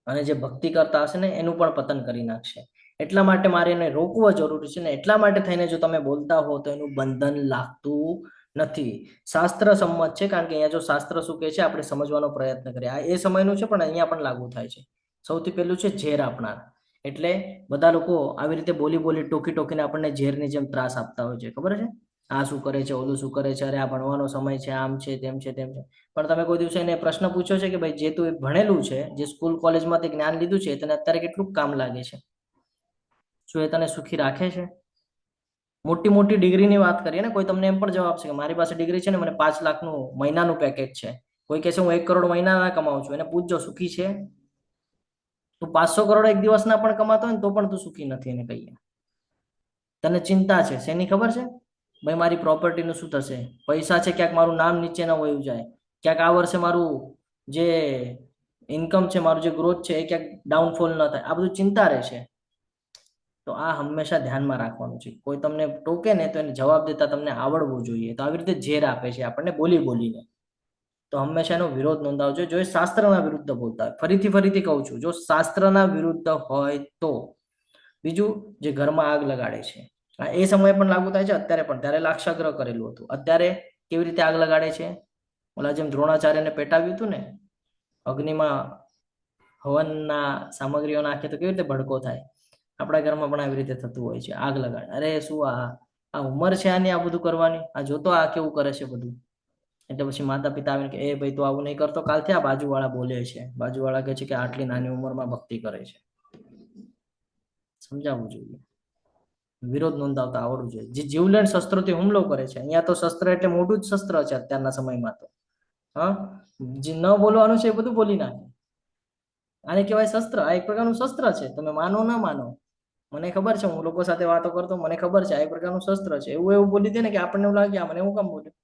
Speaker 1: અને જે ભક્તિ કરતા હશે ને એનું પણ પતન કરી નાખશે. એટલા માટે મારે એને રોકવો જરૂરી છે ને એટલા માટે થઈને જો તમે બોલતા હો તો એનું બંધન લાગતું નથી. શાસ્ત્ર સંમત છે, કારણ કે અહીંયા જો શાસ્ત્ર શું કહે છે આપણે સમજવાનો પ્રયત્ન કરીએ. આ એ સમયનું છે પણ અહીંયા પણ લાગુ થાય છે. સૌથી પહેલું છે ઝેર આપનાર. એટલે બધા લોકો આવી રીતે બોલી ટોકીને આપણને ઝેરની જેમ ત્રાસ આપતા હોય છે, ખબર છે? આ શું કરે છે, ઓલું શું કરે છે, અરે આ ભણવાનો સમય છે, આમ છે, તેમ છે, તેમ છે. પણ તમે કોઈ દિવસે એને પ્રશ્ન પૂછ્યો છે કે ભાઈ જે તું ભણેલું છે, જે સ્કૂલ કોલેજમાંથી જ્ઞાન લીધું છે, તને અત્યારે કેટલું કામ લાગે છે? શું એ તને સુખી રાખે છે? મોટી ડિગ્રીની વાત કરીએ ને, કોઈ તમને એમ પણ જવાબ છે કે મારી પાસે ડિગ્રી છે ને મને 5 લાખનું મહિનાનું પેકેજ છે. કોઈ કહે છે હું 1 કરોડ મહિનાના કમાઉં છું, એને પૂછજો સુખી છે? તું 500 કરોડ એક દિવસના પણ કમાતો હોય ને તો પણ તું સુખી નથી. એને કહીએ તને ચિંતા છે શેની ખબર છે? ભાઈ મારી પ્રોપર્ટીનું શું થશે, પૈસા છે ક્યાંક મારું નામ નીચે ન વયું જાય, ક્યાંક આ વર્ષે મારું જે ઇન્કમ છે, મારું જે ગ્રોથ છે એ ક્યાંક ડાઉનફોલ ન થાય, આ બધું ચિંતા રહેશે. તો આ હંમેશા ધ્યાનમાં રાખવાનું છે. કોઈ તમને ટોકે ને તો એને જવાબ દેતા તમને આવડવું જોઈએ. તો આવી રીતે ઝેર આપે છે આપણને બોલીને, તો હંમેશા એનો વિરોધ નોંધાવવો જોઈએ. જો એ શાસ્ત્રના વિરુદ્ધ બોલતા હોય, ફરીથી કહું છું, જો શાસ્ત્રના વિરુદ્ધ હોય તો. બીજું, જે ઘરમાં આગ લગાડે છે, એ સમયે પણ લાગુ થાય છે, અત્યારે પણ. ત્યારે લાક્ષાગ્રહ કરેલું હતું, અત્યારે કેવી રીતે આગ લગાડે છે? ઓલા જેમ દ્રોણાચાર્યને પેટાવ્યું હતું ને, અગ્નિમાં હવનના સામગ્રીઓ નાખે તો કેવી રીતે ભડકો થાય. આપણા ઘરમાં પણ આવી રીતે થતું હોય છે, આગ લગાડે. અરે શું આ ઉંમર છે આની આ બધું કરવાની? આ જોતો આ કેવું કરે છે બધું. એટલે પછી માતા પિતા આવીને કે એ ભાઈ તું આવું નહીં કરતો, કાલથી આ બાજુવાળા બોલે છે, બાજુવાળા કહે છે કે આટલી નાની ઉંમરમાં ભક્તિ કરે છે. સમજાવવું જોઈએ, વિરોધ નોંધાવતા આવડવું જોઈએ. જે જીવલેણ શસ્ત્રોથી હુમલો કરે છે, અહીંયા તો શસ્ત્ર એટલે મોટું જ શસ્ત્ર છે અત્યારના સમયમાં તો. જે ન બોલવાનું છે એ બધું બોલી નાખે. આને કહેવાય શસ્ત્ર. આ એક પ્રકારનું શસ્ત્ર છે, તમે માનો ના માનો. મને ખબર છે, હું લોકો સાથે વાતો કરતો, મને ખબર છે આ એક પ્રકારનું શસ્ત્ર છે. એવું બોલી દે ને કે આપણને એવું લાગે મને એવું કામ બોલ્યું.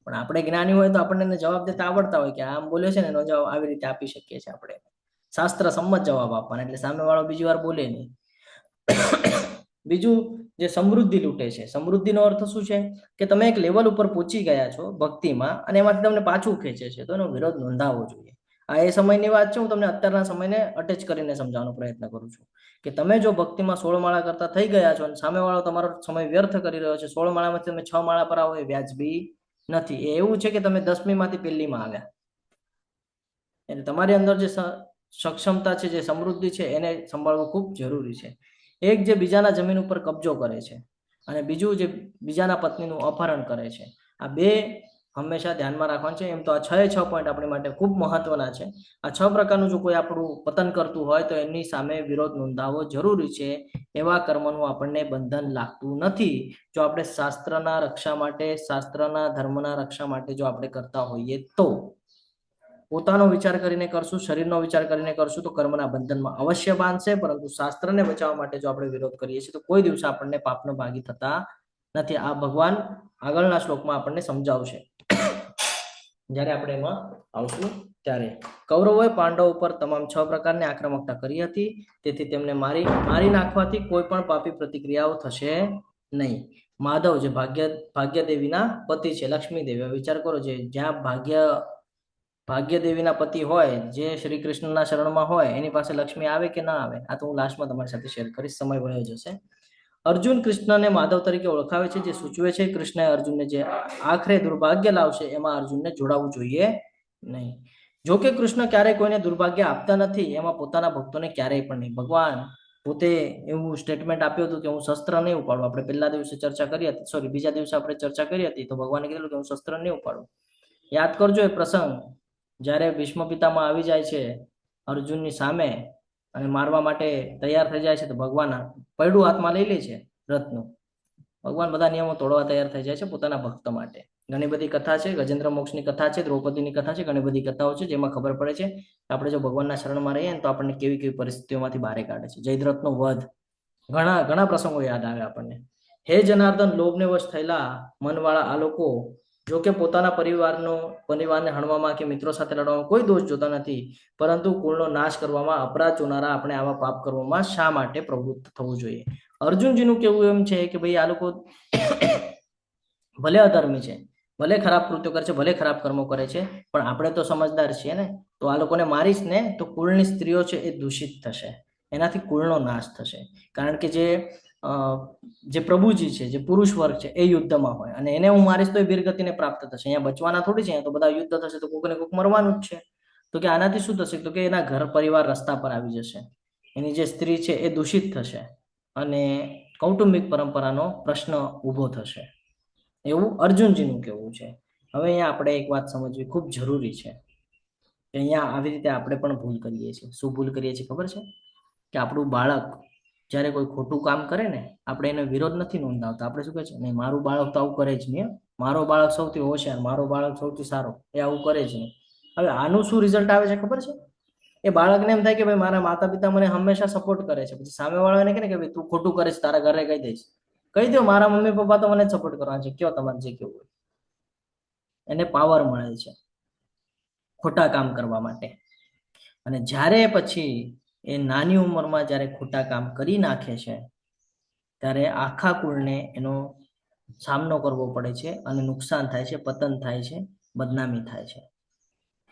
Speaker 1: પણ આપણે જ્ઞાની હોય તો આપણને જવાબ દેતા આવડતા હોય કે આમ બોલે છે ને, એનો જવાબ આવી રીતે આપી શકીએ છીએ આપણે. શાસ્ત્ર સંમત જવાબ આપવાના, એટલે સામેવાળો બીજી વાર બોલે નહીં. બીજું, જે સમૃદ્ધિ લૂંટે છે. સમૃદ્ધિનો અર્થ શું છે કે તમે એક લેવલ ઉપર પહોંચી ગયા છો ભક્તિમાં અને એમાંથી તમને પાછું ખેંચે છે, તો એનો વિરોધ નોંધાવવો જોઈએ. આ એ સમયની વાત છે, હું તમને અત્યારના સમયને અટેચ કરીને સમજાવવાનો પ્રયત્ન કરું છું કે તમે જો ભક્તિમાં 16 માળા કરતા થઈ ગયા છો અને સામેવાળો તમારો સમય વ્યર્થ કરી રહ્યો છે, 16 માળામાંથી તમે 6 માળા પર આવો, એ વ્યાજબી નથી. એ એવું છે કે તમે 10મીમાંથી પહેલીમાં આવ્યા. એટલે તમારી અંદર જે સક્ષમતા છે, જે સમૃદ્ધિ છે, એને સંભાળવું ખૂબ જરૂરી છે. એક જે બીજાના જમીન ઉપર કબજો કરે છે અને બીજું જે બીજાના પત્નીનું અપહરણ કરે છે, આ બે હંમેશા ધ્યાનમાં રાખવાનું છે. એમ તો આ 6 પોઈન્ટ આપણી માટે ખૂબ મહત્વના છે. આ 6 પ્રકારનું જો કોઈ આપણું પતન કરતું હોય તો એમની સામે વિરોધ નોંધાવવો જરૂરી છે. એવા કર્મનું આપણને બંધન લાગતું નથી જો આપણે શાસ્ત્રના રક્ષા માટે, શાસ્ત્રના ધર્મના રક્ષા માટે જો આપણે કરતા હોઈએ તો. પોતાનો વિચાર કરીને કરશું, શરીરનો વિચાર કરીને કરશું તો કર્મના બંધનમાં અવશ્ય બાંધશે, પરંતુ શાસ્ત્રને બચાવવા માટે જો આપણે વિરોધ કરીએ છીએ તો કોઈ દિવસ આપણને પાપનો ભાગી થતા નથી. આ ભગવાન આગળના શ્લોકમાં આપણને સમજાવશે જ્યારે આપણે એમાં આવશું ત્યારે. કૌરવોએ પાંડવો ઉપર તમામ 6 પ્રકારની આક્રમકતા કરી હતી, તેથી તેમને મારી નાખવાથી કોઈ પણ પાપી પ્રતિક્રિયાઓ થશે નહીં. માધવ જે ભાગ્યદેવીના પતિ છે, લક્ષ્મી દેવી, વિચાર કરો, જે જ્યાં ભાગ્યદેવીના પતિ હોય, જે શ્રી કૃષ્ણના શરણમાં હોય, એની પાસે લક્ષ્મી આવે કે ના આવે? આ તો હું લાસ્ટમાં તમારી સાથે શેર કરીશ, સમય વયો જશે. અર્જુન કૃષ્ણને માધવ તરીકે ઓળખાવે છે, જે સૂચવે છે કૃષ્ણએ અર્જુનને જે આખરે દુર્ભાગ્ય લાવશે એમાં અર્જુનને જોડાવું જોઈએ નહીં. જો કે કૃષ્ણ ક્યારેય કોઈને દુર્ભાગ્ય આપતા નથી, એમાં પોતાના ભક્તોને ક્યારેય પણ નહીં. ભગવાન પોતે એવું સ્ટેટમેન્ટ આપ્યું હતું કે હું શસ્ત્ર નહીં ઉપાડું. આપણે બીજા દિવસે આપણે ચર્ચા કરી હતી, તો ભગવાને કીધું કે હું શસ્ત્ર નહીં ઉપાડું. યાદ કરજો એ પ્રસંગ, જ્યારે ભીષ્મ પિતામહ આવી જાય છે અર્જુનની સામે અને મારવા માટે તૈયાર થઈ જાય છે, તો ભગવાન પૈડું હાથમાં લઈ લે છે રથનું. ભગવાન બધા નિયમો તોડવા તૈયાર થઈ જાય છે પોતાના ભક્ત માટે. ઘણી બધી કથા છે, ગજેન્દ્ર મોક્ષની કથા છે, દ્રૌપદીની કથા છે, ઘણી બધી કથાઓ છે જેમાં ખબર પડે છે કે આપણે જો ભગવાનના શરણમાં રહીએ ને તો આપણને કેવી કેવી પરિસ્થિતિઓમાંથી બહાર કાઢે છે. જયદ્રથનો વધ, ઘણા પ્રસંગો યાદ આવે આપણને. હે જનાર્દન, લોભને વશ થયેલા મનવાળા આ લોકો જો કે પોતાના પરિવારને હણવામાં કે મિત્રો સાથે લડવામાં કોઈ દોષ જોતા નથી, પરંતુ કુળનો નાશ કરવામાં, અપરાધ જોનારા આપણે આવા પાપ કરવામાં શા માટે પ્રવૃત્ત થવું જોઈએ? અર્જુનજીનું કેવું એમ છે કે ભાઈ આ લોકો ભલે અધર્મી છે, ભલે ખરાબ કૃત્યો કરે છે, ભલે ખરાબ કર્મો કરે છે, પણ આપણે તો સમજદાર છીએ ને, તો આ લોકોને મારીશ ને તો કુળની સ્ત્રીઓ છે એ દૂષિત થશે, એનાથી કુળનો નાશ થશે. કારણ કે જે પ્રભુજી છે, જે પુરુષ વર્ગ છે, એ યુદ્ધમાં હોય અને એને હું મારીશ તો એ વીરગતિને પ્રાપ્ત થશે. અહીંયા બચવાના થોડી છે, અહીંયા તો બધા યુદ્ધ થશે તો કોઈક ને કોઈક મરવાનું જ છે. તો કે આનાથી શું થશે? તો કે એના ઘર પરિવાર રસ્તા પર આવી જશે, એની જે સ્ત્રી છે એ દૂષિત થશે અને કૌટુંબિક પરંપરાનો પ્રશ્ન ઊભો થશે. એવું અર્જુનજીનું કહેવું છે. હવે અહીંયા આપણે એક વાત સમજવી ખૂબ જરૂરી છે કે અહીંયા આવી રીતે આપણે પણ ભૂલ કરીએ છીએ. શું ભૂલ કરીએ છીએ ખબર છે? કે આપણું બાળક જ્યારે કોઈ ખોટું કામ કરે ને, આપણે એને વિરોધ નથી નોંધાવતા. આપણે શું કહે છે, નહીં મારું બાળક તો આવું કરે જ નહીં, મારો બાળક સૌથી હોશિયાર, મારો બાળક સૌથી સારો, એ આવું કરે જ નહીં. હવે આનું શું રિઝલ્ટ આવે છે ખબર છે? એ બાળકને એમ થાય કે ભાઈ મારા માતા પિતા મને હંમેશા સપોર્ટ કરે છે. પછી સામેવાળાને કહે ને કે ભાઈ તું ખોટું કરે છે, તારા ઘરે કહી દઈશ. કહી દો, મારા મમ્મી પપ્પા તો મને જ સપોર્ટ કરવાના છે, કયો તમારે જે કેવું હોય. એને પાવર મળે છે ખોટા કામ કરવા માટે. અને જ્યારે પછી એ નાની ઉંમરમાં જ્યારે ખોટા કામ કરી નાખે છે, ત્યારે આખા કુળને એનો સામનો કરવો પડે છે અને નુકસાન થાય છે, પતન થાય છે, બદનામી થાય છે.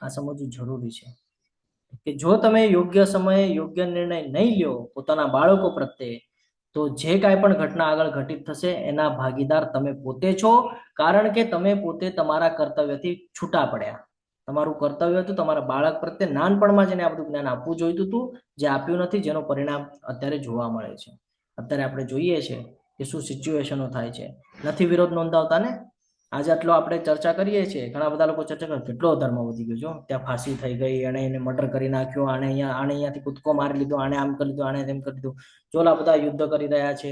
Speaker 1: આ સમજવું જરૂરી છે કે જો તમે યોગ્ય સમયે યોગ્ય નિર્ણય નહીં લ્યો પોતાના બાળકો પ્રત્યે, તો જે કાંઈ પણ ઘટના આગળ ઘટિત થશે એના ભાગીદાર તમે પોતે છો. કારણ કે તમે પોતે તમારા કર્તવ્યથી છૂટા પડ્યા. તમારું કર્તવ્ય હતું તમારા બાળક પ્રત્યે નાનપણમાં જેને આ બધું જ્ઞાન આપવું જોઈતું હતું, જે આપ્યું નથી, જેનું પરિણામ અત્યારે જોવા મળે છે. અત્યારે આપણે જોઈએ છે કે શું સિચ્યુએશનો થાય છે. નથી વિરોધ નોંધાવતા ને. આજે આટલો આપણે ચર્ચા કરીએ છીએ, ઘણા બધા લોકો ચર્ચા કરે કેટલો ધર્મ વધી ગયો છો, ત્યાં ફાંસી થઈ ગઈ, એને મર્ડર કરી નાખ્યો, આણે અહીંયાથી કૂદકો મારી લીધો, આણે આમ કરી લીધું, આણે તેમ કરી દીધું, ચોલા બધા યુદ્ધ કરી રહ્યા છે.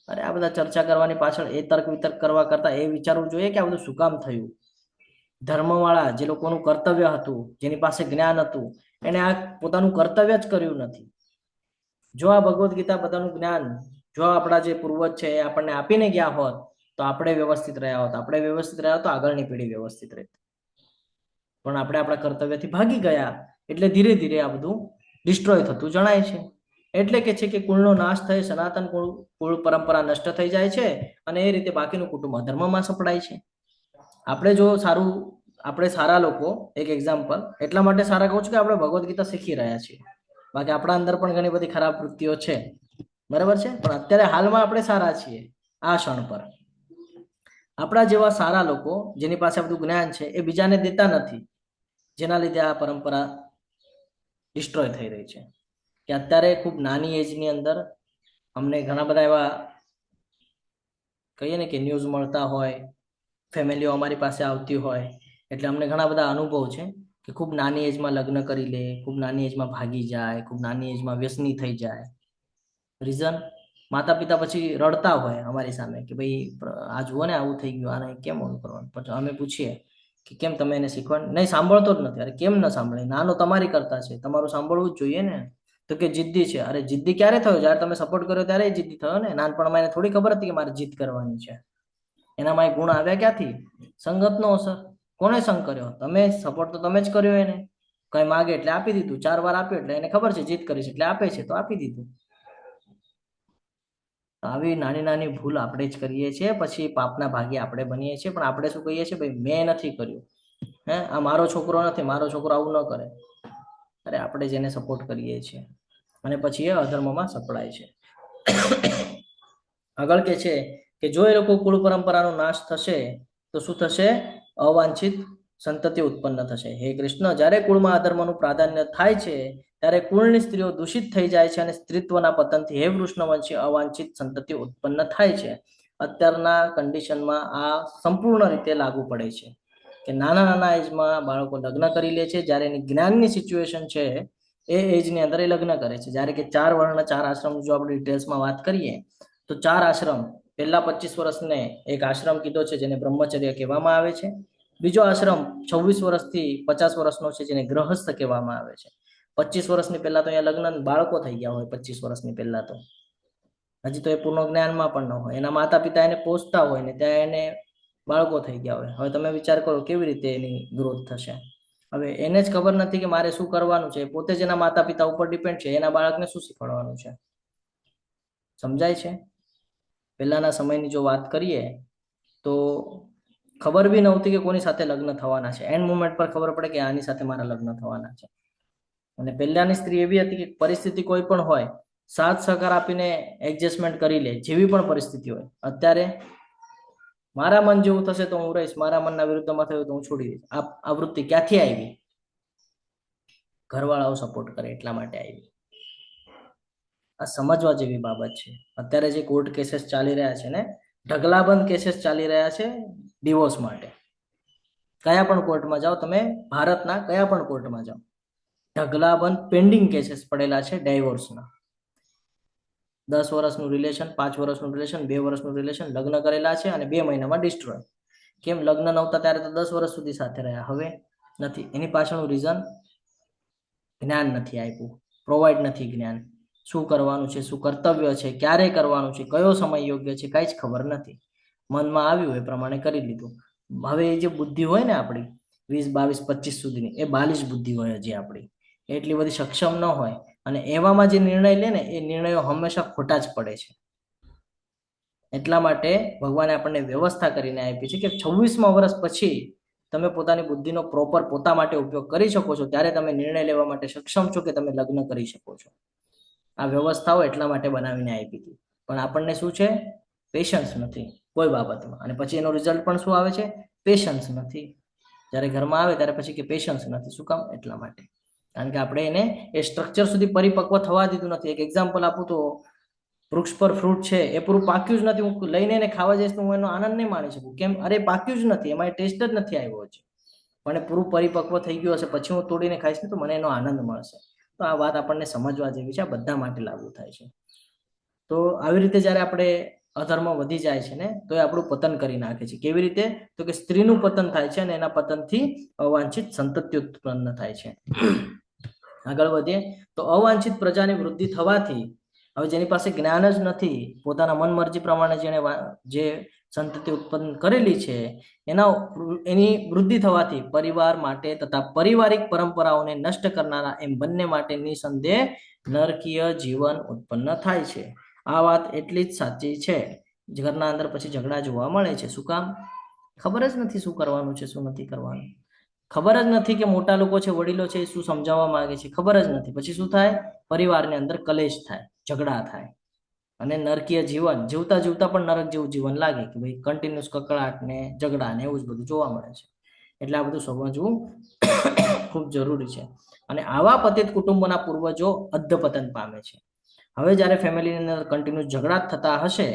Speaker 1: અરે આ બધા ચર્ચા કરવાની પાછળ એ તર્ક વિતર્ક કરવા કરતા એ વિચારવું જોઈએ કે આ બધું શું કામ થયું. ધર્મવાળા જે લોકોનું કર્તવ્ય હતું, જેની પાસે જ્ઞાન હતું, એને આ પોતાનું કર્તવ્ય જ કર્યું નથી. જો આ ભગવદ્ ગીતા બધાનું જ્ઞાન જો આપણા જે પૂર્વજ છે એ આપણને આપીને ગયા હોત તો આપણે વ્યવસ્થિત રહ્યા હોત. આપણે વ્યવસ્થિત રહ્યા તો આગળની પેઢી વ્યવસ્થિત રહેત. પણ આપણે આપણા કર્તવ્યથી ભાગી ગયા એટલે ધીરે ધીરે આ બધું ડિસ્ટ્રોય થતું જણાય છે. એટલે કે છે કે કુળનો નાશ થાય, સનાતન કુળ પરંપરા નષ્ટ થઈ જાય છે અને એ રીતે બાકીનું કુટુંબ અધર્મમાં સપડાય છે. આપણે સારા લોકો, એક એક્ઝામ્પલ એટલા માટે સારા કહું છું કે આપણે ભગવદ્ ગીતા શીખી રહ્યા છીએ. બાકી આપણા અંદર પણ ઘણી બધી ખરાબ વૃત્તિઓ છે, બરાબર છે, પણ અત્યારે હાલમાં આપણે સારા છીએ. આ ક્ષણ પર આપણા જેવા સારા લોકો જેની પાસે બધું જ્ઞાન છે એ બીજાને દેતા નથી, જેના લીધે આ પરંપરા ડિસ્ટ્રોય થઈ રહી છે. કે અત્યારે ખૂબ નાની એજની અંદર અમને ઘણા બધા એવા કહીએ ને કે ન્યૂઝ મળતા હોય, ફેમિલીઓ અમારી પાસે આવતી હોય, એટલે અમને ઘણા બધા અનુભવ છે કે ખૂબ નાની એજમાં લગ્ન કરી લે, ખૂબ નાની એજમાં ભાગી જાય, ખૂબ નાની એજમાં વ્યસની થઈ જાય. રીઝન માતા પિતા પછી રડતા હોય અમારી સામે કે ભાઈ આ જુઓ ને આવું થઈ ગયું, આને કેમ ઓલું કરવાનું. પછી અમે પૂછીએ કે કેમ તમે એને શીખવાડ નહીં, સાંભળતો જ નથી. અરે કેમ ન સાંભળે? નાનો તમારી કરતા છે, તમારું સાંભળવું જ જોઈએ ને. તો કે જિદ્દી છે. અરે જિદ્દી ક્યારે થયો? જ્યારે તમે સપોર્ટ કર્યો ત્યારે એ જિદ્દી થયો ને. નાનપણમાં એને થોડી ખબર હતી કે મારે જીદ કરવાની છે. એનામાં એ ગુણ આવ્યા ક્યાંથી? સંગતનો અસર. કોને સંગ કર્યો? તમે. સપોર્ટ તો તમે જ કર્યો એને. કઈ માગે એટલે આપી દીધું, 4 વાર આપ્યું એટલે એને ખબર છે જીદ કરીશ એટલે આપે છે તો આપી દીધું. આવી નાની નાની ભૂલ આપણે જ કરીએ છીએ, પછી પાપના ભાગી આપણે બનીએ છીએ. પણ આપણે શું કહીએ છીએ? ભાઈ મેં નથી કર્યું, હે આ મારો છોકરો નથી, મારો છોકરો આવું ન કરે. અરે આપણે જેને સપોર્ટ કરીએ છીએ અને પછી એ અધર્મમાં સપડાય છે. આગળ કે છે કે જો એ લોકો કુળ પરંપરાનો નાશ થશે તો શું થશે? અવાંછિત સંતતિ ઉત્પન્ન થશે. હે કૃષ્ણ, જ્યારે કુળમાં અધર્મનું પ્રાધાન્ય થાય છે ત્યારે કુળની સ્ત્રીઓ દૂષિત થઈ જાય છે અને સ્ત્રીત્વના પતનથી હે વૃષ્ણવંશી અવાંછિત સંતતિ ઉત્પન્ન થાય છે. અત્યારના કન્ડિશનમાં આ સંપૂર્ણ રીતે લાગુ પડે છે કે નાના નાના એજમાં બાળકો લગ્ન કરી લે છે. જ્યારે એની જ્ઞાનની સિચ્યુએશન છે એ એજની અંદર એ લગ્ન કરે છે. જ્યારે કે 4 વર્ણ 4 આશ્રમ જો આપણે ડિટેલ્સમાં વાત કરીએ તો 4 આશ્રમ, પહેલા 25 વર્ષને એક આશ્રમ કીધો છે જેને બ્રહ્મચર્ય કહેવામાં આવે છે. બીજો આશ્રમ 26 વર્ષથી 50 વર્ષનો છે જેને ગ્રહસ્થ કહેવામાં આવે છે. 25 વર્ષની પહેલા તો અહીંયા લગ્ન બાળકો થઈ ગયા હોય. 25 વર્ષની પહેલા તો હજી તો એ પૂર્ણ જ્ઞાનમાં પણ ન હોય. એના માતા પિતા એને પોષતા હોય ને ત્યાં એને બાળકો થઈ ગયા હોય. હવે તમે વિચાર કરો કેવી રીતે એની ગ્રોથ થશે. હવે એને જ ખબર નથી કે મારે શું કરવાનું છે. પોતે જ એના માતા પિતા ઉપર ડિપેન્ડ છે. એના બાળકને શું શીખવાડવાનું છે? સમજાય છે? પહેલાના સમયની જો વાત કરીએ તો ખબર બી નહોતી કે કોની સાથે લગ્ન થવાના છે. એન્ડ મોમેન્ટ પર ખબર પડે કે આની સાથે મારા લગ્ન થવાના છે. અને પહેલાની સ્ત્રી એવી હતી કે પરિસ્થિતિ કોઈ પણ હોય સાથ સહકાર આપીને એડજસ્ટમેન્ટ કરી લે, જેવી પણ પરિસ્થિતિ હોય. અત્યારે મારા મન જેવું થશે તો હું રહીશ, મારા મનના વિરુદ્ધમાં થયું તો હું છોડી દઈશ. આ વૃત્તિ ક્યાંથી આવી? ઘરવાળાઓ સપોર્ટ કરે એટલા માટે આવી. આ સમજવા જેવી બાબત છે. અત્યારે જે કોર્ટ કેસીસ ચાલી રહ્યા છે ને, ઢગલાબંધ કેસીસ ચાલી રહ્યા છે ડિવોર્સ માટે. કયા પણ કોર્ટમાં જાઓ તમે, ભારતના કયા પણ કોર્ટમાં જાઓ, ઢગલાબંધ પેન્ડિંગ કેસીસ પડેલા છે ડાયવોર્સના. 10 વર્ષનું રિલેશન, 5 વર્ષનું રિલેશન, 2 વર્ષનું રિલેશન, લગ્ન કરેલા છે અને 2 મહિનામાં ડિસ્ટ્રોય. કેમ? લગ્ન નહોતા ત્યારે તો 10 વર્ષ સુધી સાથે રહ્યા, હવે નથી. એની પાછળનું રીઝન જ્ઞાન નથી આપ્યું, પ્રોવાઈડ નથી જ્ઞાન. શું કરવાનું છે, શું કર્તવ્ય છે, ક્યારે કરવાનું છે, કયો સમય યોગ્ય છે, કાંઈ જ ખબર નથી. મનમાં આવ્યું એ પ્રમાણે કરી લીધું. હવે એ જે બુદ્ધિ હોય ને આપણી 20, 22, 25 સુધીની, એ બાલિશ બુદ્ધિ હોય હજી આપણી, એટલી બધી સક્ષમ ન હોય. અને એવામાં જે નિર્ણય લે ને એ નિર્ણયો હંમેશા ખોટા જ પડે છે. એટલા માટે ભગવાને આપણને વ્યવસ્થા કરીને આપી છે કે 26મા વર્ષ પછી તમે પોતાની બુદ્ધિનો પ્રોપર પોતા માટે ઉપયોગ કરી શકો છો. ત્યારે તમે નિર્ણય લેવા માટે સક્ષમ છો કે તમે લગ્ન કરી શકો છો. આ વ્યવસ્થાઓ એટલા માટે બનાવીને આપી હતી. પણ આપણને શું છે? પેશન્સ નથી કોઈ બાબતમાં. અને પછી એનો રિઝલ્ટ પણ શું આવે છે? પેશન્સ નથી. જ્યારે ઘરમાં આવે ત્યારે પછી કે પેશન્સ નથી. શું કામ? એટલા માટે. કારણ કે આપણે એને એ સ્ટ્રક્ચર સુધી પરિપક્વ થવા દીધું નથી. એક એક્ઝામ્પલ આપું તો વૃક્ષ પર ફ્રૂટ છે એ પૂરું પાક્યું જ નથી. હું લઈને એને ખાવા જઈશ તો હું એનો આનંદ નહીં માણી શકું. કેમ? અરે પાક્યું જ નથી, એમાં ટેસ્ટ જ નથી આવ્યો છે. પણ પૂરું પરિપક્વ થઈ ગયું હશે પછી હું તોડીને ખાઈશ ને તો મને એનો આનંદ મળશે. તો આ વાત આપણને સમજવા જેવી છે. આ બધા માટે લાગુ થાય છે. તો આવી રીતે જ્યારે આપણે અધર્મ વધી જાય છે ને તો એ આપણું પતન કરી નાખે છે. કેવી રીતે? તો કે સ્ત્રીનું પતન થાય છે અને એના પતનથી અવાંછિત સંતતિ ઉત્પન્ન થાય છે. આગળ વધીએ તો અવાંછિત પ્રજાની વૃદ્ધિ થવાથી, હવે જેની પાસે જ્ઞાન જ નથી, પોતાના મન મરજી પ્રમાણે જેણે જે સંતતિ ઉત્પન્ન કરેલી છે એની વૃદ્ધિ થવાથી પરિવાર માટે તથા પારિવારિક પરંપરાઓને નષ્ટ કરનારા એમ બંને માટે નિસંદેહ નરકીય જીવન ઉત્પન્ન થાય છે. આ વાત એટલી જ સાચી છે. ઘરના અંદર પછી ઝઘડા જોવા મળે છે. શું કામ? ખબર જ નથી શું કરવાનું છે, શું નથી કરવાનું. ખબર જ નથી કે મોટા લોકો છે, વડીલો છે, શું સમજાવવા માંગે છે, ખબર જ નથી. પછી શું થાય? પરિવારની અંદર કલેશ થાય, ઝઘડા થાય અને નરકીય જીવન જીવતા જીવતા પણ નરક જેવું જીવન લાગે કે ભાઈ કન્ટિન્યુઅસ કકળાટ ને ઝઘડા ને એવું જ બધું જોવા મળે છે. એટલે આ બધું સમજવું ખૂબ જરૂરી છે. અને આવા પતિત કુટુંબોના પૂર્વજો અધપતન પામે છે. હવે જ્યારે ફેમિલીની અંદર કન્ટિન્યુઅસ ઝઘડા થતા હશે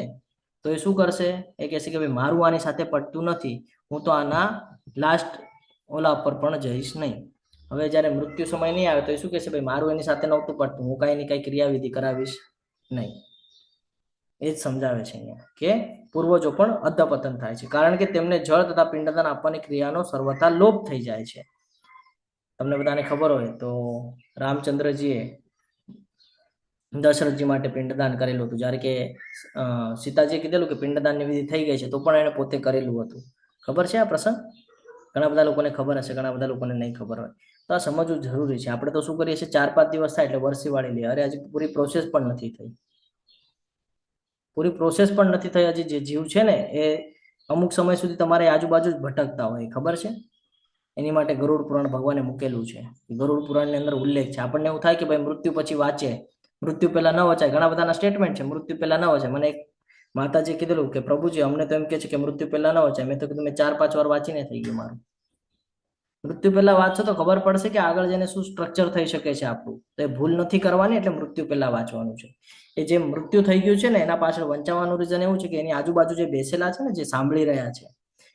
Speaker 1: તો એ શું કરશે? એ કહેશે કે ભાઈ મારું આની સાથે પટતું નથી, હું તો આના લાસ્ટ ઓલા પર પણ જઈશ નહીં. હવે જ્યારે મૃત્યુ સમય નહીં આવે તો એ શું કહેશે? ભાઈ મારું એની સાથે નહોતું પડતું, હું કાંઈ ની કાંઈ ક્રિયાવિધિ કરાવીશ નહીં. એ જ સમજાવે છે અહીંયા કે પૂર્વજો પણ અધપતન થાય છે, કારણ કે તેમને જળ તથા પિંડદાન આપવાની ક્રિયાનો સર્વથા લોપ થઈ જાય છે. તમને બધાને ખબર હોય તો રામચંદ્રજીએ દશરથજી માટે પિંડદાન કરેલું હતું. જ્યારે કે સીતાજીએ કીધેલું કે પિંડદાનની વિધિ થઈ ગઈ છે, તો પણ એને પોતે કરેલું હતું. ખબર છે આ પ્રસંગ? ઘણા બધા લોકોને ખબર હશે, ઘણા બધા લોકોને નહીં ખબર હોય. તો આ સમજવું જરૂરી છે. આપણે તો શું કરીએ છીએ, 4-5 દિવસ થાય એટલે વરસી વાળી લઈએ. અરે હજી પૂરી પ્રોસેસ પણ નથી થઈ. પૂરી પ્રોસેસ પણ નથી થઈ. હજી જે જીવ છે ને એ અમુક સમય સુધી તમારી આજુબાજુ જ ભટકતા હોય. ખબર છે? એની માટે ગરુડ પુરાણ ભગવાને મૂકેલું છે. ગરુડ પુરાણની અંદર ઉલ્લેખ છે. આપણને એવું થાય કે ભાઈ મૃત્યુ પછી વાંચે, મૃત્યુ પહેલા ન વચાય. ઘણા બધાના સ્ટેટમેન્ટ છે મૃત્યુ પહેલા ન વચાય. મને એક માતાજી કીધેલું કે પ્રભુજી અમને તો એમ કે છે કે મૃત્યુ પહેલા ન વચાય. મેં તો કીધું મેં 4-5 વાર વાંચીને થઈ ગયું મારું. મૃત્યુ પહેલા વાંચો તો ખબર પડશે કે આગળ જઈને શું સ્ટ્રક્ચર થઈ શકે છે આપણું. તો એ ભૂલ નથી કરવાની, એટલે મૃત્યુ પહેલા વાંચવાનું છે. એ જે મૃત્યુ થઈ ગયું છે ને એના પાછળ વંચાવવાનું રીઝન એવું છે કે એની આજુબાજુ જે બેસેલા છે ને, જે સાંભળી રહ્યા છે,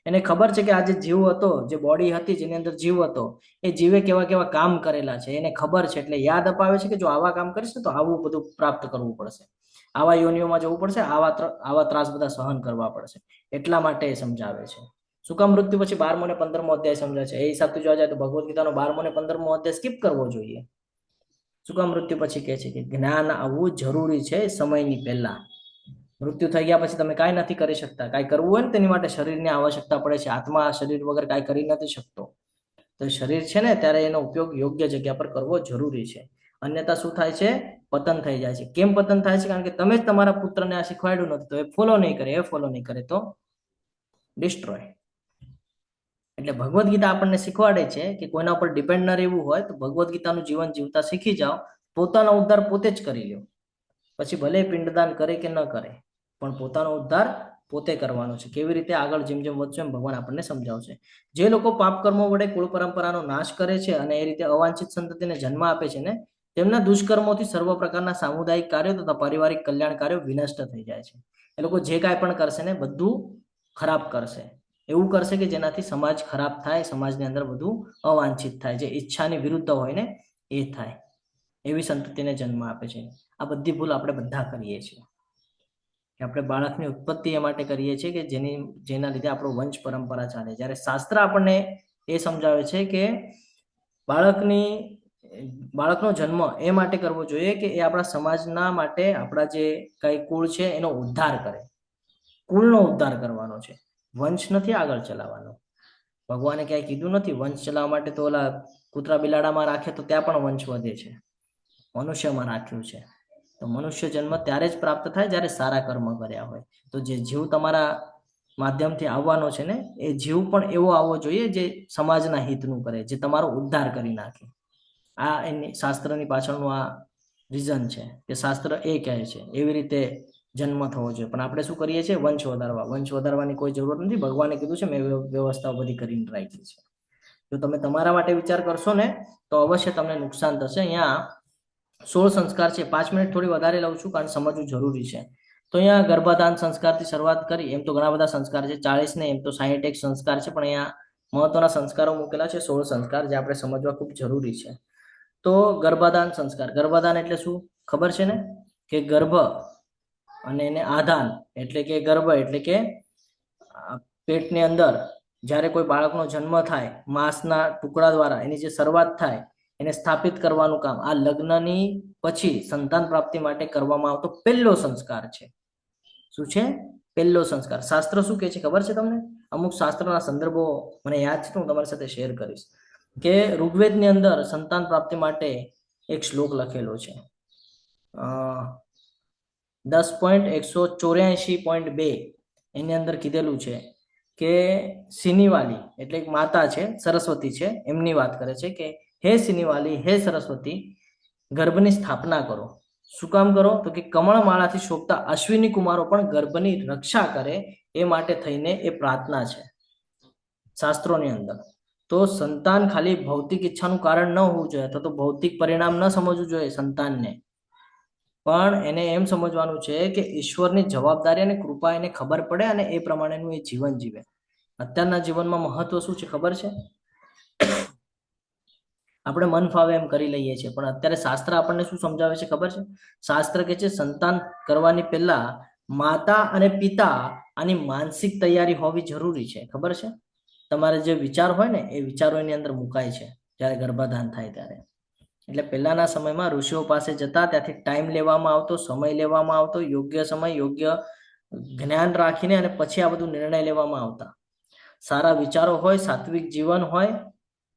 Speaker 1: એને ખબર છે કે આ જે જીવ હતો, જે બોડી હતી જેની અંદર જીવ હતો, એ જીવે કેવા કેવા કામ કરેલા છે એને ખબર છે. એટલે યાદ અપાવે છે કે જો આવા કામ કરીશ ને તો આવું બધું પ્રાપ્ત કરવું પડશે, આવા યોનિઓમાં જવું પડશે, આવા ત્રાસ બધા સહન કરવા પડશે. એટલા માટે એ સમજાવે છે. શું કામ મૃત્યુ પછી 12મો અને 15મો અધ્યાય સમજાય છે? એ હિસાબથી જોવા જાય તો ભગવદ્ ગીતાનો 12મો અને 15મો અધ્યાય સ્કીપ કરવો જોઈએ. શું કામ મૃત્યુ પછી કહે છે કે જ્ઞાન આવવું જરૂરી છે સમયની પહેલા. મૃત્યુ થઈ ગયા પછી તમે કાંઈ નથી કરી શકતા. કાંઈ કરવું હોય ને તેની માટે શરીરની આવશ્યકતા પડે છે. આત્મા શરીર વગર કાંઈ કરી નથી શકતો. તો શરીર છે ને ત્યારે એનો ઉપયોગ યોગ્ય જગ્યા પર કરવો જરૂરી છે. અન્યથા શું થાય છે? પતન થઈ જાય છે. કેમ પતન થાય છે? કારણ કે તમે જ તમારા પુત્રને આ શીખવાડ્યું નથી, તો એ ફોલો નહીં કરે. એ ફોલો નહીં કરે તો ડિસ્ટ્રોય. એટલે ભગવદ્ ગીતા આપણને શીખવાડે છે કે કોઈના ઉપર ડિપેન્ડ ન રહેવું હોય તો ભગવદ્ ગીતાનું જીવન જીવતા શીખી જાઓ. પોતાનો ઉદ્ધાર પોતે જ કરી લો. પછી ભલે પિંડદાન કરે કે ન કરે, પણ પોતાનો ઉદ્ધાર પોતે કરવાનો છે. કેવી રીતે? આગળ જેમ જેમ વધશે એમ ભગવાન આપણને સમજાવશે. જે લોકો પાપ કર્મો વડે કુળ પરંપરાનો નાશ કરે છે અને એ રીતે અવાંછિત સંતતિને જન્મ આપે છે ને, તેમના દુષ્કર્મોથી સર્વ પ્રકારના સામુદાયિક કાર્યો તથા પારિવારિક કલ્યાણ કાર્યો વિનષ્ટ થઈ જાય છે. એ લોકો જે કાંઈ પણ કરશે ને બધું ખરાબ કરશે. એવું કરશે કે જેનાથી સમાજ ખરાબ થાય, સમાજની અંદર બધું અવાંછિત થાય, જે ઈચ્છાની વિરુદ્ધ હોય ને એ થાય. એવી સંતતિને જન્મ આપે છે. આ બધી ભૂલ આપણે બધા કરીએ છીએ. આપણે બાળકની ઉત્પત્તિ એ માટે કરીએ છીએ કે જેના લીધે આપણો વંશ પરંપરા ચાલે. જ્યારે શાસ્ત્ર આપણને એ સમજાવે છે કે બાળકનો જન્મ એ માટે કરવો જોઈએ કે એ આપણા સમાજના માટે, આપણા જે કઈ કુળ છે એનો ઉદ્ધાર કરે. કુળનો ઉદ્ધાર કરવાનો છે, વંશ નથી આગળ ચલાવવાનો. ભગવાને ક્યાંય કીધું નથી વંશ ચલાવવા માટે તો ઓલા કૂતરા બિલાડામાં રાખે તો ત્યાં પણ વંશ વધે છે. મનુષ્યમાં રાખ્યું છે. તો મનુષ્ય જન્મ ત્યારે જ પ્રાપ્ત થાય જ્યારે સારા કર્મ કર્યા હોય. તો જે જીવ તમારા માધ્યમથી આવવાનો છે ને, એ જીવ પણ એવો આવવો જોઈએ જે સમાજના હિતનું કરે, જે તમારો ઉદ્ધાર કરી નાખે. આ એની શાસ્ત્રની પાછળનું આ રીઝન છે કે શાસ્ત્ર એ કહે છે એવી રીતે જન્મ થવો જોઈએ. પણ આપણે શું કરીએ છીએ? વંશ વધારવાની કોઈ જરૂર નથી. ભગવાને કીધું છે મેં વ્યવસ્થા બધી કરીને રાખી છે. જો તમે તમારા માટે વિચાર કરશો ને તો અવશ્ય તમને નુકસાન થશે. અહીંયા 16 સંસ્કાર છે. 5 મિનિટ થોડી વધારે લઉં છું કારણ સમજવું જરૂરી છે. તો અહીંયા ગર્ભાધાન સંસ્કારથી શરૂઆત કરી. એમ તો ઘણા બધા સંસ્કાર છે, 40 ને એમ તો 61 સંસ્કાર છે, પણ અહીંયા મહત્વના સંસ્કારો મૂકેલા છે 16 સંસ્કાર, જે આપણે સમજવા ખૂબ જરૂરી છે. તો ગર્ભાધાન સંસ્કાર. ગર્ભાધાન એટલે શું ખબર છે ને? કે ગર્ભ અને એને આધાન એટલે કે ગર્ભ એટલે કે પેટની અંદર જ્યારે કોઈ બાળકનો જન્મ થાય, માંસના ટુકડા દ્વારા એની જે શરૂઆત થાય એને સ્થાપિત કરવાનું કામ આ લગ્નની પછી સંતાન પ્રાપ્તિ માટે કરવામાં આવતો પહેલો સંસ્કાર છે. શું છે? પહેલો સંસ્કાર. શાસ્ત્ર શું કહે છે ખબર છે તમને? અમુક શાસ્ત્રના સંદર્ભો મને યાદ છે તો હું તમારી સાથે શેર કરીશ. કે ઋગ્વેદની અંદર સંતાન પ્રાપ્તિ માટે એક શ્લોક લખેલો છે 10.184.2. એની અંદર કીધેલું છે કે સિનીવાલી એટલે એક માતા છે, સરસ્વતી છે, એમની વાત કરે છે કે હે સિનીવાલી, હે સરસ્વતી, ગર્ભની સ્થાપના કરો. શું કામ કરો? તો કે કમળમાળાથી શોભતા અશ્વિની કુમારો પણ ગર્ભની રક્ષા કરે એ માટે થઈને એ પ્રાર્થના છે શાસ્ત્રોની અંદર. તો સંતાન ખાલી ભૌતિક ઈચ્છાનું કારણ ન હોવું જોઈએ, અથવા તો ભૌતિક પરિણામ ન સમજવું જોઈએ સંતાનને, પણ એને એમ સમજવાનું છે કે ઈશ્વરની જવાબદારી અને કૃપા એને ખબર પડે અને એ પ્રમાણેનું એ જીવન જીવે. અત્યારના જીવનમાં મહત્વ શું છે ખબર છે? આપણે મન ફાવે એમ કરી લઈએ છીએ, પણ અત્યારે શાસ્ત્ર આપણને શું સમજાવે છે ખબર છે? શાસ્ત્ર કે છે સંતાન કરવાની પહેલા માતા અને પિતા આની માનસિક તૈયારી હોવી જરૂરી છે. ખબર છે? તમારે જે વિચાર હોય ને એ વિચારો એની અંદર મુકાય છે જ્યારે ગર્ભાધાન થાય ત્યારે. એટલે પહેલાના સમયમાં ઋષિઓ પાસે જતા, ત્યાંથી ટાઈમ લેવામાં આવતો, સમય લેવામાં આવતો, યોગ્ય સમય યોગ્ય જ્ઞાન રાખીને અને પછી આ બધું નિર્ણય લેવામાં આવતા. સારા વિચારો હોય, સાત્વિક જીવન હોય,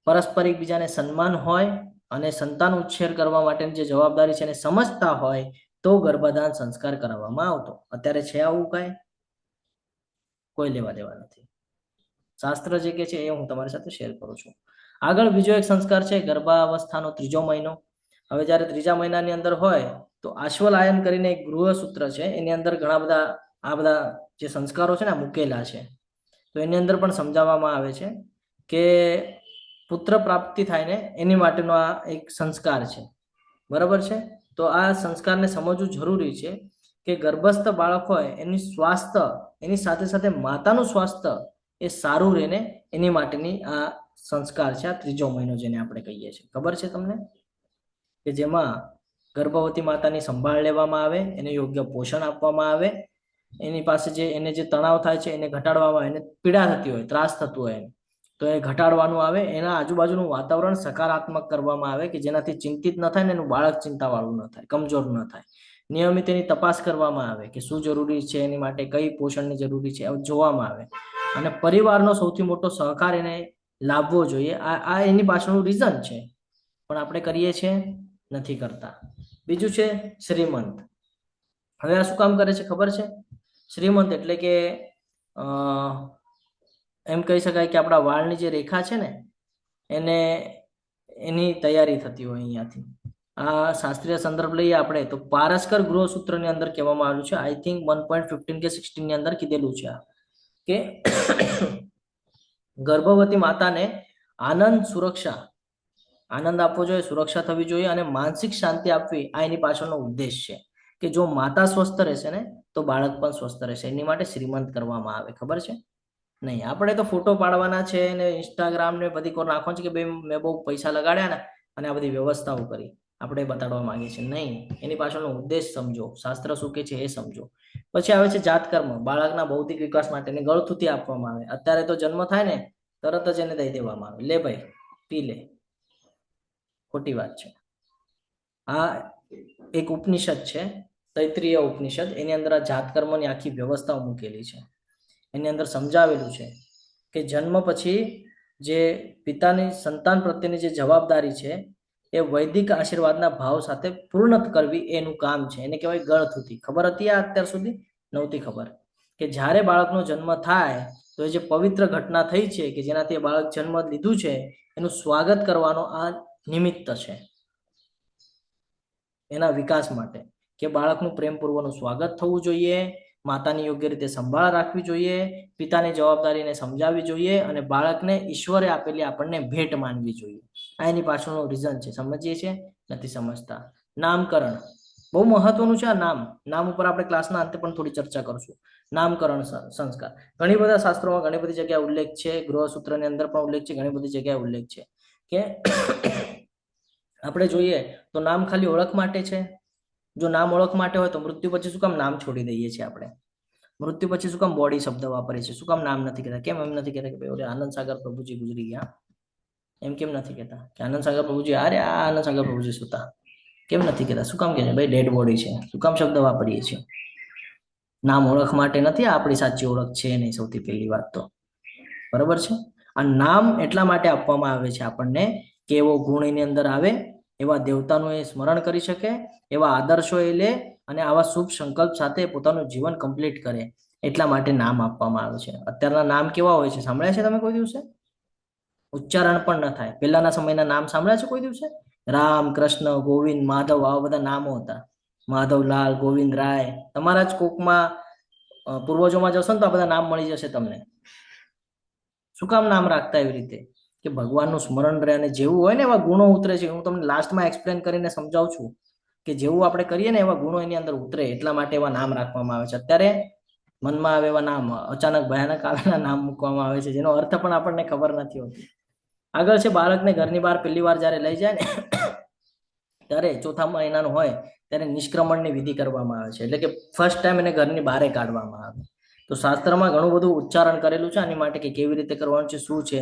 Speaker 1: પરસ્પર એકબીજાને સન્માન હોય અને સંતાન ઉછેર કરવા માટેની જે જવાબદારી છે એને સમજતા હોય તો ગર્ભાધાન સંસ્કાર કરાવવામાં આવતો. અત્યારે છે આવું કાંઈ? કોઈ લેવા દેવા નથી. શાસ્ત્ર જે કે છે એ હું તમારી સાથે શેર કરું છું. આગળ બીજો એક સંસ્કાર છે ગર્ભાવસ્થાનો 3જો મહિનો. હવે જ્યારે 3જા મહિનાની અંદર હોય તો આશ્વલાયન કરીને એક ગૃહસૂત્ર છે, એની અંદર ઘણા બધા આ બધા જે સંસ્કારો છે ને મૂકેલા છે. તો એની અંદર પણ સમજાવવામાં આવે છે કે પુત્ર પ્રાપ્તિ થાય ને એની માટેનો આ એક સંસ્કાર છે. બરાબર છે? તો આ સંસ્કારને સમજવું જરૂરી છે કે ગર્ભસ્થ બાળક હોય એની સ્વાસ્થ્ય, એની સાથે સાથે માતાનું સ્વાસ્થ્ય એ સારું રહે ને એની માટેની આ સંસ્કાર છે, આ 3જો મહિનો જેને આપણે કહીએ છીએ. ખબર છે તમને? કે જેમાં ગર્ભવતી માતાની સંભાળ લેવામાં આવે, એને યોગ્ય પોષણ આપવામાં આવે, એની પાસે એને જે તણાવ થાય છે એને ઘટાડવામાં આવે, એને પીડા થતી હોય, ત્રાસ થતું હોય તો એ ઘટાડવાનું આવે. એના આજુબાજુનું વાતાવરણ સકારાત્મક કરવામાં આવે કે જેનાથી ચિંતિત ન થાય ને એનું બાળક ચિંતાવાળું ન થાય, કમજોર ન થાય. નિયમિત એની તપાસ કરવામાં આવે કે શું જરૂરી છે એની માટે, કઈ પોષણની જરૂરી છે જોવામાં આવે. અને પરિવારનો સૌથી મોટો સહકાર એને લાભવો જોઈએ. આ એની પાછળનું રીઝન છે, પણ આપણે કરીએ છીએ નથી કરતા. બીજું છે શ્રીમંત. હવે આ શું કામ કરે છે ખબર છે? શ્રીમંત એટલે કે એમ કહી શકાય કે આપણા વાળની જે રેખા છે ને એની તૈયારી થતી હોય અહીંયાથી. આ શાસ્ત્રીય સંદર્ભ લઈએ આપણે તો પારસ્કર ગૃહસૂત્રની અંદર કહેવામાં આવ્યું છે. આઈ થિંક 1.15 કે 16 ની અંદર કીધેલું છે કે ગર્ભવતી માતાને આનંદ, સુરક્ષા, આનંદ આપવો જોઈએ, સુરક્ષા થવી જોઈએ અને માનસિક શાંતિ આપવી, આ એની પાછળનો ઉદ્દેશ છે. કે જો માતા સ્વસ્થ રહેશે ને તો બાળક પણ સ્વસ્થ રહેશે. એની માટે શ્રીમંત કરવામાં આવે. ખબર છે? નહીં, આપણે તો ફોટો પાડવાના છે ને ઇન્સ્ટાગ્રામ ને બધી કોર નાખવાનું છે કે ભાઈ મેં બહુ પૈસા લગાડ્યા ને અને આ બધી વ્યવસ્થાઓ કરી, આપણે બતાડવા માંગીએ છીએ. નહીં, એની પાછળનો ઉદ્દેશ સમજો, શાસ્ત્ર શું કે છે એ સમજો. પછી આવે છે જાતકર્મ. બાળકના ભૌતિક વિકાસ માટેની ગળથુથી આપવામાં આવે. અત્યારે તો જન્મ થાય ને તરત જ એને દઈ દેવામાં આવે, લે ભાઈ પી લે. ખોટી વાત છે. આ એક ઉપનિષદ છે, તૈત્રીય ઉપનિષદ, એની અંદર આ જાતકર્મની આખી વ્યવસ્થાઓ મૂકેલી છે. એની અંદર સમજાવેલું છે કે જન્મ પછી જે પિતાની સંતાન પ્રત્યેની જે જવાબદારી છે એ વૈદિક આશીર્વાદના ભાવ સાથે પૂર્ણ કરવી એનું કામ છે. એને કહેવાય ગળથુથી. ખબર હતી આ અત્યાર સુધી? નહોતી ખબર. કે જ્યારે બાળકનો જન્મ થાય તો એ જે પવિત્ર ઘટના થઈ છે કે જેનાથી બાળક જન્મ લીધું છે એનું સ્વાગત કરવાનો આ નિમિત્ત છે એના વિકાસ માટે. કે બાળકનું પ્રેમપૂર્વકનું સ્વાગત થવું જોઈએ, માતાની યોગ્ય રીતે સંભાળ રાખવી જોઈએ, પિતાની જવાબદારીને સમજાવવી જોઈએ અને બાળકને ઈશ્વરે આપેલી આપણને ભેટ માનવી જોઈએ. આ એની પાછળનો રીઝન છે. સમજીએ છીએ? નથી સમજતા. નામકરણ બહુ મહત્વનું છે. આ નામ ઉપર આપણે ક્લાસના અંતે પણ થોડી ચર્ચા કરશું. નામકરણ સંસ્કાર ઘણી બધા શાસ્ત્રોમાં ઘણી બધી જગ્યાએ ઉલ્લેખ છે, ગૃહસૂત્રની અંદર પણ ઉલ્લેખ છે, ઘણી બધી જગ્યાએ ઉલ્લેખ છે કે આપણે જોઈએ તો નામ ખાલી ઓળખ માટે છે. જો નામ ઓળખ માટે હોય તો મૃત્યુ પછી શું કામ નામ છોડી દઈએ છીએ આપણે? મૃત્યુ પછી શું કામ બોડી શબ્દ વાપરીએ છીએ? શું કામ નામ નથી કહેતા? કેમ એમ નથી કહેતા કે ભાઈ આનંદ સાગર પ્રભુજી ગુજરી ગયા? એમ કેમ નથી કહેતા કે આનંદ સાગર પ્રભુજી અરે આ આનંદ સાગર પ્રભુજી સુતા? કેમ નથી કહેતા? શું કામ કહે છે ભાઈ ડેડ બોડી છે? શું કામ શબ્દ વાપરીએ છીએ? નામ ઓળખ માટે નથી, આપણી સાચી ઓળખ છે નહીં. સૌથી પહેલી વાત તો બરાબર છે. આ નામ એટલા માટે આપવામાં આવે છે આપણને કે એવો ગુણ એની અંદર આવે, એવા દેવતાનું એ સ્મરણ કરી શકે, એવા આદર્શો એ લે અને આવા શુભ સંકલ્પ સાથે પોતાનું જીવન કમ્પ્લીટ કરે. એટલા માટે નામ આપવામાં આવે છે. અત્યારના નામ કેવા હોય છે સાંભળ્યા છે તમે કોઈ દિવસે? ઉચ્ચારણ પણ ન થાય. પહેલાના સમયના નામ સાંભળ્યા છે કોઈ દિવસે? રામ, કૃષ્ણ, ગોવિંદ, માધવ, આવા બધા નામો હતા. માધવલાલ, ગોવિંદ રાય. તમારા જ કોકમાં પૂર્વજોમાં જશો ને તો આ બધા નામ મળી જશે તમને. શું કામ નામ રાખતા એવી રીતે? કે ભગવાનનું સ્મરણ રહે અને જેવું હોય ને એવા ગુણો ઉતરે છે. હું તમને લાસ્ટમાં એક્સપ્લેન કરીને સમજાવું છું કે જેવું આપણે કરીએ ને એવા ગુણો એની અંદર ઉતરે. એટલા માટે એવા નામ રાખવામાં આવે છે. અત્યારે મનમાં આવે એવા નામ, અચાનક ભયાનક આવેલા નામ મૂકવામાં આવે છે જેનો અર્થ પણ આપણને ખબર નથી હોતી. આગળ છે બાળકને ઘરની બહાર પહેલી વાર જ્યારે લઈ જાય ને ત્યારે ચોથા મહિનાનું હોય ત્યારે નિષ્ક્રમણની વિધિ કરવામાં આવે છે, એટલે કે ફર્સ્ટ ટાઈમ એને ઘરની બહાર કાઢવામાં આવે. તો શાસ્ત્રમાં ઘણું બધું ઉચ્ચારણ કરેલું છે આની માટે કે કેવી રીતે કરવાનું છે, શું છે.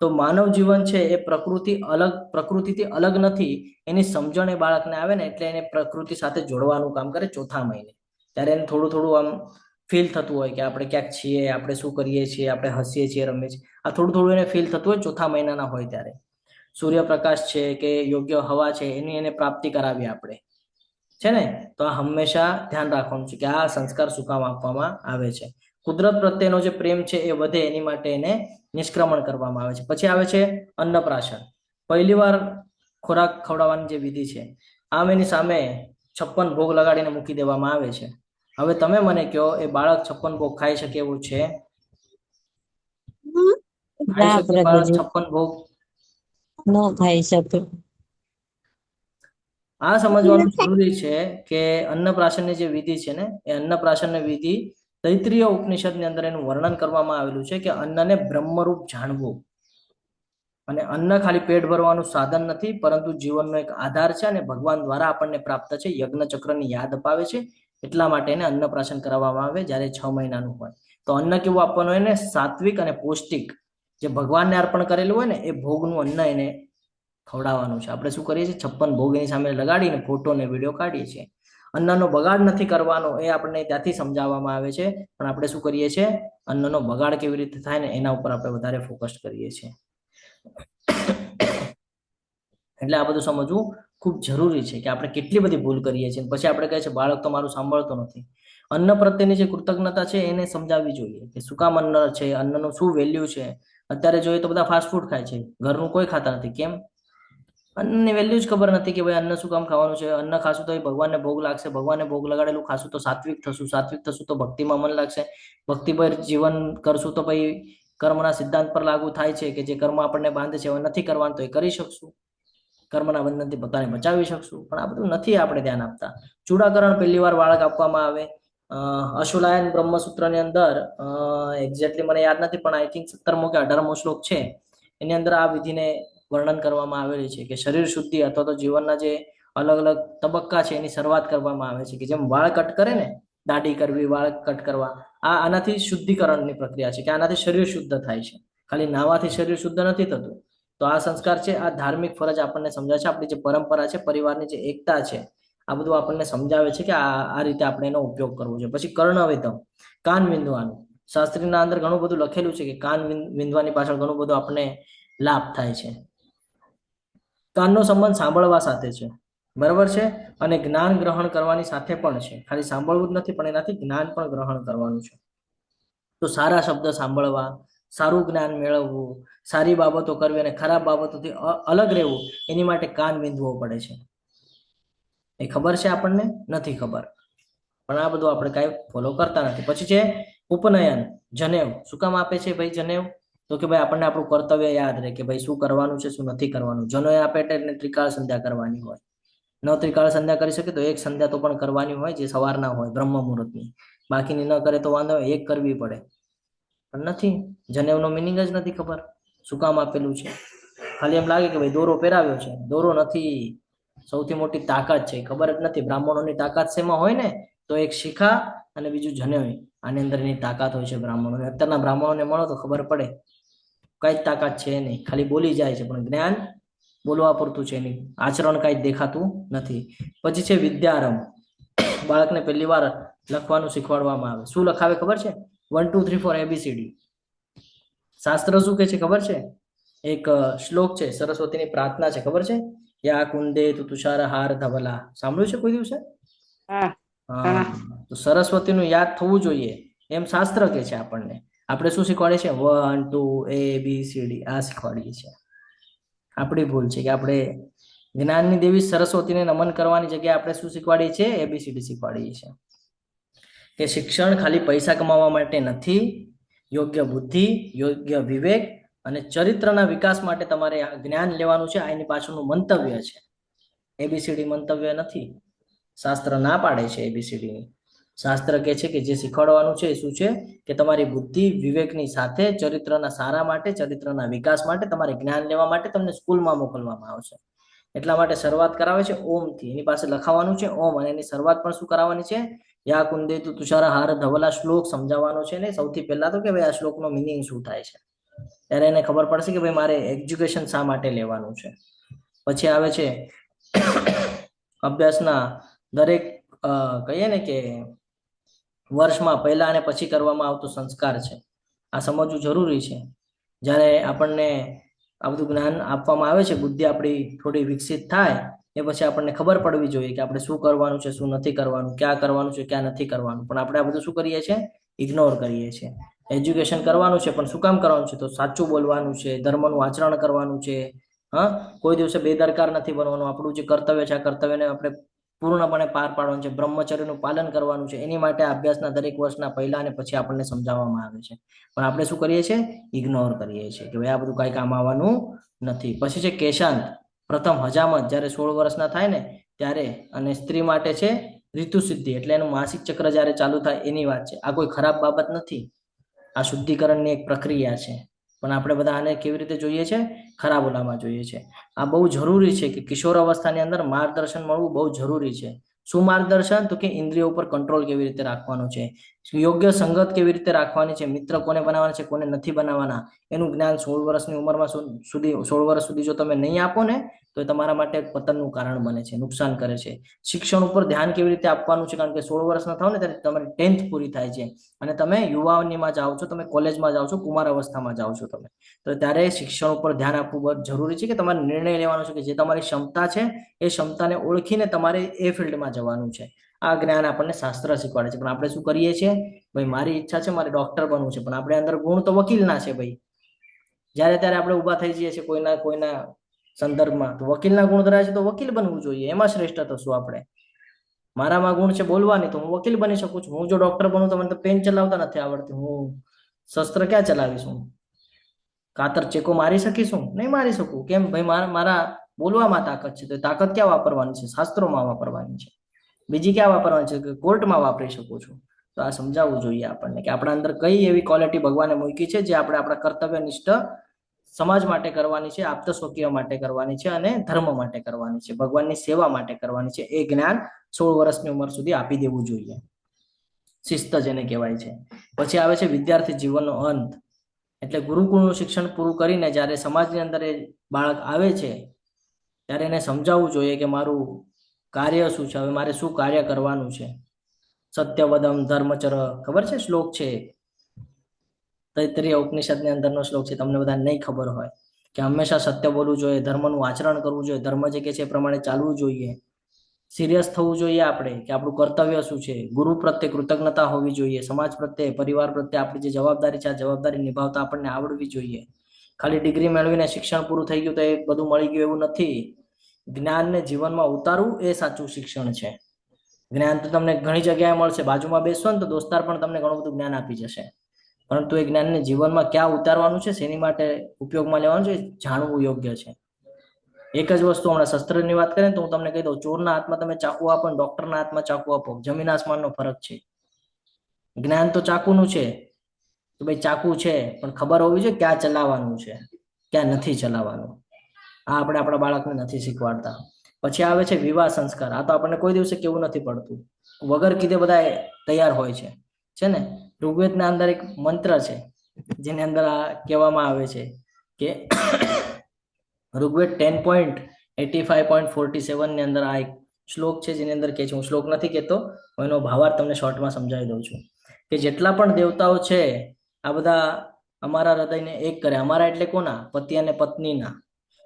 Speaker 1: તો માનવ જીવન છે એ પ્રકૃતિથી અલગ નથી, એની સમજણ એ બાળકને આવે ને એટલે એને પ્રકૃતિ સાથે જોડવાનું કામ કરે ચોથા મહિને. ત્યારે એને થોડું થોડું આમ ફીલ થતું હોય કે આપણે ક્યાંક છીએ, આપણે શું કરીએ છીએ, આપણે હસીએ છીએ, રમીએ છીએ, આ થોડું થોડું એને ફીલ થતું હોય ચોથા મહિનાના હોય ત્યારે. સૂર્યપ્રકાશ છે કે યોગ્ય હવા છે એની એને પ્રાપ્તિ કરાવી આપણે, છે ને. તો આ હંમેશા ધ્યાન રાખવાનું છે કે આ સંસ્કાર શું કામ આપવામાં આવે છે. કુદરત પ્રત્યેનો જે પ્રેમ છે એ વધે એની માટે એને નિષ્ક્રમણ કરવામાં આવે છે. પછી આવે છે અન્નપ્રાશન. પહેલી વાર ખોરાક ખવડાવવાની જે વિધિ છે, આમ એની સામે 56 ભોગ લગાડીને મૂકી દેવામાં આવે છે. હવે તમે મને કહો, એ બાળક 56 ભોગ ખાઈ શકે એવું છે? ખાઈ શકે બાળક 56 ભોગ?
Speaker 7: ન ખાઈ શકે.
Speaker 1: આ સમજવાનું જરૂરી છે કે અન્નપ્રાશનની જે વિધિ છે ને, એ અન્નપ્રાશનની વિધિ તૈત્રીય ઉપનિષદની અંદર એનું વર્ણન કરવામાં આવેલું છે કે અન્નને બ્રહ્મરૂપ જાણવું. અને અન્ન ખાલી પેટ ભરવાનું સાધન નથી, પરંતુ જીવનનો એક આધાર છે અને ભગવાન દ્વારા આપણને પ્રાપ્ત છે. યજ્ઞ ચક્રની યાદ અપાવે છે, એટલા માટે એને અન્નપ્રાશન કરાવવામાં આવે જ્યારે 6 મહિનાનું હોય. તો અન્ન કેવું આપવાનું હોય ને? સાત્વિક અને પૌષ્ટિક, જે ભગવાનને અર્પણ કરેલું હોય ને એ ભોગનું અન્ન એને ખવડાવવાનું છે. આપણે શું કરીએ છીએ? 56 ભોગ એની સામે લગાડીને ફોટો ને વિડીયો કાઢીએ છીએ. અન્નનો બગાડ નથી કરવાનો એ આપણને ત્યાંથી સમજાવવામાં આવે છે, પણ આપણે શું કરીએ છીએ? અન્નનો બગાડ કેવી રીતે થાય ને એના ઉપર આપણે વધારે ફોકસ કરીએ છીએ. એટલે આ બધું સમજવું ખૂબ જરૂરી છે કે આપણે કેટલી બધી ભૂલ કરીએ છીએ. પછી આપણે કહે છે બાળક તો મારું સાંભળતો નથી. અન્ન પ્રત્યેની જે કૃતજ્ઞતા છે એને સમજાવવી જોઈએ કે શું કામ અન્ન છે, અન્નનું શું વેલ્યુ છે. અત્યારે જોઈએ તો બધા ફાસ્ટ ફૂડ ખાય છે, ઘરનું કોઈ ખાતા નથી. કેમ? અન્નની વેલ્યુ જ ખબર નથી કે ભાઈ અન્ન શું કામ ખાવાનું છે. અન્ન ખાશું તો એ ભગવાનને ભોગ લાગશે, ભગવાનને ભોગ લગાડેલું ખાશું તો સાત્વિક થશું, સાત્વિક થશું તો ભક્તિમાં મન લાગશે, ભક્તિ પર જીવન કરશું તો ભાઈ કર્મના સિદ્ધાંત પર લાગુ થાય છે કે જે કર્મ આપણને બાંધે છે હવે નથી કરવાનું તો એ કરી શકશું, કર્મના બંધનથી પોતાને બચાવી શકશું. પણ આ બધું નથી આપણે ધ્યાન આપતા. ચૂડાકરણ પહેલી વાર બાળક આપવામાં આવે. અશુલાયન બ્રહ્મસૂત્રની અંદર એક્ઝેક્ટલી મને યાદ નથી, પણ આઈ થિંક 17મો કે 18મો શ્લોક છે, એની અંદર આ વિધિને વર્ણન કરવામાં આવેલી છે કે શરીર શુદ્ધિ અથવા તો જીવનના જે અલગ અલગ તબક્કા છે એની શરૂઆત કરવામાં આવે છે. કે જેમ વાળ કટ કરે ને, દાઢી કરવી, વાળ કટ કરવા, આનાથી શુદ્ધિકરણની પ્રક્રિયા છે કે આનાથી શરીર શુદ્ધ થાય છે. ખાલી નાવાથી શરીર શુદ્ધ નથી થતું. તો આ સંસ્કાર છે, આ ધાર્મિક ફરજ આપણને સમજાય છે. આપણી જે પરંપરા છે, પરિવારની જે એકતા છે, આ બધું આપણને સમજાવે છે કે આ રીતે આપણે એનો ઉપયોગ કરવો જોઈએ. પછી કર્ણવેધમ, કાન વિંધવાનું. શાસ્ત્રીના અંદર ઘણું બધું લખેલું છે કે કાન વિંધવાની પાછળ ઘણું બધું આપણને લાભ થાય છે. કાનનો સંબંધ સાંભળવા સાથે છે, બરાબર છે, અને જ્ઞાન ગ્રહણ કરવાની સાથે પણ છે. ખાલી સાંભળવું જ નથી, પણ એનાથી જ્ઞાન પણ ગ્રહણ કરવાનું છે. તો સારા શબ્દ સાંભળવા, સારું જ્ઞાન મેળવવું, સારી બાબતો કરવી અને ખરાબ બાબતોથી અલગ રહેવું, એની માટે કાન વિંધવો પડે છે. એ ખબર છે આપણને? નથી ખબર, પણ આ બધું આપણે કાંઈ ફોલો કરતા નથી. પછી છે ઉપનયન, જનેવ. શું કામ આપે છે ભાઈ જનેવ? તો કે ભાઈ આપણને આપણું કર્તવ્ય યાદ રહે કે ભાઈ શું કરવાનું છે, શું નથી કરવાનું. જનેવ આપે એટલે ત્રિકાળ સંધ્યા કરવાની હોય. ન ત્રિકાળ સંધ્યા કરી શકે તો એક સંધ્યા તો પણ કરવાની હોય, જે સવારના હોય, બ્રહ્મ મુહૂર્તની. બાકીની ન કરે તો વાંધો, એક કરવી પડે. પણ નથી, જનેવનો મિનિંગ જ નથી ખબર, શું કામ આપેલું છે. ખાલી એમ લાગે કે ભાઈ દોરો પહેરાવ્યો છે, દોરો નથી. સૌથી મોટી તાકાત છે, ખબર જ નથી. બ્રાહ્મણોની તાકાત શેમાં હોય ને? તો એક શિખા અને બીજું જનેવ, આની અંદર એની તાકાત હોય છે બ્રાહ્મણોને. અત્યારના બ્રાહ્મણોને મળો તો ખબર પડે, કઈ જ તાકાત છે નહીં, ખાલી બોલી જાય છે, પણ જ્ઞાન બોલવા પૂરતું છે નહીં, આચરણ કઈ દેખાતું નથી. પછી છે વિદ્યારંભ. બાળકને પહેલી વાર લખવાનું શીખવાડવામાં આવે. શું લખાવે ખબર છે? 1 2 3 4 ABCD. શાસ્ત્ર શું કે છે ખબર છે? એક શ્લોક છે, સરસ્વતીની પ્રાર્થના છે, ખબર છે? યા કુંદે તુ તુષાર હાર ધવલા. સાંભળ્યું છે કોઈ દિવસે? હા. તો સરસ્વતીનું યાદ થવું જોઈએ એમ શાસ્ત્ર કે છે આપણને. આપણે શું શીખવાડીએ છીએ? 1 2 ABCD આ શીખવાડીએ છીએ. આપણી ભૂલ છે કે આપણે જ્ઞાનની દેવી સરસ્વતીને નમન કરવાની જગ્યાએ આપણે શું શીખવાડીએ છીએ? ABCD શીખવાડીએ છીએ. કે શિક્ષણ ખાલી પૈસા કમાવા માટે નથી. યોગ્ય બુદ્ધિ, યોગ્ય વિવેક અને ચરિત્રના વિકાસ માટે તમારે જ્ઞાન લેવાનું છે. આ એની પાછળનું મંતવ્ય છે. ABCD મંતવ્ય નથી. શાસ્ત્ર ના પાડે છે ABCD ની. શાસ્ત્ર કહે છે કે જે શીખવાડવાનું છે એ શું છે? કે તમારી બુદ્ધિ વિવેકની સાથે ચરિત્રના સારા માટે, ચરિત્રના વિકાસ માટે, તમારે જ્ઞાન લેવા માટે તમને સ્કૂલમાં મોકલવામાં આવશે. એટલા માટે શરૂઆત કરાવે છે ઓમ થી. એની પાસે લખાવાનું છે ઓમ, અને એની શરૂઆત પણ શું કરાવવાની છે? યા કુંદે તુ તુષાર હાર ધવલા શ્લોક સમજાવવાનો છે ને સૌથી પહેલા તો કે ભાઈ આ શ્લોકનો મિનિંગ શું થાય છે, ત્યારે એને ખબર પડશે કે ભાઈ મારે એજ્યુકેશન શા માટે લેવાનું છે. પછી આવે છે અભ્યાસના દરેક કહીએ ને કે વર્ષમાં પહેલા અને પછી કરવામાં આવતો સંસ્કાર છે, આ સમજવું જરૂરી છે. જ્યારે આપણને આ બધું જ્ઞાન આપવામાં આવે છે, બુદ્ધિ આપણી થોડી વિકસિત થાય એ પછી આપણને ખબર પડવી જોઈએ કે આપણે શું કરવાનું છે, શું નથી કરવાનું, ક્યાં કરવાનું છે, ક્યાં નથી કરવાનું. પણ આપણે આ બધું શું કરીએ છીએ? ઇગ્નોર કરીએ છીએ. એજ્યુકેશન કરવાનું છે, પણ શું કામ કરવાનું છે? તો સાચું બોલવાનું છે, ધર્મનું આચરણ કરવાનું છે. હા, કોઈ દિવસે બેદરકાર નથી બનવાનું. આપણું જે કર્તવ્ય છે આ કર્તવ્યને આપણે પૂર્ણપણે પાર પાડવાનું છે, બ્રહ્મચર્યનું પાલન કરવાનું છે. એની માટે અભ્યાસના દરેક વર્ષના પહેલા અને પછી આપણને સમજાવવામાં આવે છે. પણ આપણે શું કરીએ છીએ? ઇગ્નોર કરીએ છીએ કે ભાઈ આ બધું કાંઈ કામ આવવાનું નથી. પછી છે કેશાંત, પ્રથમ હજામત, જ્યારે 16 વર્ષના થાય ને ત્યારે. અને સ્ત્રી માટે છે ઋતુ સિદ્ધિ, એટલે એનું માસિક ચક્ર જ્યારે ચાલુ થાય એની વાત છે. આ કોઈ ખરાબ બાબત નથી, આ શુદ્ધિકરણની એક પ્રક્રિયા છે. પણ આપણે બધા આને કેવી રીતે જોઈએ છે? ખરાબ ઓલામાં જોઈએ છે. આ બહુ જરૂરી છે કે કિશોર અવસ્થાની અંદર માર્ગદર્શન મળવું બહુ જરૂરી છે. શું માર્ગદર્શન? તો કે ઇન્દ્રિયો ઉપર કંટ્રોલ કેવી રીતે રાખવાનો છે, યોગ્ય સંગત કેવી રીતે રાખવાની છે, મિત્ર કોને બનાવવાના છે, કોને નથી બનાવવાના, એનું જ્ઞાન 16 વર્ષની ઉંમરમાં 16 વર્ષ સુધી જો તમે નહીં આપો ને તો એ તમારા માટે પતનનું કારણ બને છે, નુકસાન કરે છે. શિક્ષણ ઉપર ધ્યાન કેવી રીતે આપવાનું છે? કારણ કે 16 વર્ષના થાવ ને ત્યારે તમારી 10th પૂરી થાય છે અને તમે યુવાનીમાં જાઓ છો, તમે કોલેજમાં જાઓ છો, કુમાર અવસ્થામાં જાઓ છો તમે, તો ત્યારે શિક્ષણ ઉપર ધ્યાન આપવું બહુ જરૂરી છે કે તમારે નિર્ણય લેવાનો છે કે જે તમારી ક્ષમતા છે એ ક્ષમતાને ઓળખીને તમારે એ ફિલ્ડમાં જવાનું છે. આ જ્ઞાન આપણને શાસ્ત્ર શીખવાડે છે. પણ આપણે શું કરીએ છીએ? ભાઈ મારી ઈચ્છા છે મારે ડોક્ટર બનવું છે, પણ આપણે અંદર ગુણ તો વકીલના છે. ભાઈ જ્યારે ત્યારે આપણે ઊભા થઈ જઈએ છીએ કોઈના સંદર્ભમાં, તો વકીલના ગુણ ધરાવે છે તો વકીલ બનવું જોઈએ, એમાં શ્રેષ્ઠ થશું આપણે. મારામાં ગુણ છે બોલવાની, તો હું વકીલ બની શકું છું. હું જો ડોક્ટર બનું તો મને તો પેન ચલાવતા નથી આવડતી, હું શસ્ત્ર ક્યાં ચલાવીશું? કાતર ચેકો મારી શકીશું? નહીં મારી શકું. કેમ? ભાઈ મારા બોલવામાં તાકાત છે, તો તાકાત ક્યાં વાપરવાની છે? શાસ્ત્રોમાં વાપરવાની છે. બીજી ક્યાં વાપરવાની છે? કે કોર્ટમાં વાપરી શકું છું. તો આ સમજાવવું જોઈએ આપણને કે આપણા અંદર કઈ એવી ક્વોલિટી ભગવાને મૂકી છે જે આપણે આપણા કર્તવ્યનિષ્ઠ સમાજ માટે કરવાની છે, આપત સ્વકીય માટે કરવાની છે અને ધર્મ માટે કરવાની છે, ભગવાનની સેવા માટે કરવાની છે. એ જ્ઞાન 16 વર્ષની ઉંમર સુધી આપી દેવું જોઈએ. શિસ્ત જેને કહેવાય છે. પછી આવે છે વિદ્યાર્થી જીવનનો અંત, એટલે ગુરુકુળનું શિક્ષણ પૂરું કરીને જ્યારે સમાજની અંદર એ બાળક આવે છે ત્યારે એને સમજાવવું જોઈએ કે મારું કાર્ય શું છે, હવે મારે શું કાર્ય કરવાનું છે. સત્યવદમ ધર્મચર, ખબર છે શ્લોક છે, તૈત્રીય ઉપનિષદની અંદરનો શ્લોક છે, તમને બધા નહીં ખબર હોય કે હંમેશા સત્ય બોલવું જોઈએ, ધર્મનું આચરણ કરવું જોઈએ, ધર્મ જે કે છે એ પ્રમાણે ચાલવું જોઈએ, સિરિયસ થવું જોઈએ આપણે કે આપણું કર્તવ્ય શું છે, ગુરુ પ્રત્યે કૃતજ્ઞતા હોવી જોઈએ, સમાજ પ્રત્યે, પરિવાર પ્રત્યે આપણી જે જવાબદારી છે આ જવાબદારી નિભાવતા આપણને આવડવી જોઈએ. ખાલી ડિગ્રી મેળવીને શિક્ષણ પૂરું થઈ ગયું તો એ બધું મળી ગયું એવું નથી. જ્ઞાનને જીવનમાં ઉતારવું એ સાચું શિક્ષણ છે. જ્ઞાન તો તમને ઘણી જગ્યાએ મળશે, બાજુમાં બેસશો ને તો દોસ્તાર પણ તમને ઘણું બધું જ્ઞાન આપી જશે, પરંતુ એ જ્ઞાનને જીવનમાં ક્યાં ઉતારવાનું છે એની માટે ઉપયોગમાં લેવાનું છે, જાણવું યોગ્ય છે. એક જ વસ્તુ, હમણાં શસ્ત્રની વાત કરીએ તો હું તમને કહી દઉં, ચોરના હાથમાં તમે ચાકુ આપો ને ડોક્ટરના હાથમાં ચાકુ આપો, જમીન આસમાનનો ફરક છે. જ્ઞાન તો ચાકુનું છે તો ભાઈ ચાકુ છે, પણ ખબર હોવી જોઈએ ક્યાં ચલાવવાનું છે, ક્યાં નથી ચલાવવાનું. આ આપણે આપણા બાળકને નથી શીખવાડતા. પછી આવે છે વિવાહ સંસ્કાર. આ તો આપણને કોઈ દિવસે કેવું નથી પડતું, વગર કીધે બધા તૈયાર હોય છે ને. ઋગ્વેદના અંદર એક મંત્ર છે જેની અંદર આ કહેવામાં આવે છે કે ઋગ્વેદ 10.85.47 ની અંદર આ એક શ્લોક છે જેની અંદર કહે છે, હું શ્લોક નથી કહેતો, હું એનો ભાવાર્થ તમને શોર્ટમાં સમજાવી દઉં છું, કે જેટલા પણ દેવતાઓ છે આ બધા અમારા હૃદયને એક કરે. અમારા એટલે કોના? પતિ અને પત્નીના.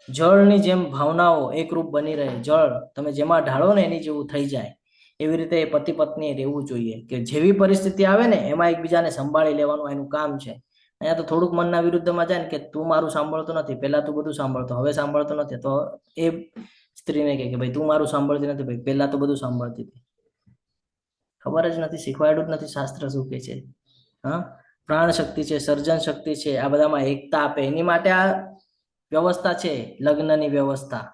Speaker 1: જળની જેમ ભાવનાઓ એકરૂપ બની રહે, જળ તમે જેમાં ઢાળો ને એની જેવું થઈ જાય, એવી રીતે પતિ પત્ની રહેવું જોઈએ કે જેવી પરિસ્થિતિ આવે ને એમાં એકબીજાને સંભાળી લેવાનું એનું કામ છે. અહીંયા તો થોડુંક મનના વિરુદ્ધમાં જાય ને કે તું મારું સાંભળતો નથી, પહેલા તું બધું સાંભળતો, હવે સાંભળતો નથી, તો એ સ્ત્રીને કહે કે ભાઈ તું મારું સાંભળતી નથી, ભાઈ પહેલા તો બધું સાંભળતી હતી. ખબર જ નથી, શીખવાડ્યું જ નથી શાસ્ત્ર શું કહે છે. હા, પ્રાણ શક્તિ છે, સર્જન શક્તિ છે, આ બધામાં એકતા આપે એની માટે આ વ્યવસ્થા છે, લગ્નની વ્યવસ્થા.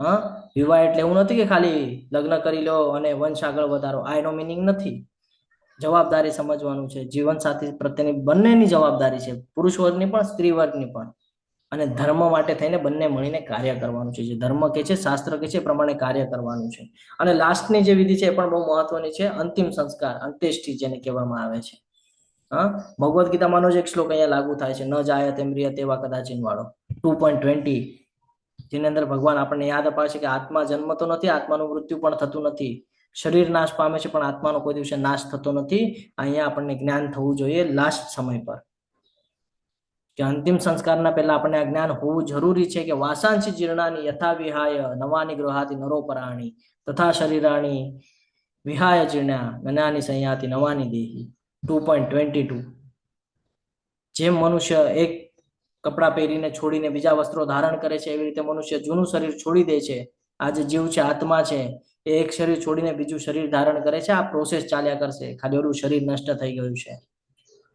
Speaker 1: હા, વિવાહ એટલે એવું નથી કે ખાલી લગ્ન કરી લો અને વંશ આગળ વધારો, આ એનો મિનિંગ નથી. જવાબદારી સમજવાનું છે, જીવન સાથી પ્રત્યેની બંનેની જવાબદારી છે, પુરુષ વર્ગની પણ સ્ત્રી વર્ગની પણ. અને ધર્મ માટે થઈને બંને મળીને કાર્ય કરવાનું છે. જે ધર્મ કે છે, શાસ્ત્ર કે છે, એ પ્રમાણે કાર્ય કરવાનું છે. અને લાસ્ટની જે વિધિ છે એ પણ બહુ મહત્વની છે, અંતિમ સંસ્કાર, અંત્યેષ્ટિ જેને કહેવામાં આવે છે. હા, ભગવદ્ ગીતામાંનો જ એક શ્લોક અહીંયા લાગુ થાય છે, ન જાયતે મ્રિયતે તેવા કદાચિન વાળો 2.20, જેની અંદર ભગવાન આપણને યાદ અપાવે છે કે આત્મા જન્મતો નથી, આત્માનું મૃત્યુ પણ થતું નથી, શરીર નાશ પામે છે પણ આત્માનો કોઈ દિવસે નાશ થતો નથી. અહીંયા આપણને જ્ઞાન થવું જોઈએ લાસ્ટ સમય પર, કે અંતિમ સંસ્કારના પહેલા આપણને આ જ્ઞાન હોવું જરૂરી છે કે વાસાંશી જીર્ણાની યથા વિહાય નવાની ગૃહાતિ નરોપરાણી તથા શરીરાણી વિહાય જીર્ણા જ્ઞાની સંયાતિ નવાની દેહી 2.22. જેમ મનુષ્ય એક કપડાં પહેરીને છોડીને બીજા વસ્ત્રો ધારણ કરે છે, એવી રીતે મનુષ્ય જૂનું શરીર છોડી દે છે. આ જે જીવ છે, આત્મા છે, એ એક શરીર છોડીને બીજું શરીર ધારણ કરે છે. આ પ્રોસેસ ચાલ્યા કરશે, ખાલી ઓલું શરીર નષ્ટ થઈ ગયું છે.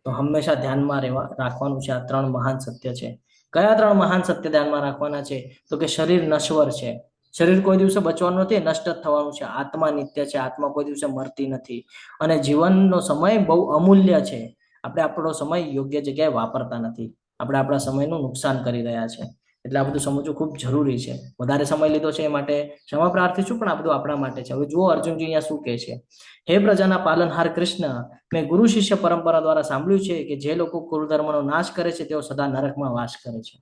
Speaker 1: તો હંમેશા ધ્યાનમાં રાખવાનું છે. આ 3 મહાન સત્ય છે. કયા 3 મહાન સત્ય ધ્યાનમાં રાખવાના છે? તો કે શરીર નશ્વર છે, શરીર કોઈ દિવસે બચવાનું નથી, નષ્ટ જ થવાનું છે. આત્મા નિત્ય છે, આત્મા કોઈ દિવસે મરતી નથી. અને જીવનનો સમય બહુ અમૂલ્ય છે. આપણે આપણો સમય યોગ્ય જગ્યાએ વાપરતા નથી, આપણે આપણા સમયનું નુકસાન કરી રહ્યા છે. એટલે આ બધું સમજવું ખૂબ જરૂરી છે. વધારે સમય લીધો છે એ માટે ક્ષમા પ્રાર્થી છું, પણ આ બધું આપણા માટે છે. હવે જુઓ અર્જુનજી અહીંયા શું કહે છે. હે પ્રજાના પાલનહાર કૃષ્ણ, મેં ગુરુ શિષ્ય પરંપરા દ્વારા સાંભળ્યું છે કે જે લોકો કુળધર્મનો નાશ કરે છે તેઓ સદા નરકમાં વાસ કરે છે.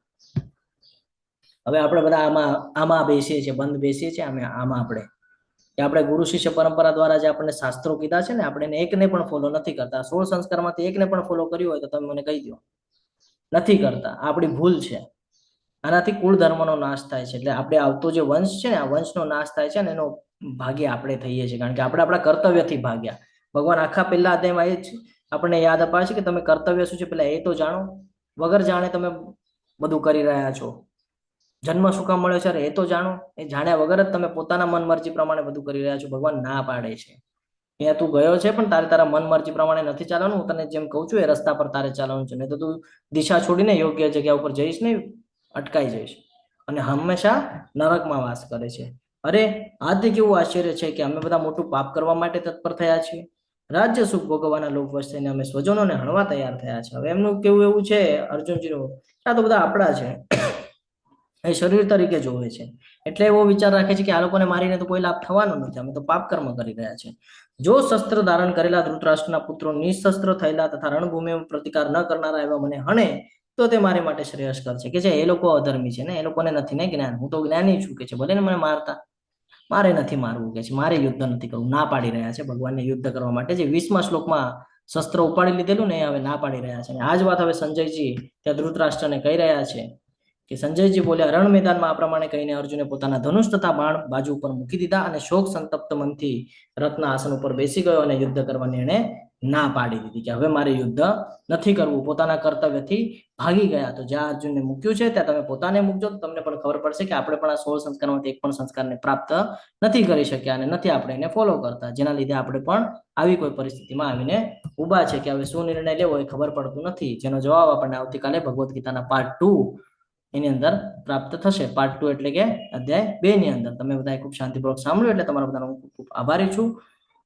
Speaker 1: હવે આપણે બધા આમાં બેસીએ છીએ, બંધ બેસીએ છીએ આમાં આપણે ગુરુ શિષ્ય પરંપરા દ્વારા જે આપણને શાસ્ત્રો કીધા છે ને, આપણે એને એકને પણ ફોલો નથી કરતા. 16 સંસ્કારમાંથી એકને પણ ફોલો કર્યું હોય તો તમે મને કહી દો. નથી કરતા, આપણી ભૂલ છે. આનાથી કુળ ધર્મનો નાશ થાય છે. એટલે આપણે આવતો જે વંશ છે ને, આ વંશનો નાશ થાય છે ને એનો ભાગ્ય આપણે થઈએ છીએ, કારણ કે આપણે આપણા કર્તવ્યથી ભાગ્યા. ભગવાન આખા પહેલા અધ્યાયમાં એ જ આપણને યાદ અપાવે છે કે તમે કર્તવ્ય શું છે પહેલા એ તો જાણો. વગર જાણે તમે બધું કરી રહ્યા છો. જન્મ શું કામ મળ્યો છે એ તો જાણો. એ જાણ્યા વગર જ તમે પોતાના મન મરજી પ્રમાણે બધું કરી રહ્યા છો. ભગવાન ના પાડે છે, ત્યાં તું ગયો છે પણ તારા મન મરજી પ્રમાણે નથી ચાલવાનું. હું તને જેમ કહું છું એ રસ્તા પર તારે ચાલવાનું છે, નહીં તો તું દિશા છોડીને યોગ્ય જગ્યા ઉપર જઈશ નહીં, અટકાઈ જઈશ અને હંમેશા નરકમાં વાસ કરે છે. અરે આથી કેવું આશ્ચર્ય છે કે અમે બધા મોટું પાપ કરવા માટે તત્પર થયા છીએ, રાજ્ય સુખ ભોગવવાના લોભ વશ થઈને અમે સ્વજનોને હણવા તૈયાર થયા છે. હવે એમનું કેવું એવું છે અર્જુનજીનું, આ તો બધા આપણા છે, એ શરીર તરીકે જોવે છે. એટલે એવો વિચાર રાખે છે કે આ લોકોને મારીને તો કોઈ લાભ થવાનો નથી, અમે તો પાપ કર્મ કરી રહ્યા છે. જો શસ્ત્ર ધારણ કરેલા ધૃતરાષ્ટ્રના પુત્રો નિશસ્ત્ર થયેલા તથા રણભૂમિમાં પ્રતિકાર ન કરનારા એવા મને હણે તો તે મારી માટે શ્રેયસ્કર છે. કે જે એ લોકો અધર્મી છે ને, એ લોકોને નથી ને જ્ઞાન, હું તો જ્ઞાની છું કે છે, ભલે ને મને મારતા, મારે નથી મારવું કે છે, મારે યુદ્ધ નથી કરવું. ના પાડી રહ્યા છે ભગવાનને યુદ્ધ કરવા માટે. જે 20મા શ્લોકમાં શસ્ત્ર ઉપાડી લીધેલું ને એ હવે ના પાડી રહ્યા છે. અને આ જ વાત હવે સંજયજી ત્યાં ધૃતરાષ્ટ્રને કહી રહ્યા છે કે સંજયજી બોલ્યા, રણ મેદાનમાં આ પ્રમાણે કહીને અર્જુને પોતાના ધનુષ તથા બાણ બાજુ ઉપર મૂકી દીધા અને શોક સંતપ્ત મનથી રથના આસન ઉપર બેસી ગયો અને યુદ્ધ કરવાની એણે ના પાડી દીધી કે હવે મારે યુદ્ધ નથી કરવું. પોતાના કર્તવ્યથી ભાગી ગયા. તો જ્યાં અર્જુનને મૂક્યું છે ત્યાં તમે પોતાને મૂકજો તો તમને પણ ખબર પડશે કે આપણે પણ આ 16 સંસ્કારમાંથી એક પણ સંસ્કારને પ્રાપ્ત નથી કરી શક્યા અને નથી આપણે એને ફોલો કરતા, જેના લીધે આપણે પણ આવી કોઈ પરિસ્થિતિમાં આવીને ઊભા છે કે હવે શું નિર્ણય લેવો એ ખબર પડતું નથી, જેનો જવાબ આપણને આવતીકાલે ભગવદ્ ગીતાના પાર્ટ 2 એની અંદર પ્રાપ્ત થશે. પાર્ટ 2 એટલે કે અધ્યાય 2 ની અંદર. તમે બધા ખૂબ શાંતિપૂર્વક સાંભળ્યું એટલે તમારા બધાનો હું ખૂબ આભારી છું.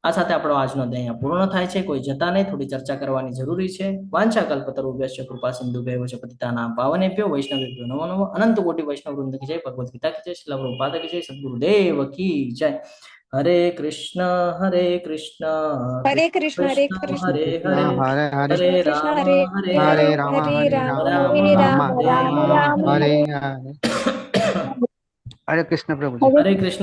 Speaker 1: આ સાથે આપણો આજનો અધ્યાય પૂર્ણ થાય છે. કોઈ જતા નહીં, થોડી ચર્ચા કરવાની જરૂરી છે. વાંછા કલ્પતરુભ્યશ્ચ કૃપા સિંધુભ્યૈવ ચ પતિતાનાં પાવનેભ્યો વૈષ્ણવેભ્યો નમો નમઃ. અનંત કોટી વૈષ્ણવ વૃંદ કી જય. ભગવદ્ ગીતા કી જય. શ્રીલ પ્રભુપાદ કી જય. સદ્ગુરુદેવ કી જય. હરે કૃષ્ણ હરે કૃષ્ણ
Speaker 2: હરે કૃષ્ણ હરે કૃષ્ણ
Speaker 1: હરે હરે
Speaker 8: હરે હરે
Speaker 1: હરે
Speaker 2: કૃષ્ણ
Speaker 1: રામ
Speaker 2: હરે
Speaker 1: હરે
Speaker 8: હરે
Speaker 1: રામ
Speaker 8: રામ
Speaker 2: હરે રામ
Speaker 1: રામ
Speaker 2: હરે રામ
Speaker 1: રામ
Speaker 2: રામ રામ
Speaker 8: હરે હરે હરે કૃષ્ણ પ્રભુજી.
Speaker 1: હરે કૃષ્ણ.